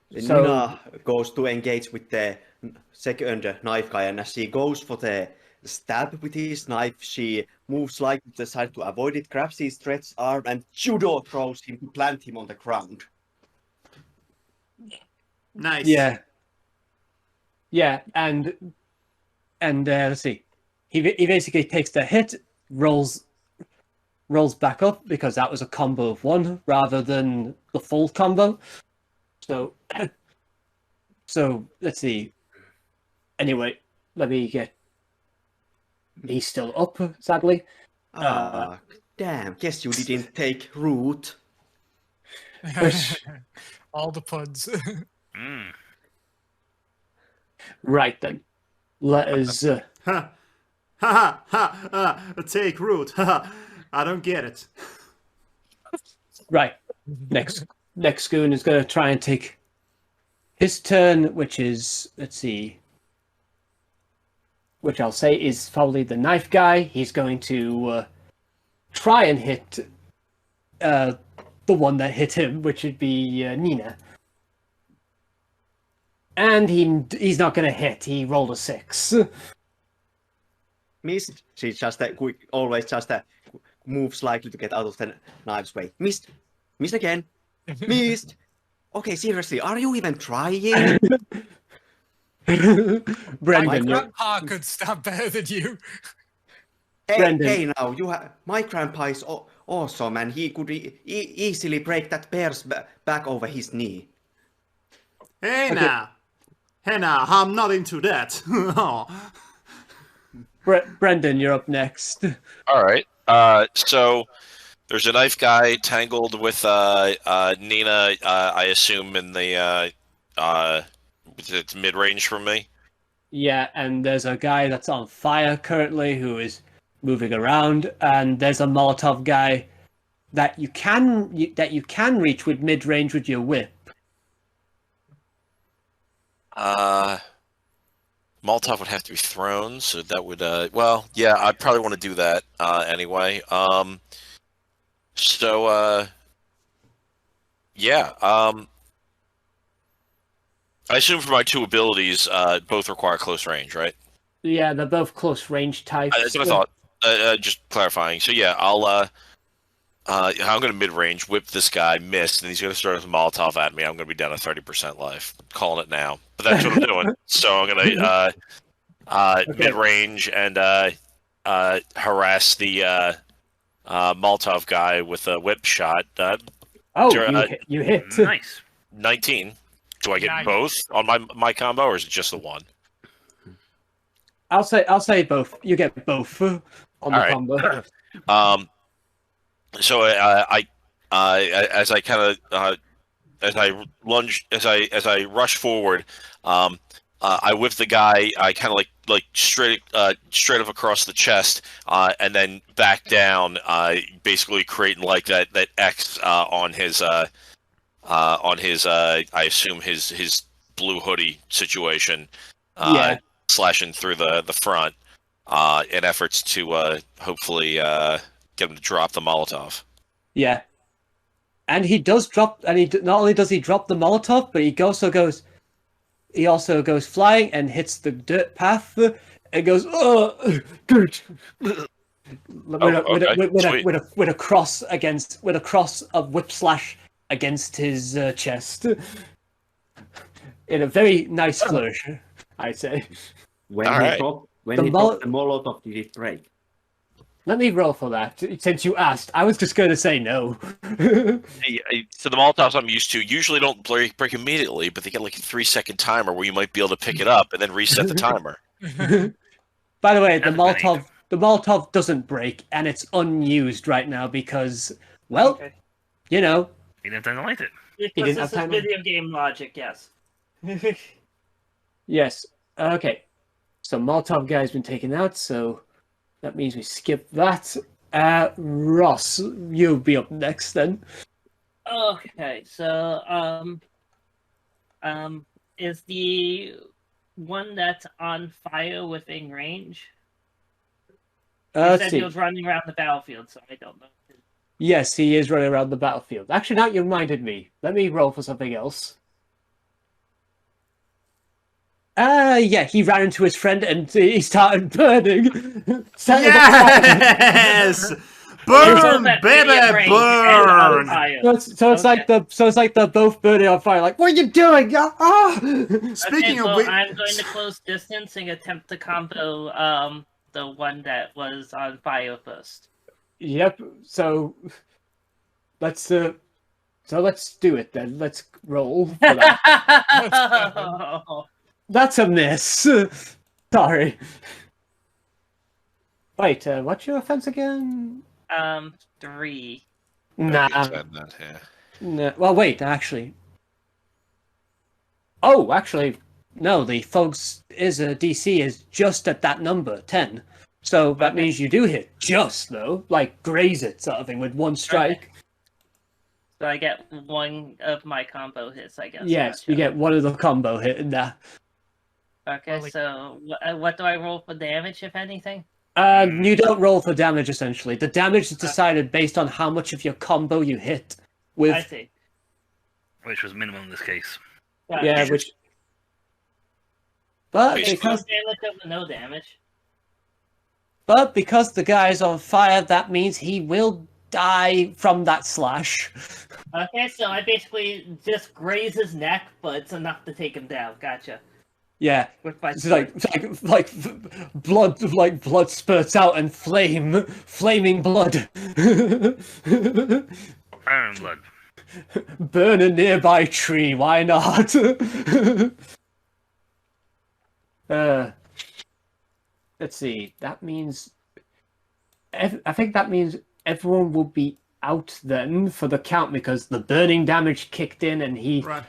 Nina goes to engage with the second knife guy, and as she goes for the stab with his knife, she moves slightly to the side to avoid it, grabs his stretched arm, and judo throws him to plant him on the ground. Nice. Yeah. Yeah, and let's see. He basically takes the hit, rolls back up because that was a combo of 1 rather than the full combo. So let's see. Anyway, let me get. He's still up, sadly. Damn! Guess you didn't take root. All the puns. Right then, let us. Take root. I don't get it. Right. Next goon is going to try and take his turn, which is, let's see, which I'll say is probably the knife guy. He's going to try and hit the one that hit him, which would be Nina. And he's not going to hit. He rolled a 6. Missed. She just always just moves slightly to get out of the knife's way. Missed. Missed again. Missed. Okay, seriously, are you even trying? Brendan, my grandpa could stab better than you. Hey, now my grandpa is awesome, and he could easily break that bear's back over his knee. Hey now, I'm not into that. Brendan, you're up next. All right. So there's a knife guy tangled with Nina. I assume in the it's mid range from me. Yeah, and there's a guy that's on fire currently who is moving around, and there's a Molotov guy that you can reach with mid-range with your whip. Molotov would have to be thrown, so that would well, yeah, I'd probably want to do that anyway. Yeah. I assume for my two abilities, both require close range, right? Yeah, they're both close range types. That's what I thought. Just clarifying. So yeah, I'm going to mid-range, whip this guy, miss, and he's going to start with a Molotov at me. I'm going to be down to 30% life. I'm calling it now. But that's what I'm doing. So I'm going to mid-range and harass the Molotov guy with a whip shot. You hit. Nice. 19. Do I get both on my combo, or is it just the one? I'll say both. You get both on the combo. So as I kind of as I rush forward, I whip the guy. I kind of like straight up across the chest, and then back down, basically creating like that X on his I assume his blue hoodie situation, slashing through the front, in efforts to hopefully get him to drop the Molotov. Yeah, and he does drop, and not only does he drop the Molotov, but he also goes flying and hits the dirt path and goes good. With a cross of whip slash against his chest in a very nice flourish, I'd say. When he dropped the Molotov, did it break? Let me roll for that, since you asked. I was just going to say no. So the Molotovs I'm used to usually don't break immediately, but they get like a 3-second timer where you might be able to pick it up and then reset the timer. By the way, the Molotov doesn't break, and it's unused right now because, well, you know. He didn't have time to light it. Because this is video game logic, yes. Yes. Okay. So Molotov guy's been taken out, so that means we skip that. Ross, you'll be up next then. Okay, so is the one that's on fire within range? You said he was running around the battlefield, so I don't know. Yes, he is running around the battlefield. Actually, now you reminded me. Let me roll for something else. Yeah, he ran into his friend and he started burning. Yes! Burn, baby, burn! So it's like they're both burning on fire. Like, what are you doing? Speaking of which, I'm going to close distance and attempt to combo the one that was on fire first. Yep. So let's do it then. Let's roll for that. That's a miss. Sorry. Wait, what's your offense again? 3. Nah. Nah. Well, wait, actually. Oh, actually, no. The folks DC is just at that number, 10. So that means you do hit just though, like graze it sort of thing with one strike. Okay. So I get one of my combo hits, I guess. Yes, you get one of the combo hit in there. Okay, so what do I roll for damage, if anything? You don't roll for damage, essentially. The damage is decided based on how much of your combo you hit. I see. Which was minimum in this case. Yeah, which... But because... damage over no damage. But because the guy's on fire, that means he will die from that slash. Okay, so I basically just graze his neck, but it's enough to take him down. Gotcha. Yeah, it's like blood spurts out and flaming blood. Iron blood. Burn a nearby tree. Why not? Let's see. That means, I think that means everyone will be out then for the count because the burning damage kicked in and he. Right.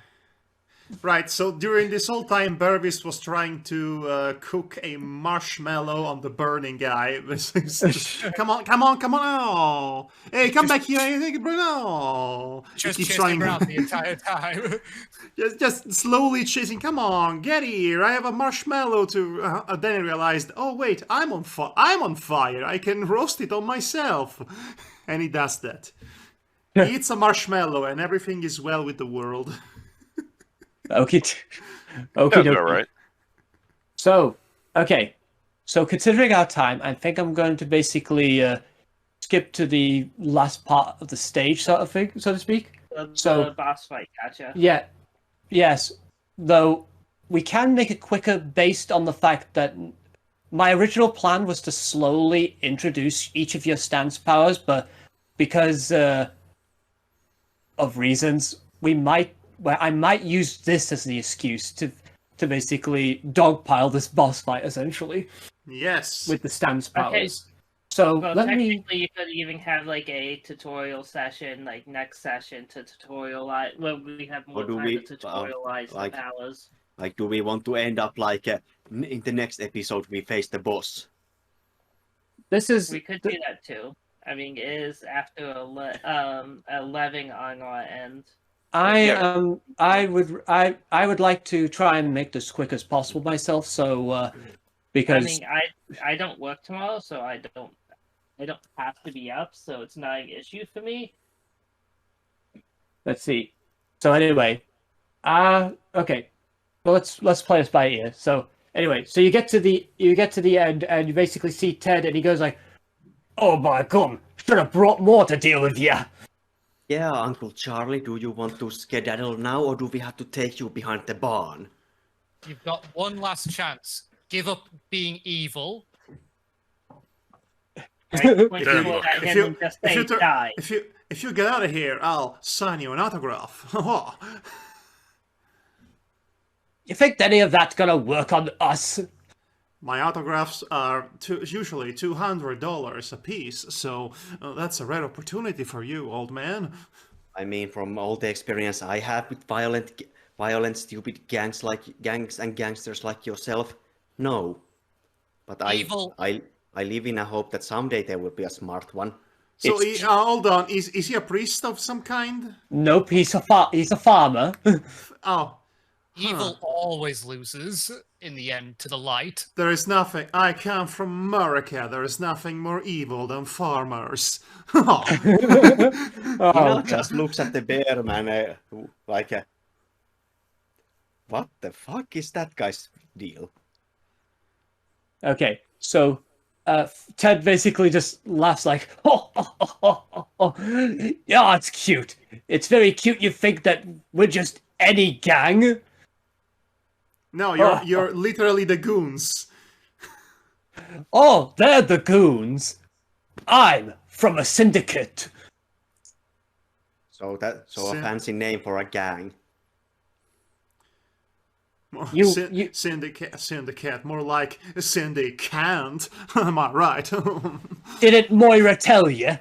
Right, so during this whole time, Bearvis was trying to cook a marshmallow on the burning guy. Come on, come on, come on! Oh. Hey, come back here! Hey, Bruno! Just chasing around the entire time. just slowly chasing. Come on, get here! I have a marshmallow to. Then he realized, oh wait, I'm on fire. I can roast it on myself, and he does that. He eats a marshmallow, and everything is well with the world. Okay. Okay. All right. So, okay. So, considering our time, I think I'm going to basically skip to the last part of the stage, sort of thing, so to speak. The boss fight, gotcha. Yeah. Yes. Though we can make it quicker based on the fact that my original plan was to slowly introduce each of your stance powers, but because of reasons, I might use this as the excuse to basically dogpile this boss fight, essentially. Yes. With the stance powers. Okay. So well, technically, you could even have like a tutorial session, like next session to tutorialize. Well, we have more time to tutorialize the powers. Like, do we want to end up like in the next episode we face the boss? We could do that too. I mean, it is after 11 on our end. I would like to try and make this quick as possible myself. So because I mean, I don't work tomorrow, so I don't have to be up, so it's not an issue for me. Let's see. So anyway, okay. Well, let's play this by ear. So anyway, so you get to the end, and you basically see Ted, and he goes like, "Oh my God, should have brought more to deal with you." Yeah, Uncle Charlie, do you want to skedaddle now, or do we have to take you behind the barn? You've got one last chance. Give up being evil. If you get out of here, I'll sign you an autograph. You think any of that's gonna work on us? My autographs are usually $200 a piece, so that's a rare opportunity for you, old man. I mean, from all the experience I have with violent, stupid gangs and gangsters like yourself, no. But I live in a hope that someday there will be a smart one. So, hold on, is he a priest of some kind? Nope, he's a farmer. Oh. Evil always loses in the end to the light. There is nothing. I come from America. There is nothing more evil than farmers. Just looks at the bear, man, like what the fuck is that guy's deal? Okay, so Ted basically just laughs like, oh. Yeah, it's cute. It's very cute. You think that we're just any gang? No, you're literally the goons. Oh, they're the goons. I'm from a syndicate. So a fancy name for a gang. Syndicate, more like Syndicate. Am I right? Didn't Moira tell you?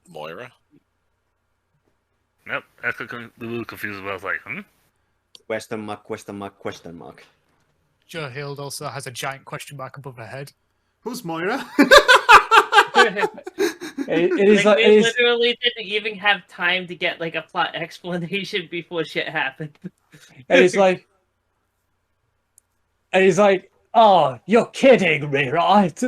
Moira? Nope, that's a little confused about. I was like, Question mark, question mark, question mark. Johild also has a giant question mark above her head. Who's Moira? We literally didn't even have time to get like a plot explanation before shit happened. And he's like, oh, you're kidding me, right?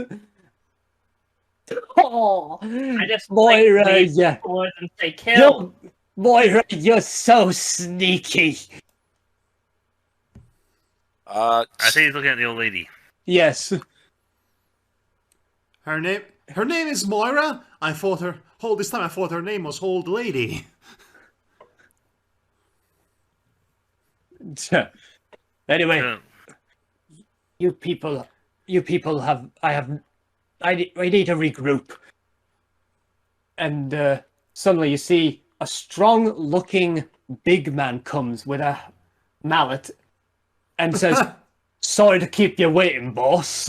Oh, I just Moira, yeah. And say kill. Moira, you're so sneaky. I think he's looking at the old lady. Yes. Her name is Moira? All this time I thought her name was Old Lady. Anyway, you people have, I need to regroup. And suddenly you see a strong-looking big man comes with a mallet and says, "Sorry to keep you waiting, boss."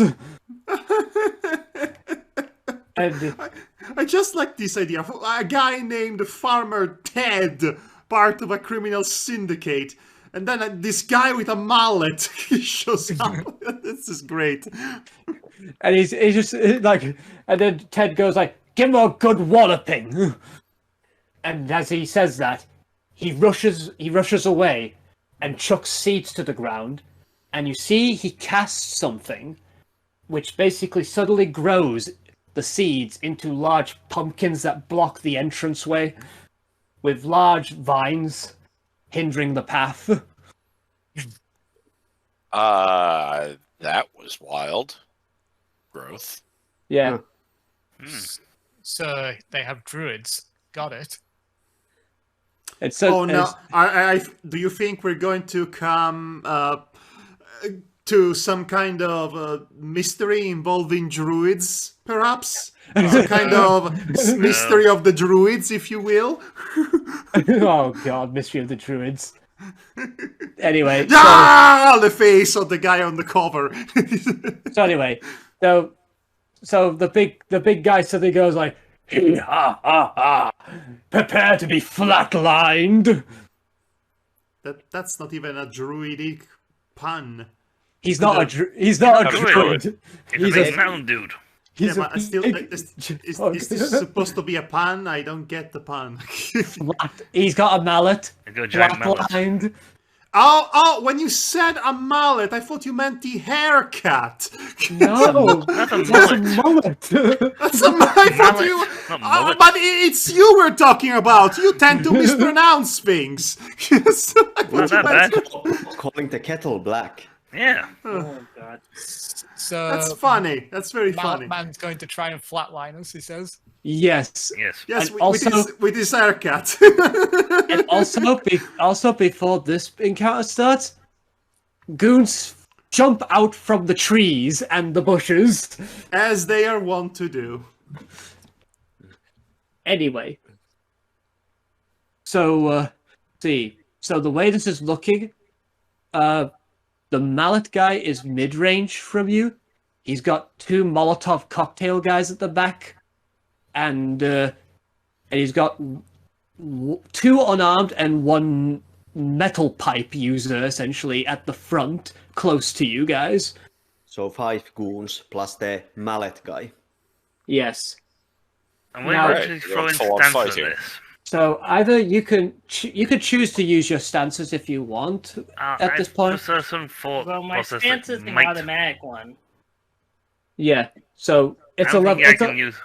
And I just like this idea of a guy named Farmer Ted part of a criminal syndicate. And then this guy with a mallet shows up. This is great. And he's just like, and then Ted goes like, "Give him a good walloping." And as he says that, he rushes away and chucks seeds to the ground. And you see he casts something, which basically suddenly grows the seeds into large pumpkins that block the entranceway, with large vines hindering the path. That was wild growth. Yeah. So they have druids. Got it. It's so, oh no! Do you think we're going to come to some kind of mystery involving druids, perhaps? Some kind of mystery of the druids, if you will? Oh god, mystery of the druids. Anyway, the face of the guy on the cover. So anyway, so the big guy suddenly goes like, "Ha ha ha! Prepare to be flatlined." That's not even a druidic pun. He's not a druid. He's a mountain dude. Is this supposed to be a pun? I don't get the pun. He's got a mallet. Flatlined. Oh, when you said a mallet, I thought you meant the haircut. No, That's a mullet. That's a mallet. But it's you we're talking about. You tend to mispronounce things. Not that bad. Calling the kettle black. Yeah. Oh god. So That's funny. That's very funny. Man's going to try and flatline us, he says. Yes. Yes, And also, with his haircut. and also before this encounter starts, goons jump out from the trees and the bushes. As they are wont to do. Anyway. So, see. So the way this is looking, the mallet guy is mid-range from you. He's got 2 Molotov cocktail guys at the back. And he's got 2 unarmed and 1 metal pipe user, essentially, at the front, close to you guys. So 5 goons plus the mallet guy. Yes. And we're Now- actually throwing stance at this. So either you can choose to use your stances if you want at this point. Some thought Well, my process stance that is the might- automatic one. Yeah. So it's I a don't level. think I can use.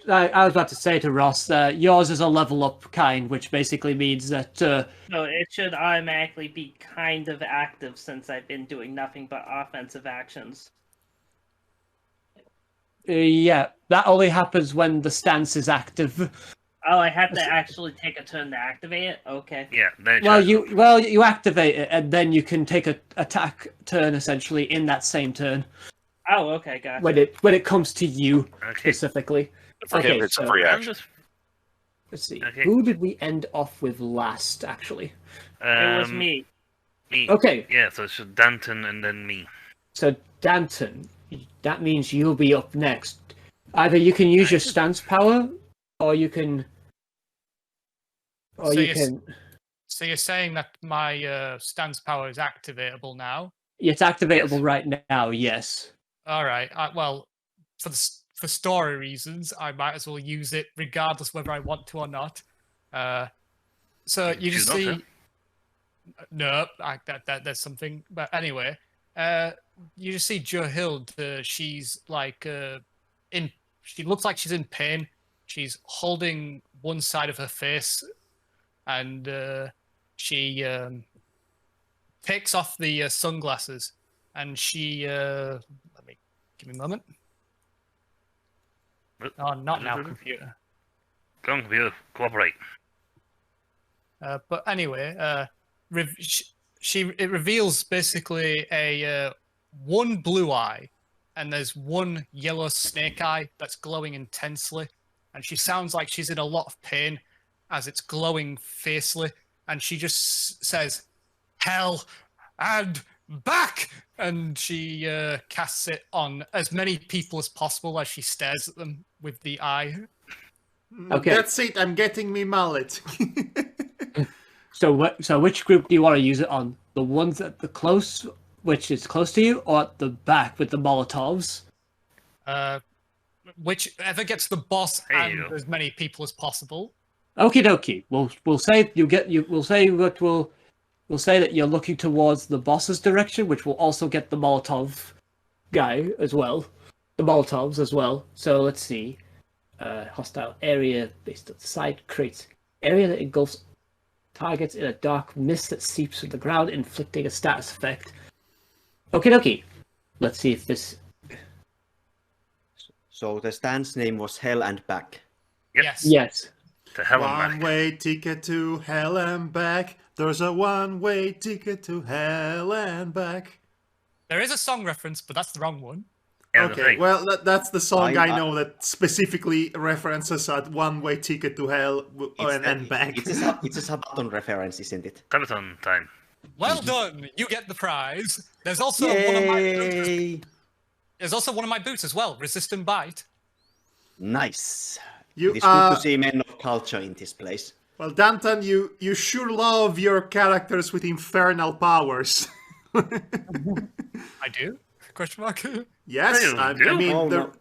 I was about to say to Ross that yours is a level up kind, which basically means that So it should automatically be kind of active since I've been doing nothing but offensive actions. yeah, that only happens when the stance is active. Oh, I have to actually take a turn to activate it? Okay. Yeah. Then it Well, tries- you activate it, and then you can take a attack turn essentially in that same turn Oh, okay, gotcha. when it comes to you Okay. specifically. For him, Okay, it's a so- free I'm action. just. Let's see. Okay. Who did we end off with last, actually? It was me. Me. Okay, Yeah. So it's just Dantan and then me. so Dantan, that means you'll be up next. Either you can use your stance power, or you can... Or So you you're can... So you're saying that my stance power is activatable now? It's activatable Yes. right now, yes. All right. Well, for story reasons, I might as well use it regardless whether I want to or not. So you just Choose not see. No, there's something. But anyway, you just see Johild. She's like in. She looks like she's in pain. She's holding one side of her face, and she takes off the sunglasses, and she. Give me a moment. Oh, not now, computer. Come on, computer, cooperate. But anyway, it reveals basically a one blue eye, and there's one yellow snake eye that's glowing intensely, and she sounds like she's in a lot of pain as it's glowing fiercely, and she just says, "Hell and back!" And she casts it on as many people as possible as she stares at them with the eye. Okay. That's it. I'm getting me mallet. So which group do you want to use it on? The ones at the close, which is close to you, or at the back with the Molotovs? Whichever gets the boss and as many people as possible. Okie dokie. We'll say we'll say that you're looking towards the boss's direction, which will also get the Molotov guy as well. The Molotovs as well. So let's see. Hostile area based on site creates area that engulfs targets in a dark mist that seeps from the ground, inflicting a status effect. Okie dokie. Let's see if this. So the stand's name was Hell and Back. Yep. Yes. To hell and back. One-way ticket to hell and back. There's a one-way ticket to hell and back. There is a song reference, but that's the wrong one. Yeah, Okay, well, that's the song I know that specifically references a one-way ticket to hell and back. It's a Sabaton reference, isn't it? Sabaton time. Well done. You get the prize. There's also one of my boots. There's also one of my boots as well. Resist and bite. Nice. You, It's good to see men of culture in this place. Well, Dantan, you sure love your characters with infernal powers. I do? Question mark? Yes, I mean, Oh, the, no.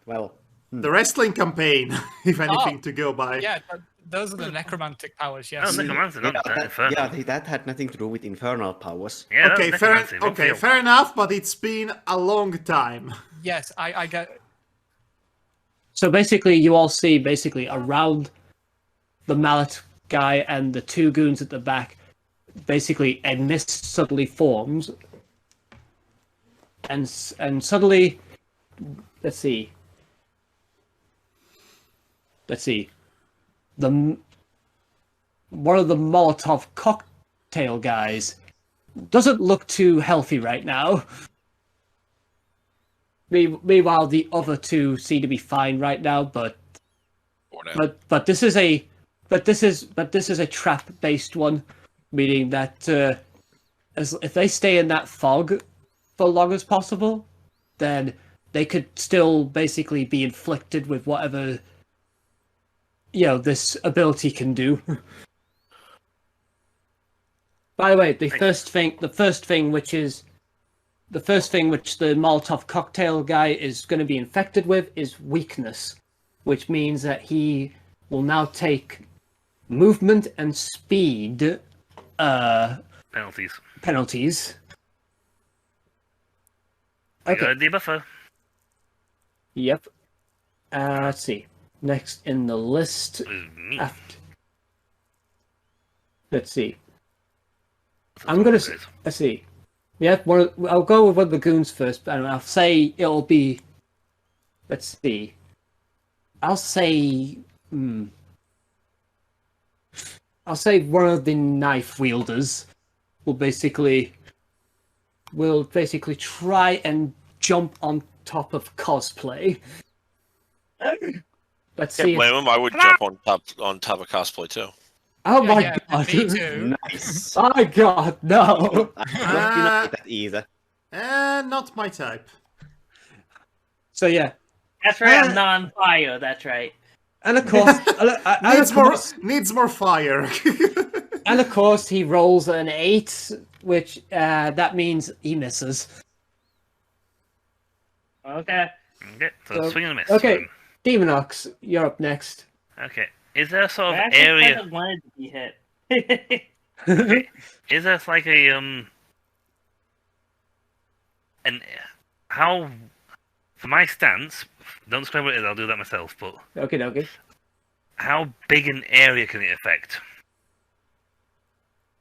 Well, the wrestling campaign, if anything to go by. Yeah, those are the necromantic powers, Oh, yes. necromancer, not infernal. that had nothing to do with infernal powers. Yeah, Okay, that's fair, necromancy, not okay, field. fair enough, but it's been a long time. Yes, I get... So basically, you all see basically around the mallet guy and the two goons at the back, basically a mist suddenly forms, and suddenly, let's see, one of the Molotov cocktail guys doesn't look too healthy right now. Meanwhile, the other two seem to be fine right now, but this is a trap-based one, meaning that if they stay in that fog for long as possible, then they could still basically be inflicted with whatever this ability can do. By the way, the first thing which the Molotov cocktail guy is going to be infected with is weakness, which means that he will now take movement and speed penalties. Okay. Got a debuffer. Yep. Let's see. Next in the list. Let's see. Let's see. Yeah, I'll go with one of the goons first, and I'll say it'll be. Let's see. I'll say one of the knife wielders will basically try and jump on top of Cosplay. Let's see. Can't blame him. I would jump on top of Cosplay too. Oh my god! Me too. Nice. Oh my god, no! I don't like that either. Not my type. So yeah. That's right, I'm non-fire, that's right. And of course, needs more fire. and of course, he rolls an 8, which that means he misses. Okay. Okay, so swing and a miss. Okay, Deamonox, you're up next. Okay, is there a sort of I area? kind of wanted to be hit. Okay. Is there like a and how? For my stance, don't describe what it is. I'll do that myself. But Okay. how big an area can it affect?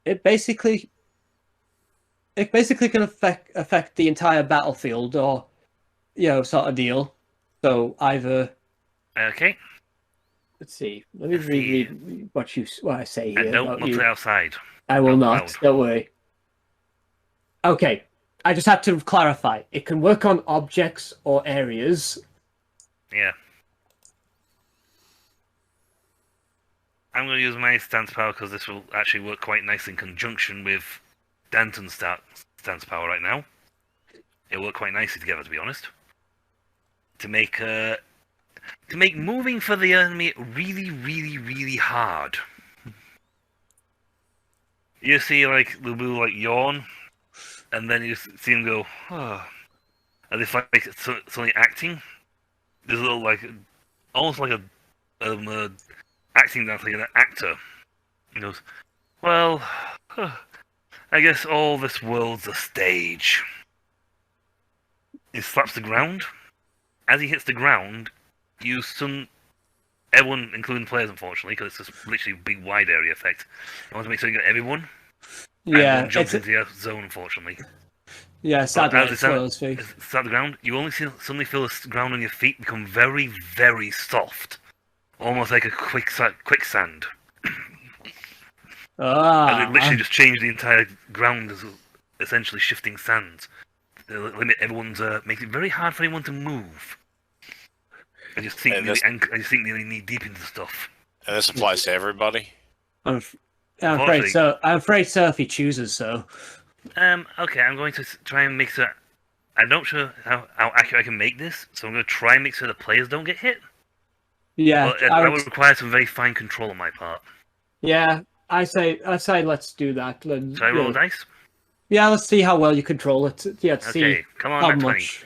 It basically can affect the entire battlefield, or sort of deal. So either. Okay. Let's see. Let me reread what I say here. And don't look outside. I will not. Loud. Don't worry. Okay. I just had to clarify. It can work on objects or areas. Yeah. I'm going to use my stance power because this will actually work quite nice in conjunction with Dantan's stance power right now. It'll work quite nicely together, to be honest. To make to make moving for the enemy really, really, really hard. You see, like, they'll do, like, yawn, and then you see them go, oh. And if, like, suddenly acting, there's a little, like, almost like a acting dance, like an actor. He goes, well, I guess all this world's a stage. He slaps the ground. As he hits the ground, everyone, including players, unfortunately, because it's just literally a big wide area effect. I want to make sure you get everyone. Yeah, and jumps into the zone, unfortunately. Yeah, sadly, it's start the ground. You only suddenly feel the ground on your feet become very, very soft, almost like a quicksand. And it literally just changed the entire ground as essentially shifting sands. To limit everyone's, makes it very hard for anyone to move. I just think nearly knee deep into stuff. And this applies to everybody. I'm afraid so. I'm afraid Surfy chooses so. Okay, I'm going to try and make sure. I'm not sure how accurate I can make this, so I'm going to try and make sure the players don't get hit. Yeah, but that would require some very fine control on my part. Yeah, I say let's do that. Should I roll dice? Yeah, let's see how well you control it. Yeah, let's see come on, how nat 20. much.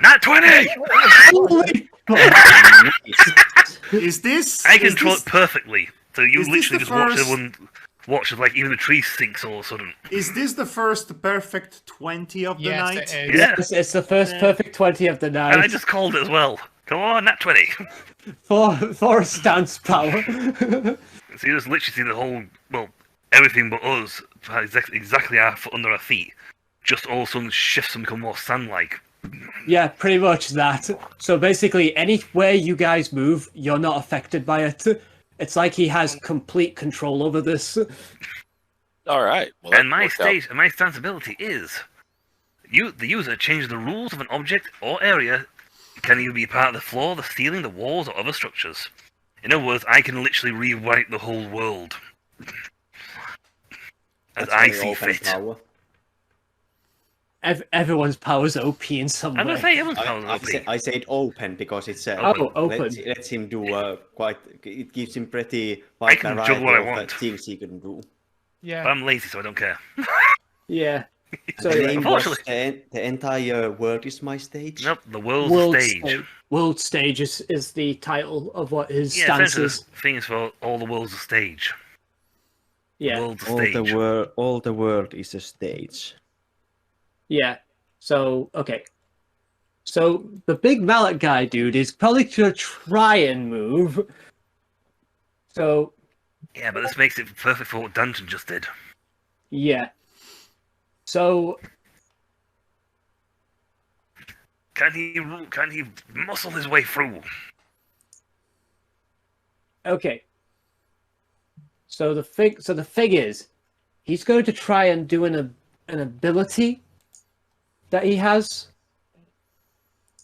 Nat 20! Is this? I control it perfectly. So you Is literally this just the watch first- everyone watch as like even the tree sinks all of a sudden. Is this the first perfect 20 of the Yes, night? it is. Yeah. It's the first perfect 20 of the night. And I just called it as well. Come on, nat 20. for a stance power. So you just literally see the whole, well, everything but us, exactly our foot under our feet, just all of a sudden shifts and become more sand-like. Yeah, pretty much that. So basically, anywhere you guys move, you're not affected by it. It's like he has complete control over this. All right. Well, And my stance ability is, the user changes the rules of an object or area. It can either be part of the floor, the ceiling, the walls, or other structures. In other words, I can literally rewrite the whole world as I see fit. Power. Everyone's power's OP in some way. I'm gonna say everyone's power is OP. I said open because it's open. Lets him do quite. It gives him pretty I wide can variety juggle what I of want. things he can do. Yeah. But I'm lazy, so I don't care. Yeah. So The name was unfortunately- the entire world is my stage. Nope, the world's stage. World stage is the title of what his Yeah, stance essentially, is. the thing is for all the world's a stage. Yeah. World's a stage. All the world is a stage. Yeah. So, okay. So, the big mallet guy dude is probably going to try and move. So, Yeah, but this makes it perfect for what Dantan just did. yeah. So, Can he muscle his way through? okay. So the thing is, he's going to try and do an ability that he has,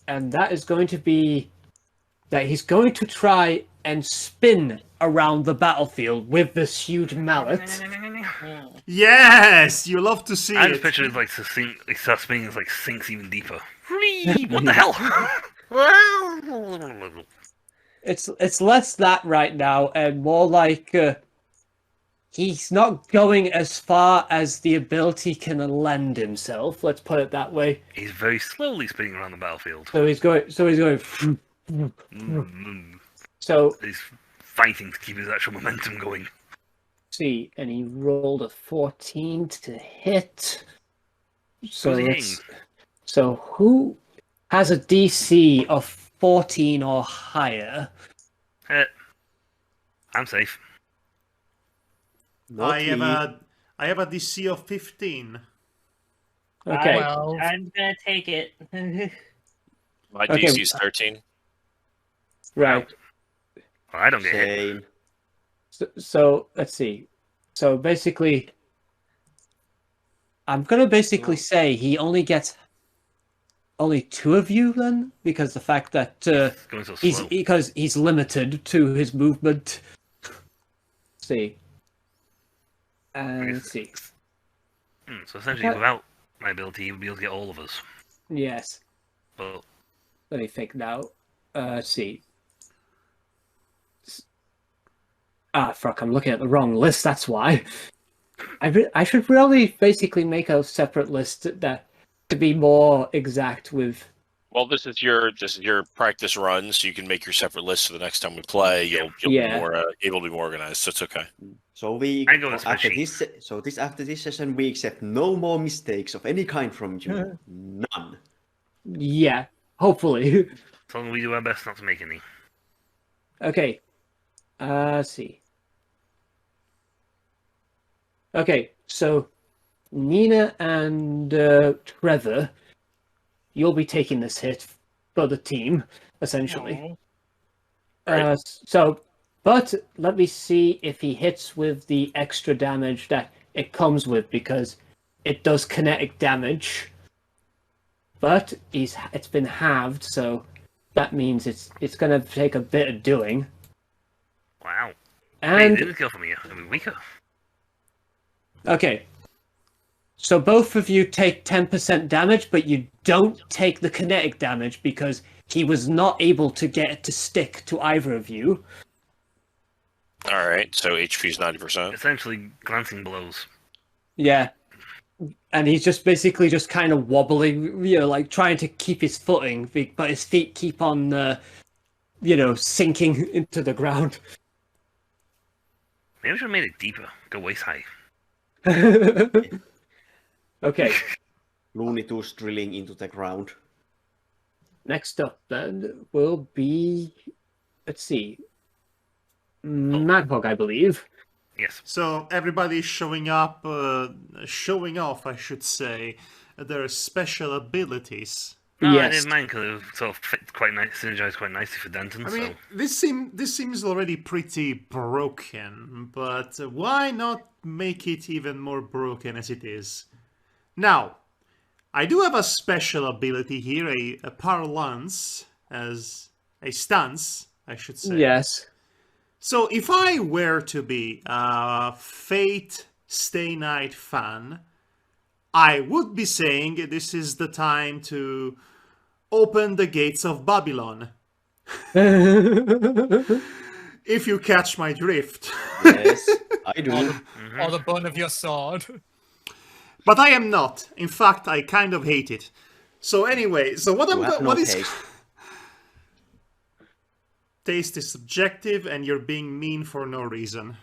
and that is going to be that he's going to try and spin around the battlefield with this huge mallet. Yes, you love to see I just it. picture it like it starts spinning, it's like sinks even deeper. What the hell? It's less that right now and more like he's not going as far as the ability can lend himself. Let's put it that way. He's very slowly spinning around the battlefield. So he's going. So He's fighting to keep his actual momentum going. see, and he rolled a 14 to hit. So Who's he let's. So who has a DC of 14 or higher? I'm safe. Not I he. have a DC of 15. Okay. Well, I'm gonna take it. My Okay. DC is 13. Right. Well, I don't get hit. Same. So let's see. So basically, I'm gonna basically say he only gets only 2 of you then, because the fact that Going so slow. he's limited to his movement. Let's see. And let's see. So essentially, without my ability, he would be able to get all of us. Yes. But let me think now. Let's see. Ah, fuck! I'm looking at the wrong list. That's why. I should really basically make a separate list that to be more exact with. Well, this is your practice run, so you can make your separate list for the next time we play. You'll be more able to be more organized. So it's okay. So after this session, we accept no more mistakes of any kind from you. None. Yeah, hopefully. As long as we do our best not to make any. Okay. Let's see. Okay, so Nina and Trevor, you'll be taking this hit for the team, essentially. Right. But let me see if he hits with the extra damage that it comes with, because it does kinetic damage. But it's been halved, so that means it's going to take a bit of doing. Wow. And they didn't kill from here. I mean, weaker. Okay. So both of you take 10% damage, but you don't take the kinetic damage because he was not able to get it to stick to either of you. All right, so HP is 90%. Essentially, glancing blows. Yeah. And he's just basically just kind of wobbling, like trying to keep his footing, but his feet keep on, sinking into the ground. Maybe I should have made it deeper. Go waist high. Okay. Looney Tunes drilling into the ground. Next up then will be, let's see, Madhog, I believe. Yes. So everybody's showing off, I should say, their special abilities. No, Yes. I didn't mind because it sort of fit quite nice, synergized quite nicely for Dantan. I mean, this seems already pretty broken, but why not make it even more broken as it is? Now, I do have a special ability here, a parlance, as a stance, I should say. Yes. So if I were to be a Fate Stay Night fan, I would be saying this is the time to open the gates of Babylon. If you catch my drift. Yes, I do. Or the bone of your sword. But I am not. In fact, I kind of hate it. So anyway, so what is taste is subjective, and you're being mean for no reason.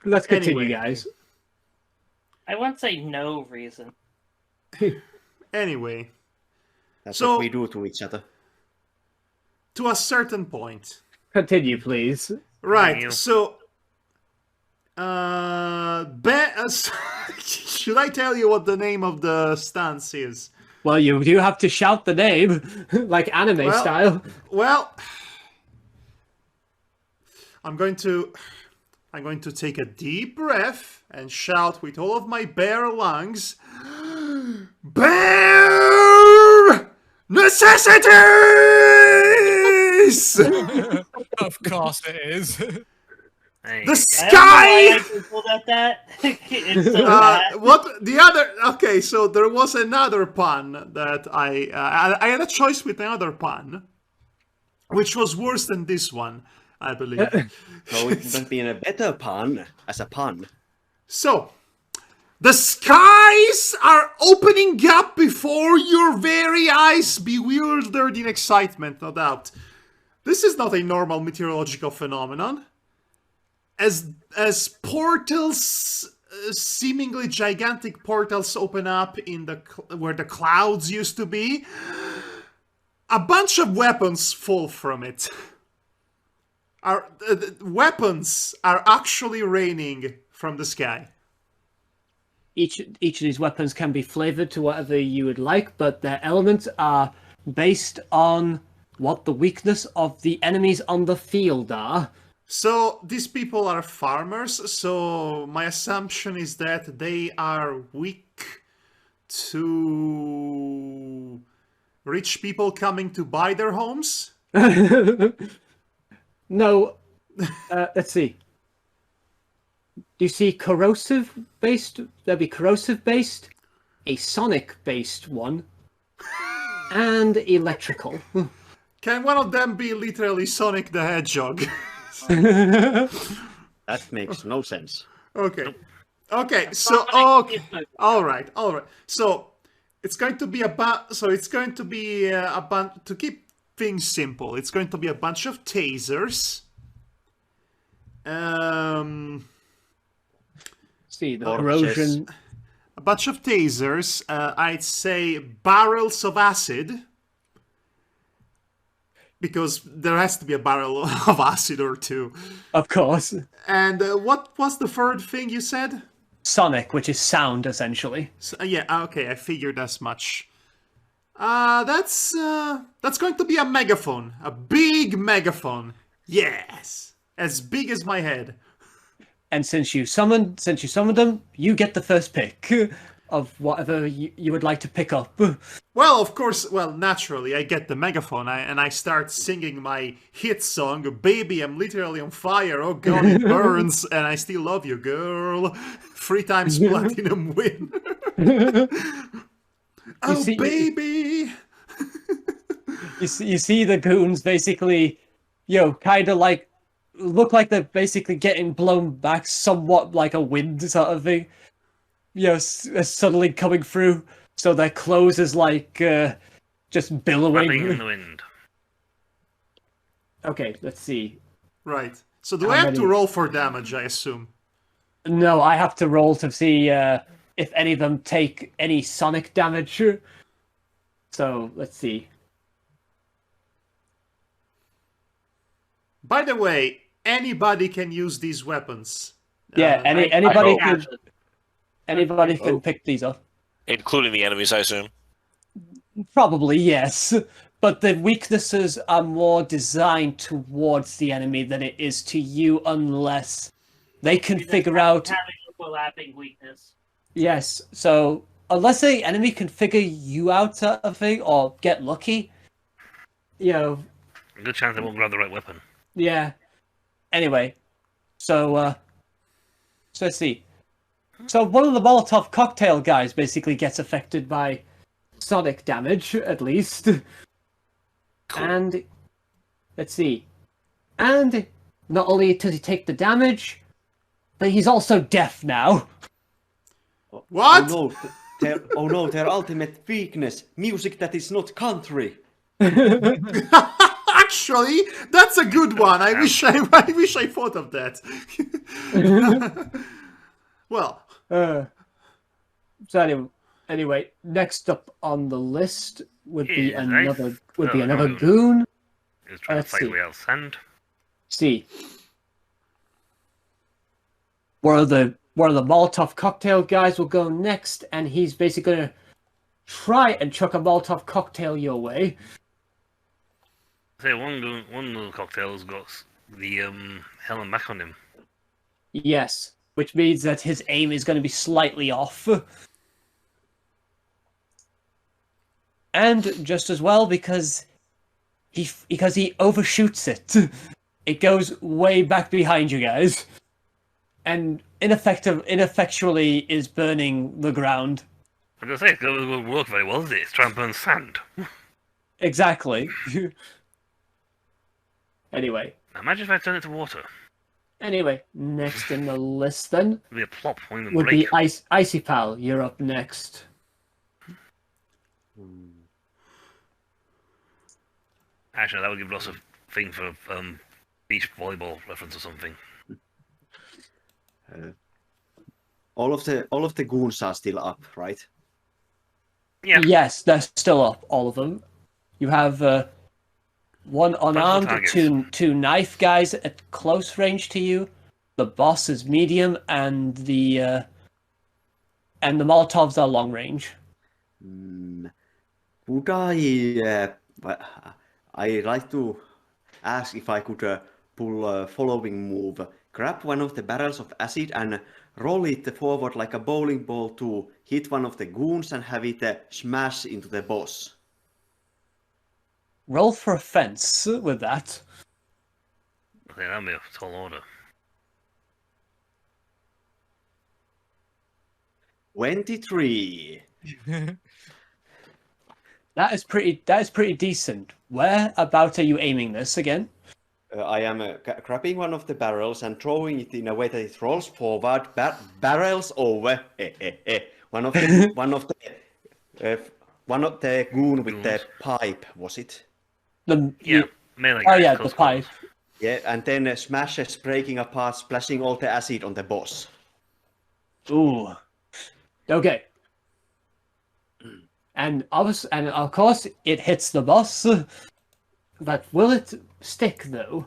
Let's continue, Anyway. guys. I won't say no reason. Anyway, That's So- what we do to each other. to a certain point. Continue, please. Right, you. so... should I tell you what the name of the stance is? Well, you do have to shout the name, like anime Well- style. Well... I'm going to take a deep breath and shout with all of my bare lungs. Bare necessities! Of course it is. Hey. The I don't know why I sky! googled at that. It's so bad. What the other? Okay, so there was another pun that I had a choice with another pun, which was worse than this one, I believe. So it would have been a better pun as a pun. So, the skies are opening up before your very eyes, bewildered in excitement, no doubt. This is not a normal meteorological phenomenon. As portals, seemingly gigantic portals open up in where the clouds used to be, a bunch of weapons fall from it. Weapons are actually raining from the sky. Each of these weapons can be flavored to whatever you would like, but their elements are based on what the weakness of the enemies on the field are. So these people are farmers, so my assumption is that they are weak to rich people coming to buy their homes. No, let's see. Do you see corrosive based? There'll be corrosive based, a sonic based one, and electrical. Can one of them be literally Sonic the Hedgehog? That makes no sense. Okay. Okay, so all right. So it's going to be a bunch to keep things simple. It's going to be a bunch of tasers. See the corrosion. A bunch of tasers. I'd say barrels of acid. Because there has to be a barrel of acid or two. Of course. And what was the third thing you said? Sonic, which is sound, essentially. So, yeah, okay, I figured as much. That's going to be a megaphone. A big megaphone. Yes! As big as my head. And since you summoned them, you get the first pick of whatever you would like to pick up. Well, of course, naturally, I get the megaphone and I start singing my hit song, Baby, I'm literally on fire, oh god, it burns, and I still love you, girl. 3 times platinum win. Oh, baby! You see the goons basically, kind of like, look like they're basically getting blown back somewhat like a wind sort of thing. Suddenly coming through, so their clothes is like just billowing. In the wind. Okay, let's see. Right. So do I have to roll for damage, I assume? No, I have to roll to see if any of them take any sonic damage. So, let's see. By the way, anybody can use these weapons. Yeah, anybody can... Anybody can pick these up. Including the enemies, I assume? Probably, yes. But the weaknesses are more designed towards the enemy than it is to you, unless they can figure out... Having overlapping weakness. Yes, so unless the enemy can figure you out sort of thing, or get lucky, a good chance they won't grab the right weapon. Yeah. Anyway, so let's see. So one of the Molotov cocktail guys basically gets affected by sonic damage, at least. Cool. And let's see. And not only does he take the damage, but he's also deaf now. What? Oh no, their ultimate weakness, music that is not country. Actually, that's a good one. I wish I thought of that. Well, so anyway, next up on the list would be another goon. He's trying to fight whale sand. See, one of the Molotov cocktail guys will go next, and he's basically gonna try and chuck a Molotov cocktail your way. Say one of the cocktails got the Helen back on him. Yes. Which means that his aim is going to be slightly off. And just as well, because he overshoots it. It goes way back behind you guys. And ineffectually is burning the ground. I was going to say, it will work very well, does it? It's trying to burn sand. Exactly. Anyway. Now imagine if I turn it to water. Anyway, next in the list then be a plop when would be Icipall. You're up next. Actually, that would give us a thing for beach volleyball reference or something. All of the goons are still up, right? Yeah. Yes, they're still up, all of them. You have one unarmed, two knife guys at close range to you. The boss is medium, and the Molotovs are long range. Would I like to ask if I could pull a following move. Grab one of the barrels of acid and roll it forward like a bowling ball to hit one of the goons and have it smash into the boss. Roll for offense with that. I think that'll be a tall order. 23. That is pretty decent. Where about are you aiming this again? I am grabbing one of the barrels and throwing it in a way that it rolls forward, barrels over. One of the goon with the pipe, was it? Melee the pipe. Yeah, and then smashes, breaking apart, splashing all the acid on the boss. Ooh. Okay. And of course it hits the boss. But will it stick though?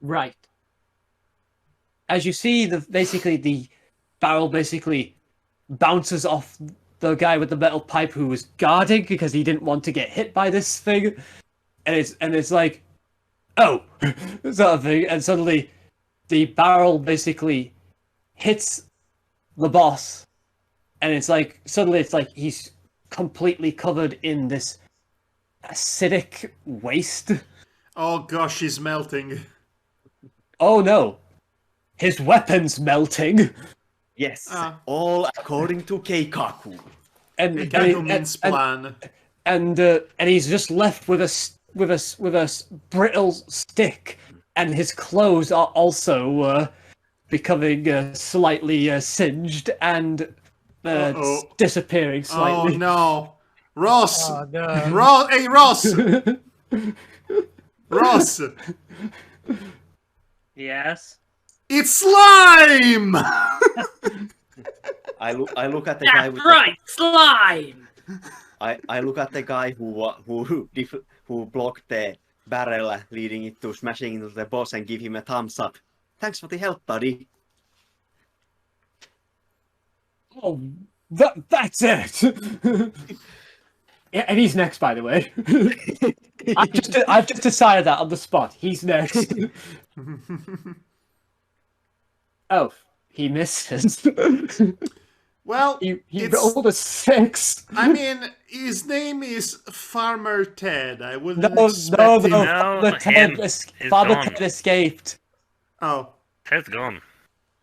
Right. As you see, the barrel basically bounces off the guy with the metal pipe who was guarding because he didn't want to get hit by this thing, and it's like, oh, sort of thing, and suddenly the barrel basically hits the boss, and it's like suddenly it's like he's completely covered in this acidic waste. Oh gosh, he's melting. Oh no, his weapon's melting. Yes, all according to Keikaku. And plan. And he's just left with a brittle stick, and his clothes are also becoming slightly singed and disappearing slightly. Oh no, Ross! Oh, no. Ross! Hey, Ross! Ross! Yes. It's slime! I look at the guy with slime. I look at the guy who blocked the barrel, leading it to smashing into the boss, and give him a thumbs up. Thanks for the help, buddy. Oh, that's it. Yeah, and he's next, by the way. I've just decided that on the spot. He's next. Oh, he misses. Well, he rolled a 6. I mean, his name is Farmer Ted. I wouldn't No, expect him. Father Ted escaped. Oh. Ted's gone.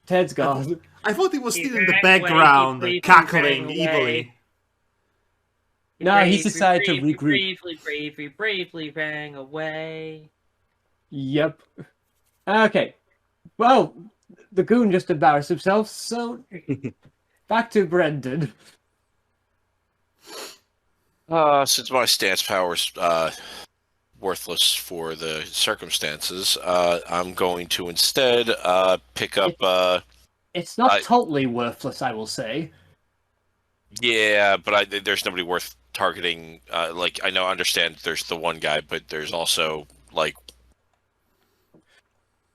Ted's gone. I thought he was still in the background, cackling evilly. No, he decided to regroup. Bravely rang away. Yep. Okay. Well, the goon just embarrassed himself, so back to Brendan. Since my stance power's worthless for the circumstances, I'm going to instead pick up. It's not totally worthless, I will say. Yeah, but there's nobody worth targeting. Like I understand there's the one guy, but there's also like.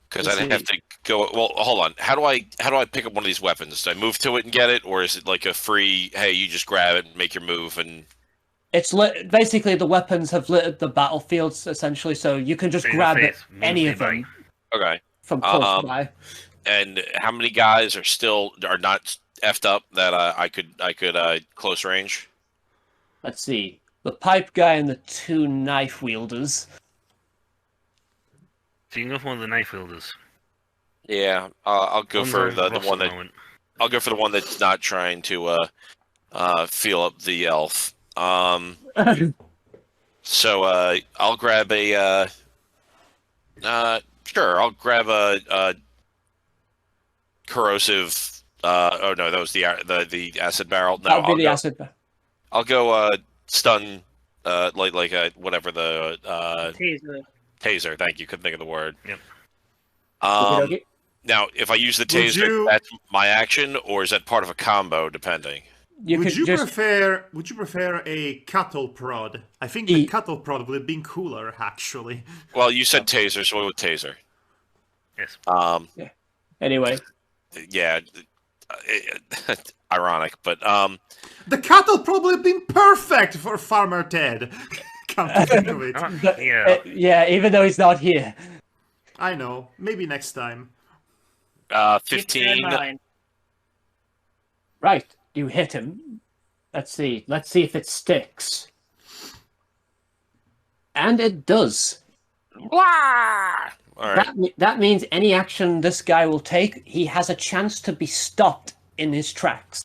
Because I'd have to go. Well, hold on. How do I pick up one of these weapons? Do I move to it and get it, or is it like a free? Hey, you just grab it and make your move and. It's basically the weapons have littered the battlefields essentially, so you can just grab any of them. Okay. From close by. And how many guys are not effed up that I could close range? Let's see. The pipe guy and the 2 knife wielders. So you can go for one of the knife wielders. Yeah, I'll go for the one that. I'll go for the one that's not trying to feel up the elf. So I'll grab a. Sure, I'll grab a corrosive. Oh no, that was the acid barrel. No, That'll be the acid barrel. I'll go stun. Like whatever the Taser. Taser, thank you. Couldn't think of the word. Yep. Now, if I use the taser, that's my action, or is that part of a combo, depending? Would you prefer a cattle prod? I think the cattle prod would have been cooler, actually. Well, you said taser, so we went with taser. Yes. Yeah. Anyway. Yeah. Ironic, but the cattle probably have been perfect for Farmer Ted. Come to think of it. Yeah, even though he's not here. I know. Maybe next time. 15. Right, you hit him. Let's see if it sticks. And it does. All right. That means any action this guy will take, he has a chance to be stopped in his tracks.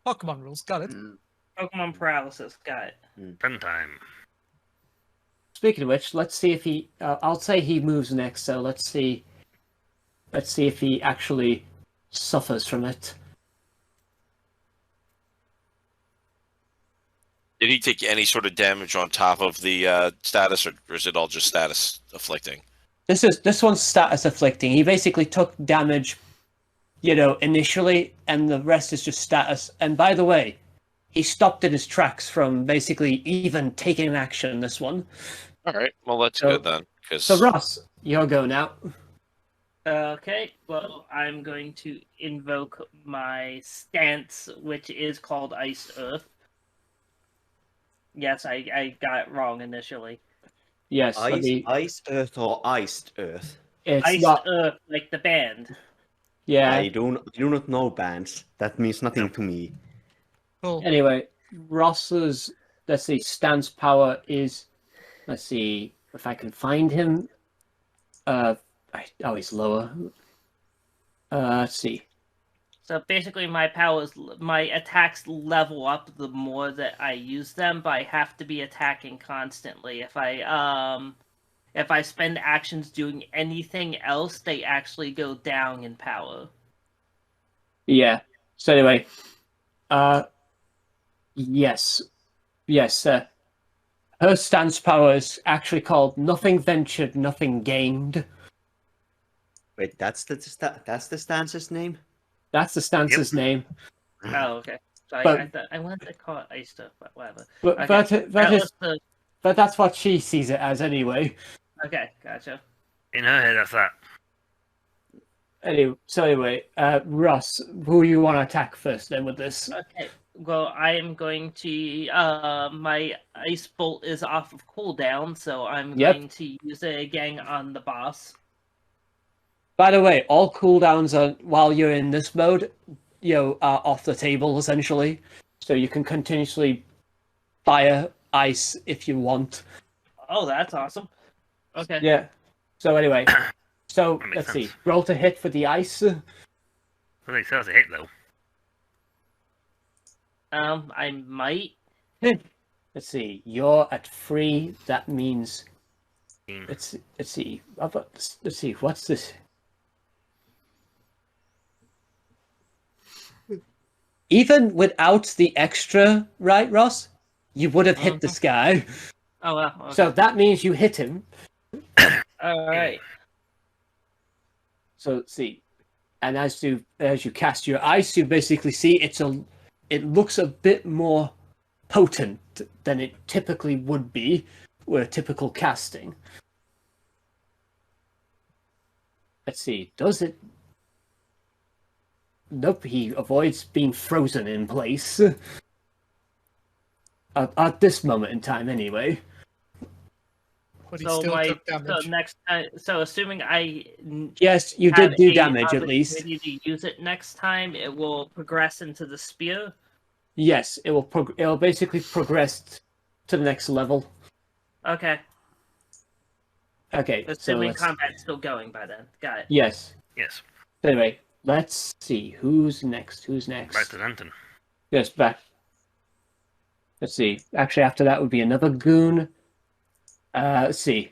Pokemon rules, got it. Pokemon paralysis, got it. Fun time. Speaking of which, let's see if he. I'll say he moves next. So let's see. Let's see if he actually suffers from it. Did he take any sort of damage on top of the status, or is it all just status afflicting? This one's status afflicting. He basically took damage, initially, and the rest is just status. And by the way, he stopped in his tracks from basically even taking an action. This one. All right. Well, that's good then. So Ross, your go now. Okay. Well, I'm going to invoke my stance, which is called Ice Earth. Yes, I got it wrong initially. Yes. Ice Earth or Iced Earth? It's Iced not... Earth, like the band. Yeah. I do not know bands. That means nothing to me. Cool. Anyway, Ross's, let's see, stance power is, let's see if I can find him. He's lower. Let's see. So basically, my attacks level up the more that I use them, but I have to be attacking constantly. If I spend actions doing anything else, they actually go down in power. Yeah. So anyway, yes. Her stance power is actually called Nothing Ventured, Nothing Gained. Wait, that's the stance's name? That's the stance's name. Oh, okay. So But- I wanted to call it Ice Stuff, but whatever. But Okay. but that's what she sees it as anyway. Okay, gotcha. In her head, that's that. Anyway, Russ, who you want to attack first then with this? Okay. Well, I am going to. My Ice Bolt is off of cooldown, so I'm going to use it again on the boss. By the way, all cooldowns are while you're in this mode, are off the table essentially, so you can continuously fire ice if you want. Oh, that's awesome. Okay. Yeah. So anyway, so That makes let's see. sense. Roll to hit for the ice. Well, they still has a hit though. I might. Let's see. You're at 3. That means Hmm. let's see. Let's see. What's this? Even without the extra, right, Ross? You would have hit this guy. Oh well. Okay. So that means you hit him. All right. So let's see. And as you cast your ice, you basically see it looks a bit more potent than it typically would be with a typical casting. Let's see. Does it? Nope, he avoids being frozen in place. At this moment in time, anyway. But he So still took damage. so next time. So assuming I Yes, you have did do a damage at least. opportunity to use it next time, it will progress into the spear. Yes, it will basically progress to the next level. Okay. Okay, Assuming so combat's still going by then. Got it. yes. Yes. Anyway, let's see who's next. Back to Dantan. Yes, back. Let's see. Actually, after that would be another goon. Let's see.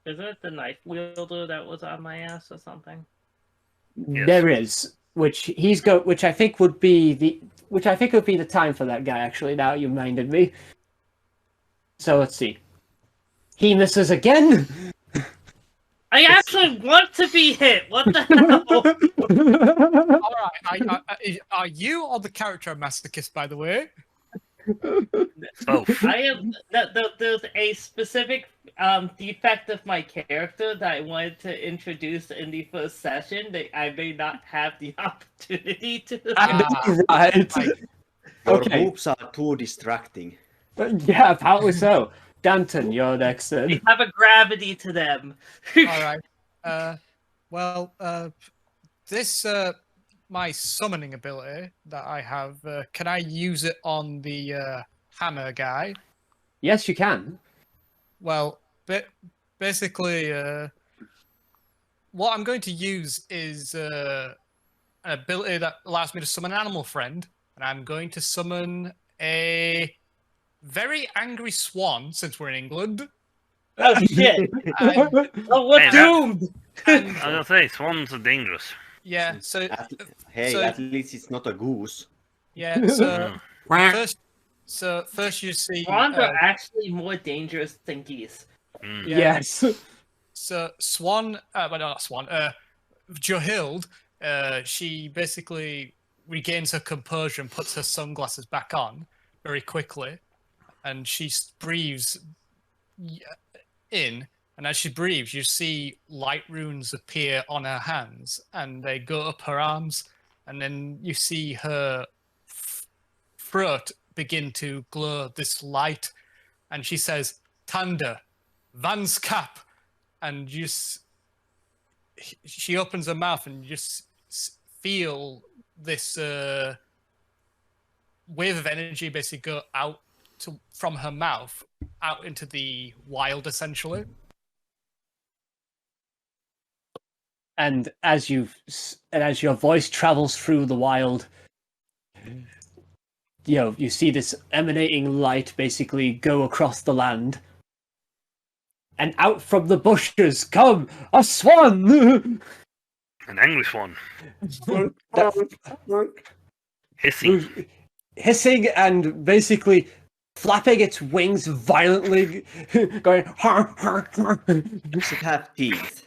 Is it the knife wielder that was on my ass or something? Yes. There is, which I think would be the time for that guy. Actually, now you reminded me. So let's see. He misses again. I actually want to be hit. What the hell? All right. Are you or the character a masochist, by the way? Both. I am. There's a specific defect of my character that I wanted to introduce in the first session that I may not have the opportunity to. Right. Your Okay. moves are too distracting. Yeah, apparently so. Dantan, you're next then. They have a gravity to them. All right. This my summoning ability that I have. Can I use it on the hammer guy? Yes, you can. Well, basically, what I'm going to use is an ability that allows me to summon an animal friend. and I'm going to summon a very angry swan, since we're in England. Oh shit! And, Oh, we're Hey, doomed! I was gonna say, swans are dangerous. yeah, so At least it's not a goose. yeah, so first you see Swans are actually more dangerous than geese. Yes. So Swan, well not Swan, Johild, she basically regains her composure and puts her sunglasses back on very quickly, and she breathes in, and as she breathes, you see light runes appear on her hands, and they go up her arms, and then you see her throat begin to glow this light, and she says, "Tanda, Vanskap," and she opens her mouth, and you just feel this wave of energy basically go out from her mouth out into the wild, essentially. And as your voice travels through the wild, you see this emanating light basically go across the land. And out from the bushes come a swan! An angry swan. Hissing. Hissing and basically flapping its wings violently, going har har har. Does it have teeth?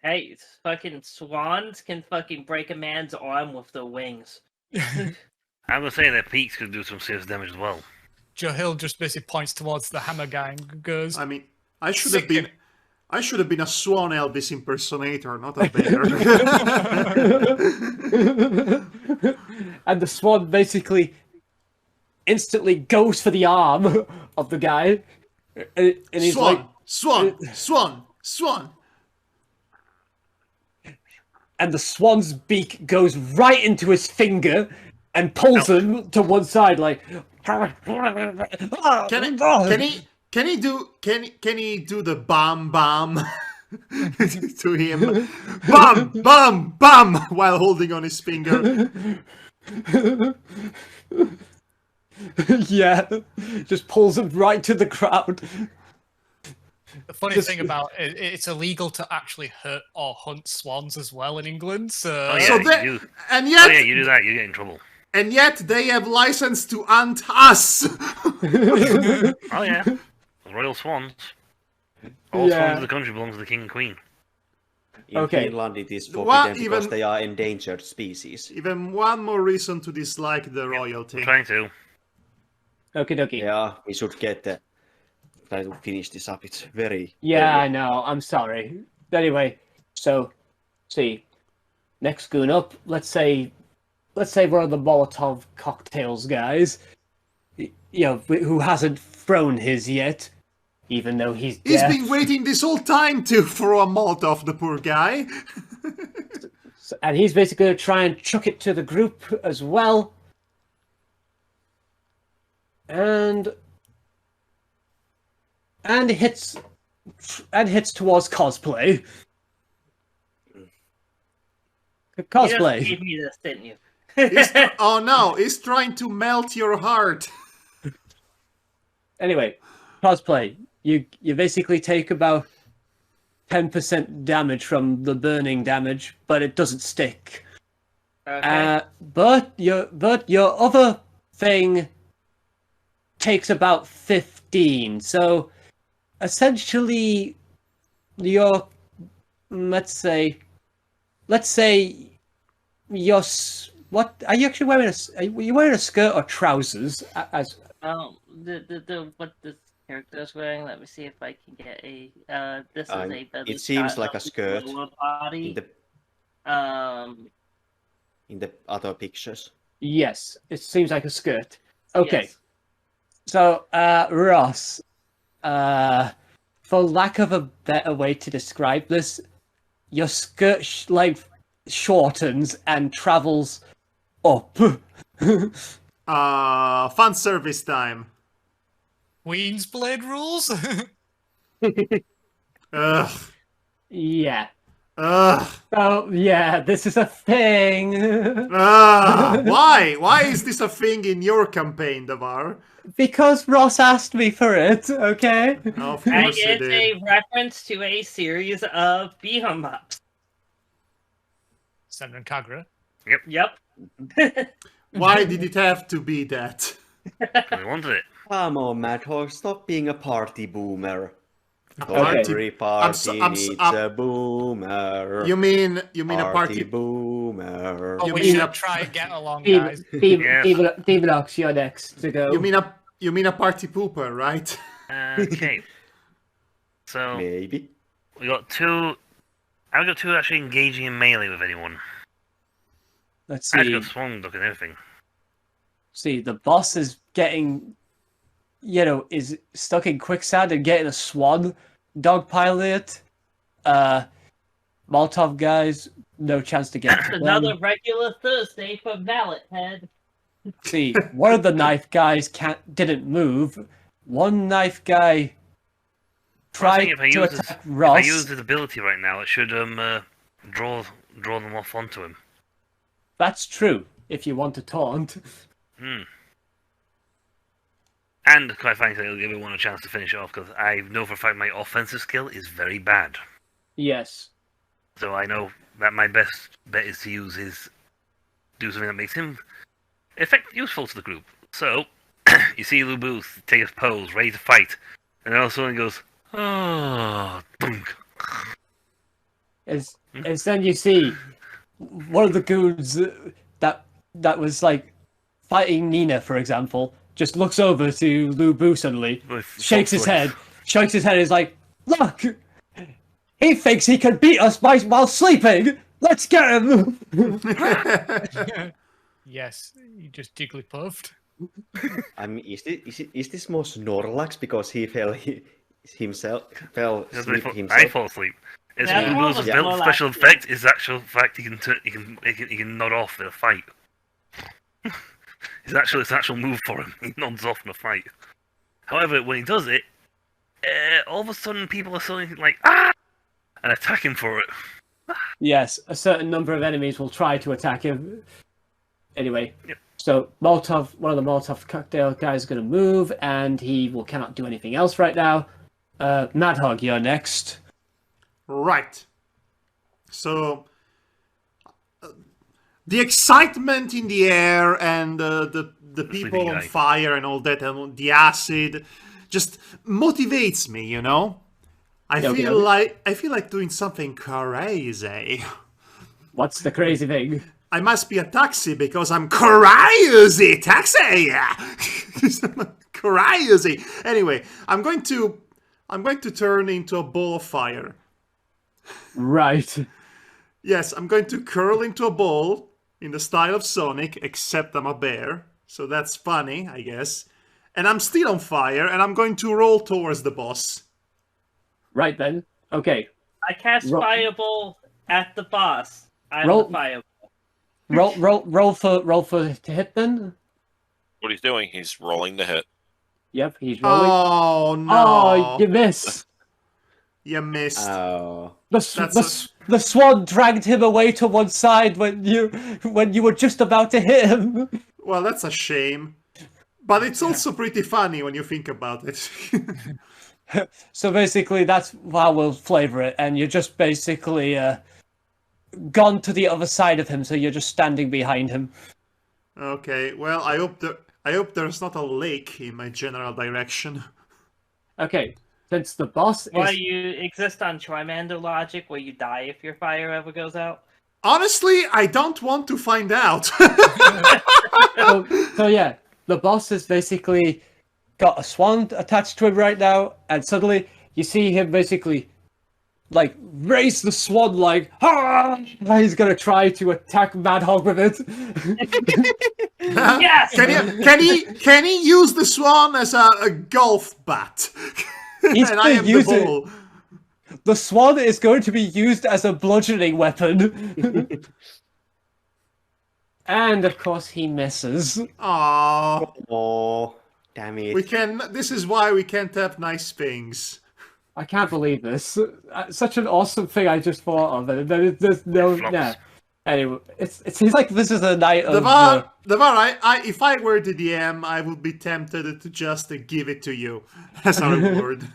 Hey, fucking swans can fucking break a man's arm with their wings. I would say their peaks could do some serious damage as well. Johild just basically points towards the hammer guy and goes, I mean, I should have been a Swan Elvis impersonator, not a bear. And the swan basically instantly goes for the arm of the guy. And he's Swan, like, Swan. And the swan's beak goes right into his finger and pulls him to one side, like. Can he do the bam bam to him? Bam bam bam while holding on his finger. Yeah, just pulls him right to the ground. the funny thing about it, it's illegal to actually hurt or hunt swans as well in England. So, Oh yeah, So you that- do. And yet, Oh yeah, you do that, you get in trouble. and yet they have license to hunt us. Oh yeah, the royal swans. All Yeah. swans of the country belong to the king and queen. In Okay. Finland, it is What forbidden because even- they are endangered species. Even one more reason to dislike the royalty. I'm trying to. Okie dokie. Yeah, we should try to finish this up. It's very... Yeah, very- I know. I'm sorry. Anyway, so see, next goon up. Let's say one of the Molotov cocktails guys. Who hasn't thrown his yet, even though he's He's deaf. been waiting this whole time to throw a Molotov, the poor guy. And he's basically going to try and chuck it to the group as well. And hits towards Cosplay. Cosplay. You just gave me this, didn't you? Oh no, he's trying to melt your heart. Anyway, Cosplay. You basically take about 10% damage from the burning damage, but it doesn't stick. Okay. But your other thing takes about 15. So essentially, your let's say your what are you actually wearing? Are you wearing a skirt or trousers? As What this character is wearing. Let me see if I can get a. This is a. belly it seems shot like a of the skirt lower body. in the other pictures. yes, it seems like a skirt. Okay. Yes. So, Ross, for lack of a better way to describe this, your skirt shortens and travels up. Fun service time. Queen's Blade rules. Ugh. Yeah. Oh, yeah, this is a thing. Why? Why is this a thing in your campaign, Devar? Because Ross asked me for it, okay? Of course And he it's did. a reference to a series of beat-em-ups. Senran Kagura. Yep. Why did it have to be that? I wanted it. Come on, Madhog, stop being a party boomer. Okay. Every party needs a boomer. You mean a Party party boomer. Oh, You we mean should a- try and get along, guys. Deamonox, you're next to go. You mean a party pooper, right? Okay. So Maybe. we got two. I've got two actually engaging in melee with anyone. Let's I see. got swung duck and everything. See, the boss is getting, is stuck in quicksand and getting a swan dogpile it. Molotov guys, no chance to get to them. Another regular Thursday for Mallet Head. See, one of the knife guys didn't move. One knife guy tried If I to use attack if I Ross. use his ability right now, it should draw them off onto him. That's true, if you want to taunt. And quite frankly, it'll give everyone a chance to finish it off because I know for a fact my offensive skill is very bad. Yes. So I know that my best bet is to do something that makes him useful to the group. So you see Lou Booth take his pose, ready to fight, and then all of a sudden he goes, "Oh, dunk." As then you see one of the goons that was like fighting Nina, for example, just looks over to Lou Boo suddenly, shakes his head, and is like, "Look! He thinks he can beat us while sleeping! Let's get him!" Yes, you just Jigglypuffed. I mean, is this more Snorlax because he fell asleep himself? I fall asleep. It's Yeah, Lou Boo's more like- special effect is actual fact he can nod off in a fight. It's actual move for him. He nods off in a fight. However, when he does it, all of a sudden people are suddenly like and attack him for it. Yes, a certain number of enemies will try to attack him. Anyway, Yep. so one of the Molotov cocktail guys is going to move, and he cannot do anything else right now. Madhog, you're next. Right. So the excitement in the air and the people on guy. fire and all that and the acid just motivates me, you know? I feel like doing something crazy. What's the crazy thing? I must be a taxi because I'm crazy. Taxi. Crazy. Anyway, I'm going to turn into a ball of fire. Right. Yes, I'm going to curl into a ball in the style of Sonic, except I'm a bear. So that's funny, I guess. And I'm still on fire, and I'm going to roll towards the boss. Right then. Okay. I cast Fireball at the boss. I'm Roll- the Fireball. Roll for to hit then. What he's doing, he's rolling the hit. Yep, he's rolling. Oh, no. Oh, you miss. You missed. Oh. The swan dragged him away to one side when you were just about to hit him. Well, that's a shame. But it's also pretty funny when you think about it. So basically, that's how we'll flavor it, and you're just basically gone to the other side of him, so you're just standing behind him. Okay, well, I hope there's not a lake in my general direction. Okay, since the boss Why is... you exist on Trimander logic, where you die if your fire ever goes out? Honestly, I don't want to find out. So yeah, the boss has basically got a swan attached to him right now, and suddenly you see him basically like raise the swan like, ah! He's gonna try to attack Madhog with it. Yes! Can he use the swan as a golf bat? He's And I am use the it. ball. The swan is going to be used as a bludgeoning weapon. And of course he misses. Aww. Oh, damn it. This is why we can't have nice things. I can't believe this. Such an awesome thing I just thought of. And there's no... Yeah. Anyway, it seems like this is a night of... Devar, if I were the DM, I would be tempted to just give it to you as a reward.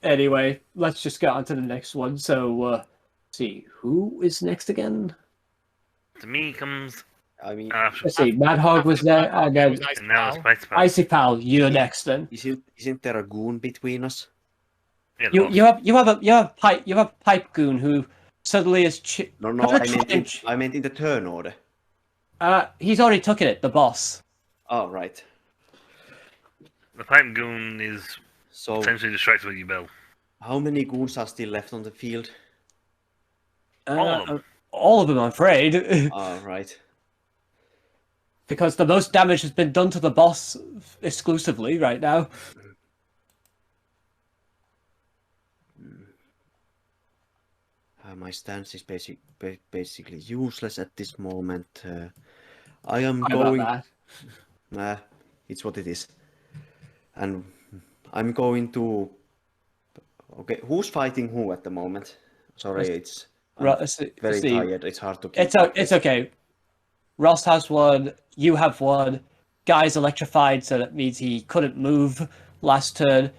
Anyway, let's just get on to the next one. So, see, who is next again? To me comes... let's see, Madhog was there, and then Icipall, you're next then. Isn't there a goon between us? You have a pipe goon who suddenly is... I meant in the turn order. He's already taken it, the boss. Oh, right. The pipe goon is potentially distracted with you, Bill. How many goons are still left on the field? All of them, I'm afraid. Oh, right. Because the most damage has been done to the boss exclusively right now. My stance is basically useless at this moment. I am going... Nah, it's what it is. And I'm going to... Okay, who's fighting who at the moment? Sorry, I'm very tired. It's hard to keep It's okay. Ross has one, you have one. Guy's electrified, so that means he couldn't move last turn.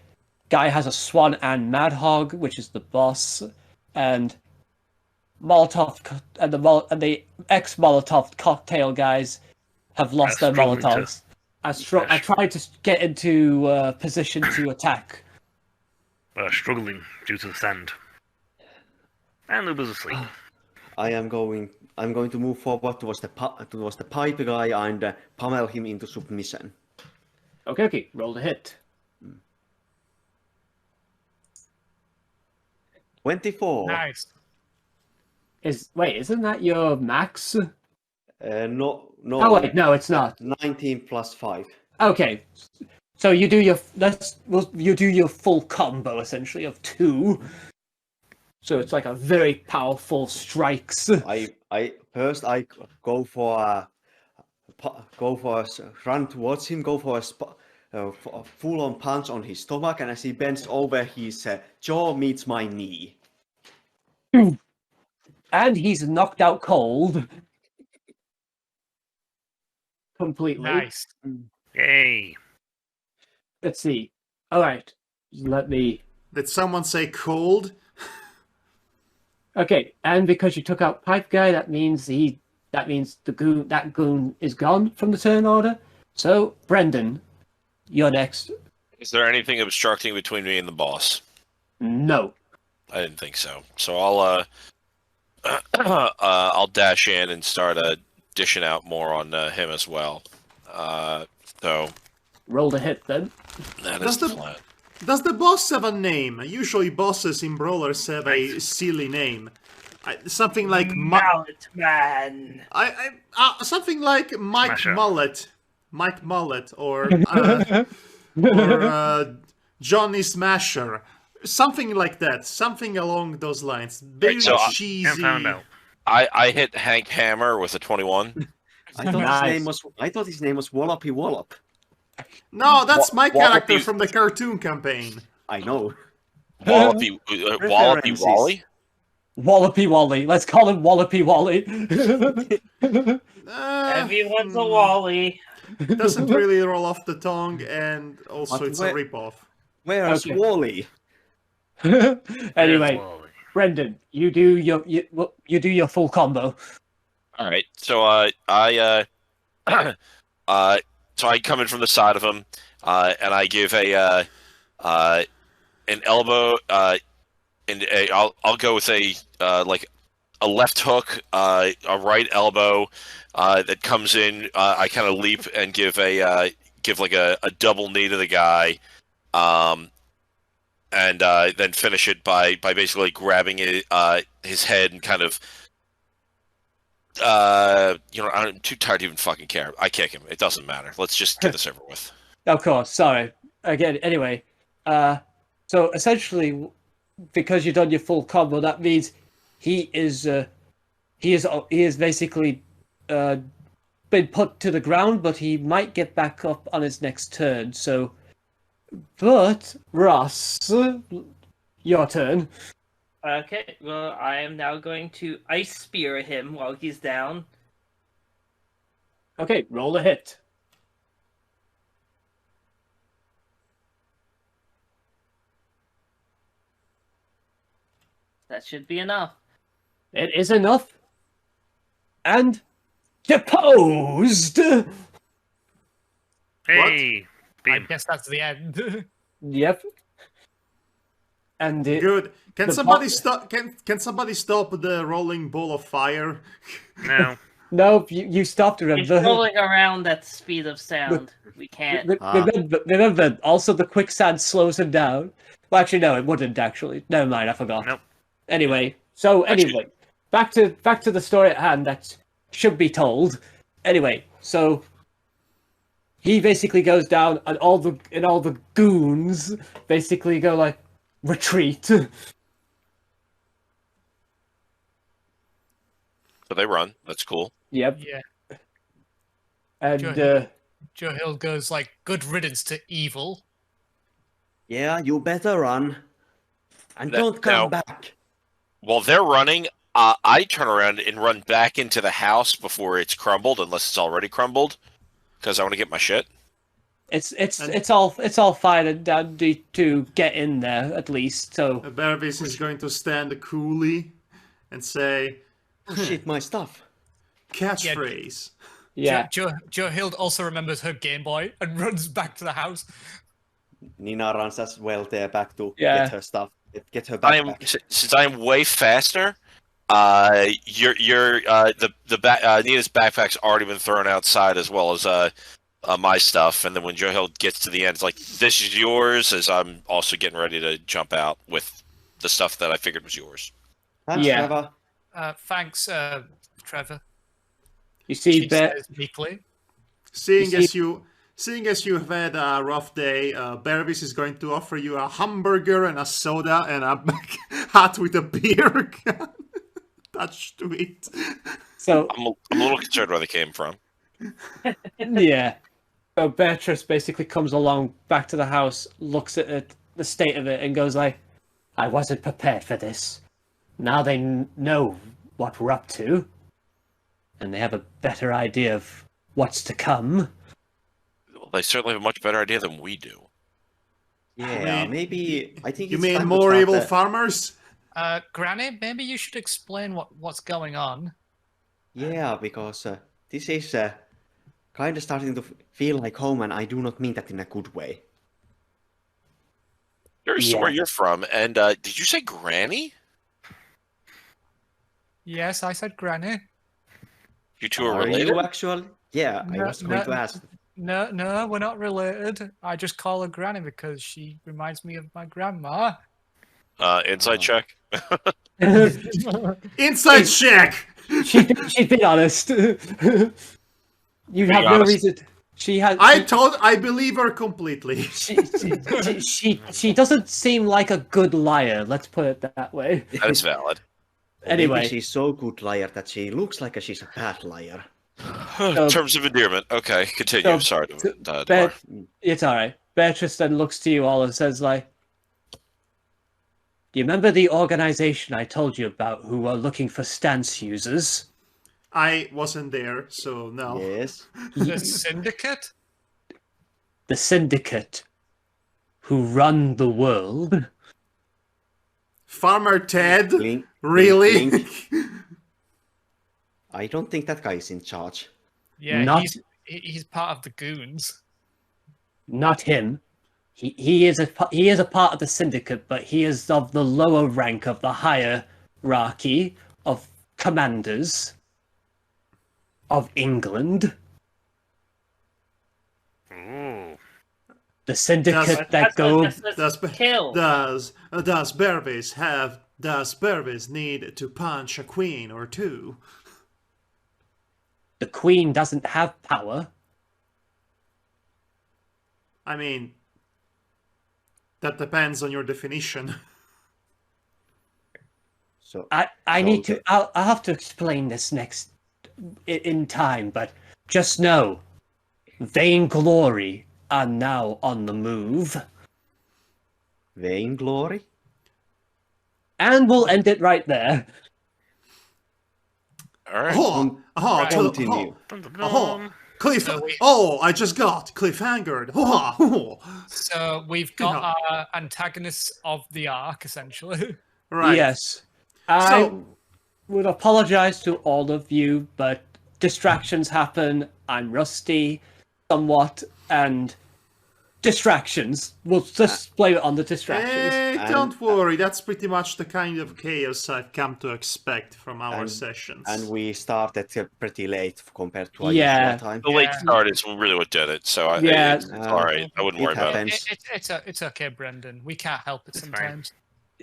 Guy has a Swan and Madhog, which is the boss. And Molotov and the ex-Molotov cocktail guys have lost their Molotovs. I tried to get into position to attack. Struggling due to the sand. And Uber's asleep. I'm going to move forward towards the pipe guy and pummel him into submission. Okay. Roll the hit. 24. Nice. Isn't that your max? No. Oh wait, no, it's not. 19 plus 5. Okay. So you do your full combo essentially of 2. So it's like a very powerful strikes. I go for a run towards him, go for a full-on punch on his stomach, and as he bends over, his jaw meets my knee. And he's knocked out cold. Completely. Nice. Yay. Let's see. Alright. Let me... Did someone say cold? Okay, and because you took out Pipe Guy, that means that goon is gone from the turn order. So, Brendan, you're next. Is there anything obstructing between me and the boss? No. I didn't think so. So I'll dash in and start dishing out more on him as well. So roll the hit then. That is the plan. Does the boss have a name? Usually bosses in Brawlers have a silly name. Something like... Mallet Man. Something like Mike Smasher. Mullet. Mike Mullet, or Johnny Smasher. Something like that. Something along those lines. Very cheesy. I hit Hank Hammer with a 21. I thought his name was Wallopy Wallop. No, that's my character from the cartoon campaign. I know. Wallopy Wally? Wallopy Wally. Let's call him Wallopy Wally. Everyone's a Wally. It doesn't really roll off the tongue, and also it's a ripoff. Where's Wally? Anyway, Brendan, you do your full combo. All right. So so I come in from the side of him, and I give an elbow, and I'll go with a left hook, a right elbow that comes in. I kind of leap and give a double knee to the guy, and then finish it by basically grabbing his head and kind of. I'm too tired to even fucking care. I kick him. It doesn't matter. Let's just get this over with. Of course. Sorry. Again. Anyway. So essentially, because you've done your full combo, that means he is basically been put to the ground, but he might get back up on his next turn. So But, Ross, your turn. Okay, well, I am now going to ice spear him while he's down. Okay, roll a hit. That should be enough. It is enough. And deposed! Hey! I Beam. guess that's the end. Yep. And Good. Can somebody stop? Can somebody stop the rolling ball of fire? No. No, you stopped, It's remember? rolling around at speed of sound. We can't. Remember, also the quicksand slows him down. Well, actually, no, it wouldn't, actually. Never mind, I forgot. Nope. Anyway, back to the story at hand that should be told. Anyway, so he basically goes down, and all the goons basically go like retreat. So they run. That's cool. Yep. Yeah. And Johild goes like, "Good riddance to evil." Yeah, you better run. And don't come back. While they're running, I turn around and run back into the house before it's crumbled, unless it's already crumbled, because I want to get my shit. It's all fine and dandy to get in there at least. So Bearvis is going to stand coolly and say, Oh, shit, my stuff. Catchphrase. Yeah. Johild also remembers her Game Boy and runs back to the house. Nina runs as well there back to Yeah. get her stuff. Get her back. Since I am way faster. Nina's backpack's already been thrown outside as well as my stuff, and then when Johild gets to the end, it's like, "This is yours," as I'm also getting ready to jump out with the stuff that I figured was yours. Thanks, Yeah. Trevor. Thanks, Trevor. You see, She says meekly. Seeing as you have had a rough day, Bearvis is going to offer you a hamburger and a soda and a hat with a beer attached to it. so I'm a little concerned where they came from. yeah. So Beatrice basically comes along back to the house, looks at it, the state of it, and goes like, "I wasn't prepared for this. Now they know what we're up to, and they have a better idea of what's to come." Well, they certainly have a much better idea than we do. Yeah, maybe. I think You it's mean time to more start evil the- farmers? Granny, maybe you should explain what's going on. Yeah, because this is kind of starting to feel like home, and I do not mean that in a good way. Curious Yeah. where you're from, and did you say Granny? Yes, I said Granny. You two are Are related? you actually? Yeah, I was going to ask. No, we're not related. I just call her Granny because she reminds me of my grandma. Inside check. Inside check! She's been honest. You have no honest. reason. I believe her completely. She doesn't seem like a good liar. Let's put it that way. That's valid. Anyway, Maybe she's so good liar that she looks like she's a bad liar. Terms of endearment. Okay, continue. Sorry. Devar. It's alright. Beatrice then looks to you all and says, like, "Do you remember the organization I told you about who were looking for stance users?" I wasn't there, so no. Yes. The Syndicate? The Syndicate, who run the world. Farmer Ted? Blink, Really? blink, blink. I don't think that guy is in charge. Yeah, Not- he's part of the goons. Not him. He is a part of the Syndicate, but he is of the lower rank of the hierarchy of commanders of England. Ooh. The Syndicate Does- Kill. Does Bearvis need to punch a queen or two? The Queen doesn't have power. I mean, that depends on your definition. So I need to. I'll have to explain this next in time, but just know, Vainglory are now on the move. Vainglory. And we'll end it right there. All right. Continue. I just got cliffhangered. So we've got our antagonists of the arc, essentially. Right. Yes. I would apologize to all of you, but distractions happen. I'm rusty somewhat, and distractions. We'll just blame it on the distractions. Don't worry, that's pretty much the kind of chaos I've come to expect from our sessions. And we started pretty late compared to our usual time. The late start is really what did it, so it's all right. I wouldn't worry about it. It's okay, Brendan. We can't help it sometimes.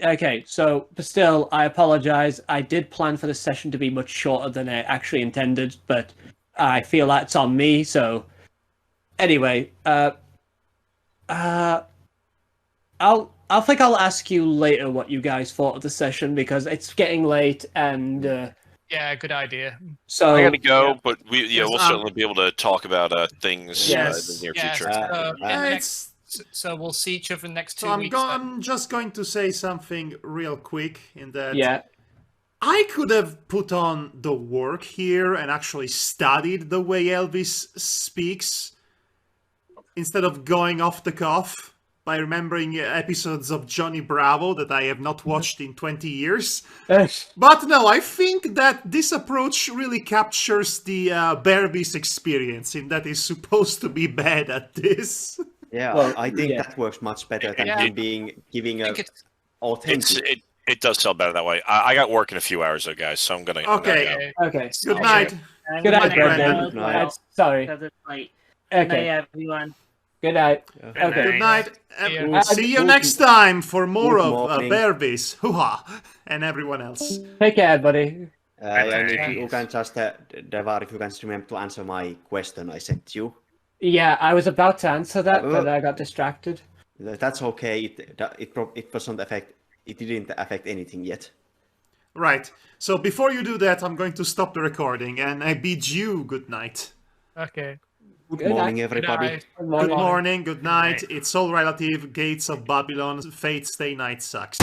Okay, but still, I apologize. I did plan for the session to be much shorter than I actually intended, but I feel that's on me, so... Anyway, I'll ask you later what you guys thought of the session, because it's getting late, and... yeah, good idea. So I gotta go, but we'll certainly be able to talk about things in the near future. So we'll see each other next 2 weeks. I'm just going to say something real quick in that I could have put on the work here and actually studied the way Elvis speaks instead of going off the cuff by remembering episodes of Johnny Bravo that I have not watched in 20 years. But no, I think that this approach really captures the Bearvis experience, in that he's supposed to be bad at this. Yeah, well, I think that works much better than him giving a authentic. It does sound better that way. I got work in a few hours, though, guys, so I'm gonna. Okay. Okay. Good night. Good night, Brendan. Sorry. Good night, everyone. Good night. Okay. Good night. We'll see you next time for more of Bearvis, hoo-ha, and everyone else. Take care, buddy. And if you can just, Devar, if you can remember to answer my question I sent you. Yeah, I was about to answer that, but I got distracted. That's okay. It wasn't affect. It didn't affect anything yet. Right. So before you do that, I'm going to stop the recording, and I bid you good night. Okay. Good morning, everybody. Good morning, good night. It's all relative. Gates of Babylon. Fate stay night sucks.